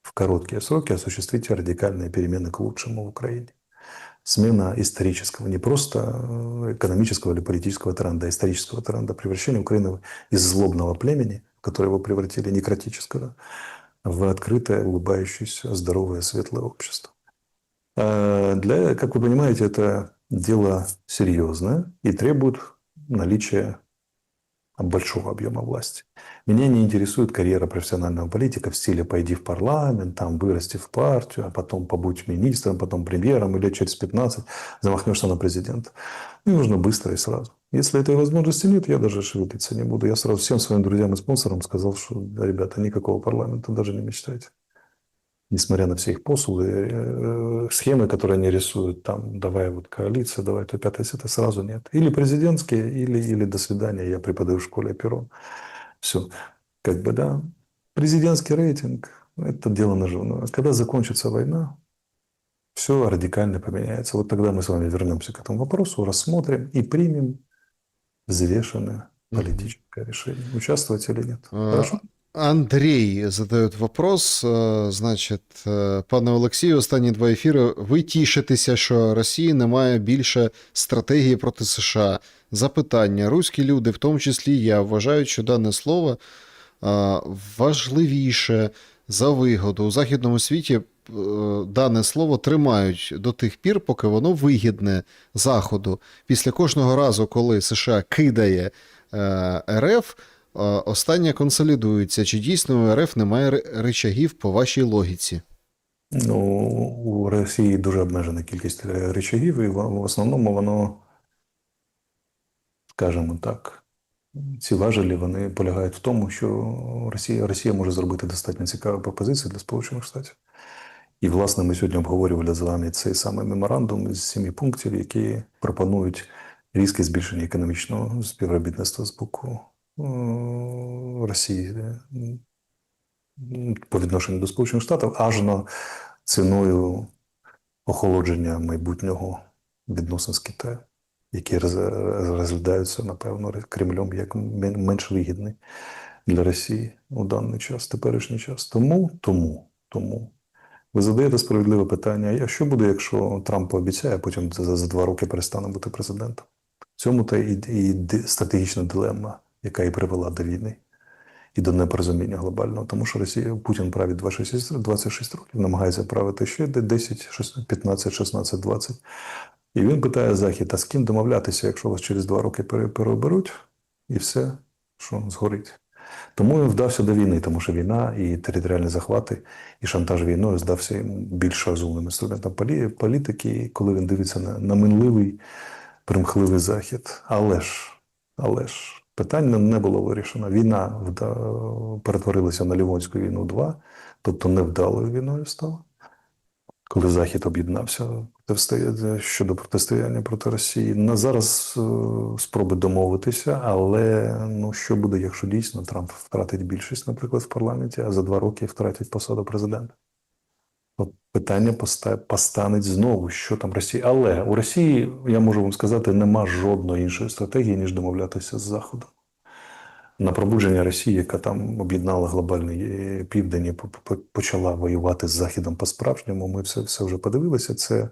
в короткие сроки осуществить радикальные перемены к лучшему в Украине. Смена исторического, не просто экономического или политического тренда, а исторического тренда, превращение Украины из злобного племени, в которое его превратили, некротического, в открытое, улыбающееся, здоровое, светлое общество. Как вы понимаете, это дело серьезное и требует наличия большого объема власти. Меня не интересует карьера профессионального политика в стиле «пойди в парламент, там вырасти в партию, а потом побудь министром, потом премьером, или через 15 замахнешься на президента». Мне нужно быстро и сразу. Если этой возможности нет, я даже шевелиться не буду. Я сразу всем своим друзьям и спонсорам сказал, что, ребята, никакого парламента даже не мечтайте. Несмотря на все их посулы, схемы, которые они рисуют, там, давай вот коалиция, давай то пятое, это сразу нет. Или президентские, или до свидания, я преподаю в школе Перрон. Все. Как бы, да, президентский рейтинг – это дело наживное. Когда закончится война, все радикально поменяется. Вот тогда мы с вами вернемся к этому вопросу, рассмотрим и примем взвешенное политическое решение, участвовать или нет. Хорошо? Андрій задає вопрос. Значить, пане Олексію, останні два ефіри. Ви тішитеся, що Росії немає більше стратегії проти США. Запитання. Руські люди, в тому числі я, вважають, що дане слово важливіше за вигоду. У західному світі дане слово тримають до тих пір, поки воно вигідне Заходу. Після кожного разу, коли США кидає РФ, остання консолідується. Чи дійсно у РФ немає рычагів по вашій логіці? Ну, у Росії дуже обмежена кількість речагів, і в основному воно, скажімо так, ці важелі вони полягають в тому, що Росія може зробити достатньо цікаві пропозиції для Сполучених Штатів. І, власне, ми сьогодні обговорювали з вами цей самий меморандум з 7 пунктів, які пропонують різке збільшення економічного співробітництва з боку Росії по відношенню до Сполучених Штатів, аж на ціною охолодження майбутнього відносин з Китаєм, які розглядаються, напевно, Кремлем як менш вигідний для Росії у даний час, теперішній час. Тому ви задаєте справедливе питання, а що буде, якщо Трамп пообіцяє, а потім за 2 роки перестане бути президентом? В цьому та і стратегічна дилема, яка і привела до війни і до непорозуміння глобального. Тому що Путін править 26 років, намагається правити ще 10, 15, 16, 20. І він питає Захід, а з ким домовлятися, якщо вас через 2 роки переоберуть, і все, що згорить. Тому він вдався до війни, тому що війна і територіальні захвати, і шантаж війною здався йому більш розумним інструментом політики, коли він дивиться на минливий, примхливий Захід. Але ж, питання не було вирішено. Війна перетворилася на Лівонську війну 2, тобто невдалою війною стала. Коли Захід об'єднався щодо протистояння проти Росії. На зараз спроби домовитися, але що буде, якщо дійсно Трамп втратить більшість, наприклад, в парламенті, а за 2 роки втратить посаду президента? Питання постане знову, що там Росія. Але у Росії, я можу вам сказати, нема жодної іншої стратегії, ніж домовлятися з Заходом. На пробудження Росії, яка там об'єднала глобальний південь і почала воювати з Західом по-справжньому, ми все вже подивилися. Це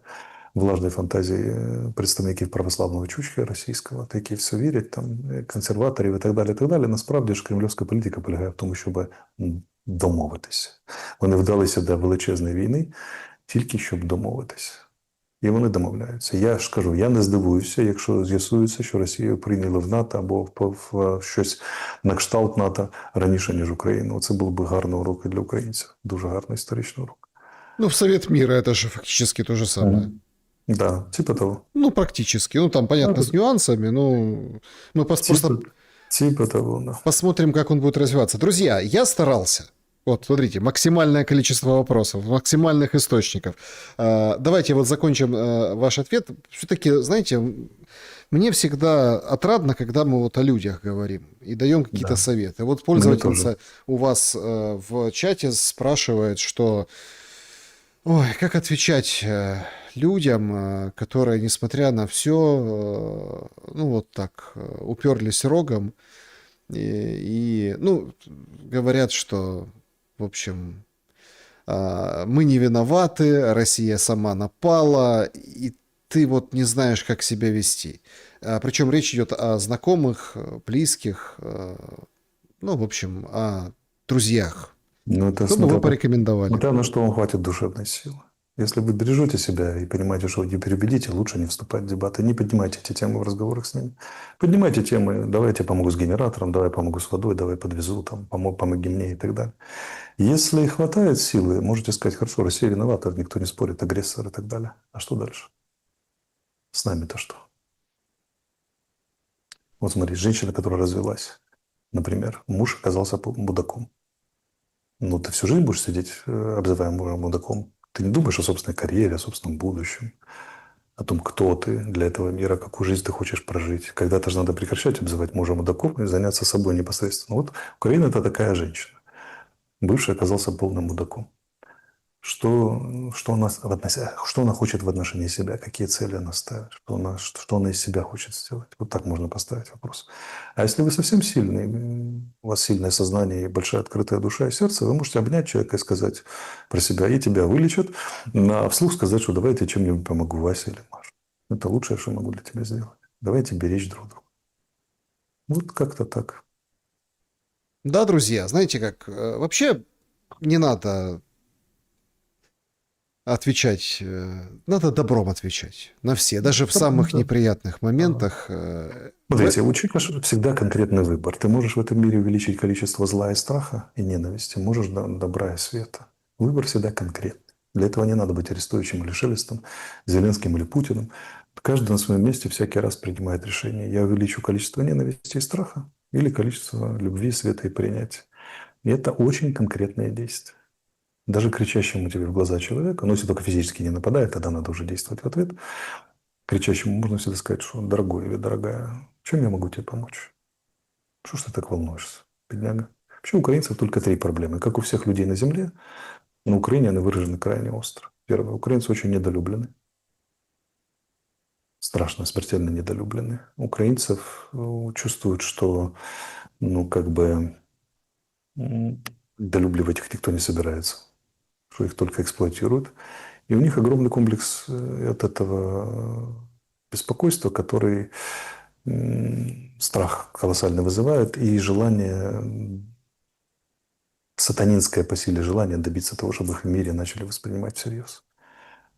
влажні фантазії представників православного чучка російського, які все вірять, там, консерваторів і так далі, і так далі. Насправді ж кремлівська політика полягає в тому, щоб домовитися. Вони вдалися до величезної війни тільки щоб домовитися. І вони домовляються. Я ж кажу, я не здивуюся, якщо з'ясується, що Росію прийняли в НАТО або в щось на кшталт НАТО раніше, ніж Україну. Це був би гарний урок і для українців. Дуже гарний історичний урок. Ну, в Совет мира это же фактически то же самое. Да, типа того. Ну, практически. Ну, там, понятно, с нюансами, но мы просто типа того, да. посмотрим, как он будет развиваться. Друзья, я старался. Вот, смотрите, максимальное количество вопросов, максимальных источников. Давайте вот закончим ваш ответ. Все-таки, знаете, мне всегда отрадно, когда мы вот о людях говорим и даем какие-то советы. Вот пользовательница у вас в чате спрашивает, что... Ой, как отвечать людям, которые, несмотря на все, ну вот так, уперлись рогом и говорят, что, в общем, мы не виноваты, Россия сама напала, и ты вот не знаешь, как себя вести. Причем речь идет о знакомых, близких, ну, в общем, о друзьях. Ну, это Что бы вы смотря, порекомендовали? смотря на что вам хватит душевной силы. Если вы бережете себя и понимаете, что вы не переубедите, лучше не вступать в дебаты. Не поднимайте эти темы в разговорах с ними. Поднимайте темы, давай я тебе помогу с генератором, давай помогу с водой, давай подвезу, там, помоги мне и так далее. Если хватает силы, можете сказать, хорошо, Россия виновата, никто не спорит, агрессор и так далее. А что дальше? С нами-то что? Вот смотри, женщина, которая развелась, например, муж оказался мудаком. Ну, ты всю жизнь будешь сидеть, обзывая мужа мудаком. Ты не думаешь о собственной карьере, о собственном будущем, о том, кто ты для этого мира, какую жизнь ты хочешь прожить. Когда-то же надо прекращать обзывать мужа мудаком и заняться собой непосредственно. Вот Украина – это такая женщина. Бывший оказался полным мудаком. Что она хочет в отношении себя, какие цели она ставит, что она из себя хочет сделать. Вот так можно поставить вопрос. А если вы совсем сильный, у вас сильное сознание и большая открытая душа и сердце, вы можете обнять человека и сказать про себя, и тебя вылечат, а вслух сказать, что давайте чем-нибудь помогу Васе или Маше. Это лучшее, что могу для тебя сделать. Давайте беречь друг друга. Вот как-то так. Да, друзья, знаете как, вообще не надо отвечать, надо добром отвечать на все, даже в самых Да. неприятных моментах. Смотрите, у человека всегда конкретный выбор. Ты можешь в этом мире увеличить количество зла и страха и ненависти, можешь добра и света. Выбор всегда конкретный. Для этого не надо быть Арестовичем или Шелестом, Зеленским или Путиным. Каждый на своем месте всякий раз принимает решение. Я увеличу количество ненависти и страха или количество любви, света и принятия. И это очень конкретные действия. Даже кричащему тебе в глаза человека, но если только физически не нападает, тогда надо уже действовать в ответ. Кричащему можно всегда сказать, что дорогой или дорогая, чем я могу тебе помочь? Что ж ты так волнуешься, бедняга? Вообще у украинцев только три проблемы. Как у всех людей на земле, на Украине они выражены крайне остро. Первое. Украинцы очень недолюблены. Страшно, смертельно недолюблены. Украинцев чувствуют, что, ну, как бы, долюбливать их никто не собирается. Что их только эксплуатируют. И у них огромный комплекс от этого беспокойства, который страх колоссально вызывает, и желание, сатанинское по силе желание добиться того, чтобы их в мире начали воспринимать всерьез.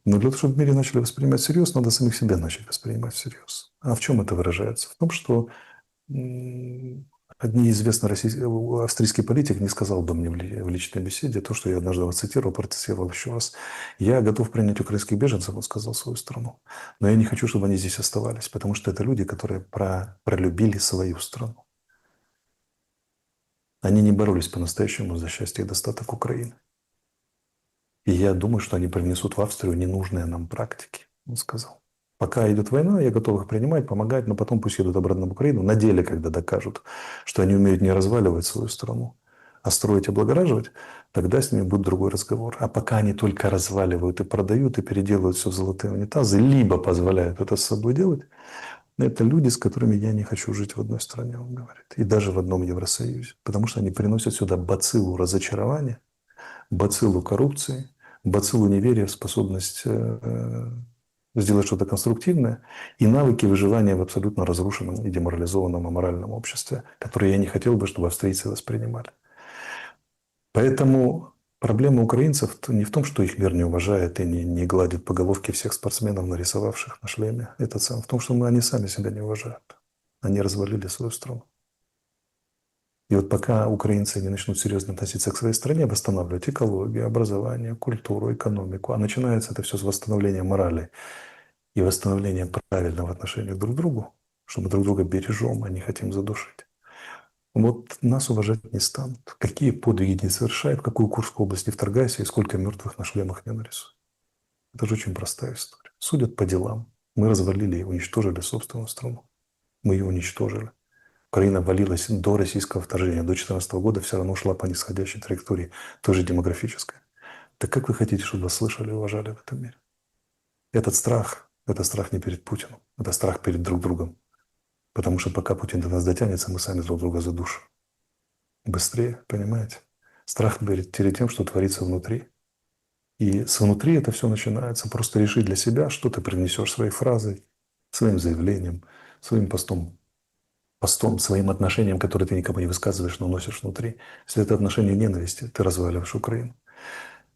Но для того, чтобы в мире начали воспринимать всерьез, надо самих себя начать воспринимать всерьез. А в чем это выражается? В том, что одни известный австрийский политик не сказал бы мне в личной беседе то, что я однажды вас цитировал, процитировал еще раз. Я готов принять украинских беженцев, он сказал, в свою страну. Но я не хочу, чтобы они здесь оставались, потому что это люди, которые пролюбили свою страну. Они не боролись по-настоящему за счастье и достаток Украины. И я думаю, что они привнесут в Австрию ненужные нам практики, он сказал. Пока идет война, я готов их принимать, помогать, но потом пусть едут обратно в Украину. На деле, когда докажут, что они умеют не разваливать свою страну, а строить и облагораживать, тогда с ними будет другой разговор. А пока они только разваливают и продают, и переделывают все в золотые унитазы, либо позволяют это с собой делать, это люди, с которыми я не хочу жить в одной стране, он говорит. И даже в одном Евросоюзе. Потому что они приносят сюда бациллу разочарования, бациллу коррупции, бациллу неверия в способность сделать что-то конструктивное и навыки выживания в абсолютно разрушенном и деморализованном аморальном обществе, которые я не хотел бы, чтобы австрийцы воспринимали. Поэтому проблема украинцев не в том, что их мир не уважает и не гладит по головке всех спортсменов, нарисовавших на шлеме этот сам, в том, что они сами себя не уважают. Они развалили свою страну. И вот пока украинцы не начнут серьезно относиться к своей стране, восстанавливать экологию, образование, культуру, экономику, а начинается это все с восстановления морали и восстановления правильного отношения друг к другу, что мы друг друга бережем, а не хотим задушить. Вот нас уважать не станут. Какие подвиги не совершай, в какую Курскую область не вторгайся и сколько мертвых на шлемах не нарисуй. Это же очень простая история. Судят по делам. Мы развалили и уничтожили собственную страну. Мы ее уничтожили. Украина валилась до российского вторжения, до 2014 года все равно шла по нисходящей траектории, тоже демографической. Так как вы хотите, чтобы вас слышали и уважали в этом мире? Этот страх – это страх не перед Путиным, это страх перед друг другом. Потому что пока Путин до нас дотянется, мы сами друг друга задушим. Быстрее, понимаете? Страх перед тем, что творится внутри. И с внутри это все начинается. Просто реши для себя, что ты принесешь своей фразой, своим заявлением, своим постом постом, своим отношением, которое ты никому не высказываешь, но носишь внутри. Если это отношение ненависти, ты разваливаешь Украину.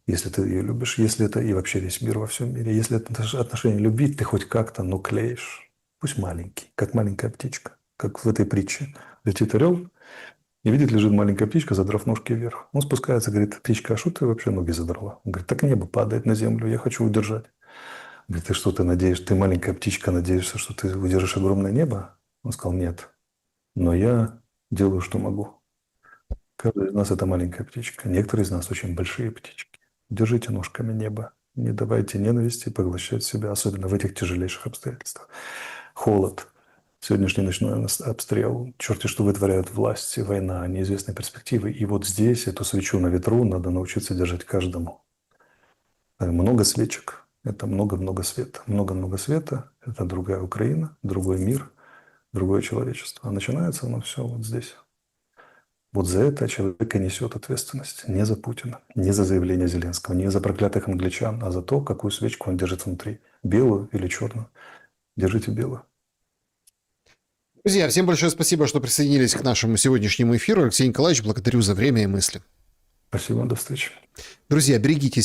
Если ты ее любишь, если это и вообще весь мир во всем мире. Если это отношение любви, ты хоть как-то, но клеишь. Пусть маленький, как маленькая птичка, как в этой притче. Летит орел, и видит, лежит маленькая птичка, задрав ножки вверх. Он спускается, говорит: птичка, а что ты вообще ноги задрала? Он говорит: так небо падает на землю, я хочу удержать. Говорит: ты что, ты надеешься, ты маленькая птичка, надеешься, что ты удержишь огромное небо? Он сказал: нет, но я делаю, что могу. Каждый из нас – это маленькая птичка. Некоторые из нас очень большие птички. Держите ножками небо. Не давайте ненависти поглощать себя, особенно в этих тяжелейших обстоятельствах. Холод, сегодняшний ночной обстрел, черти что вытворяют власти, война, неизвестные перспективы. И вот здесь эту свечу на ветру надо научиться держать каждому. Много свечек – это много-много света. Много-много света – это другая Украина, другой мир, другое человечество. А начинается оно все вот здесь. Вот за это человек и несет ответственность. Не за Путина, не за заявление Зеленского, не за проклятых англичан, а за то, какую свечку он держит внутри. Белую или черную. Держите белую. Друзья, всем большое спасибо, что присоединились к нашему сегодняшнему эфиру. Алексей Николаевич, благодарю за время и мысли. Спасибо, до встречи. Друзья, берегите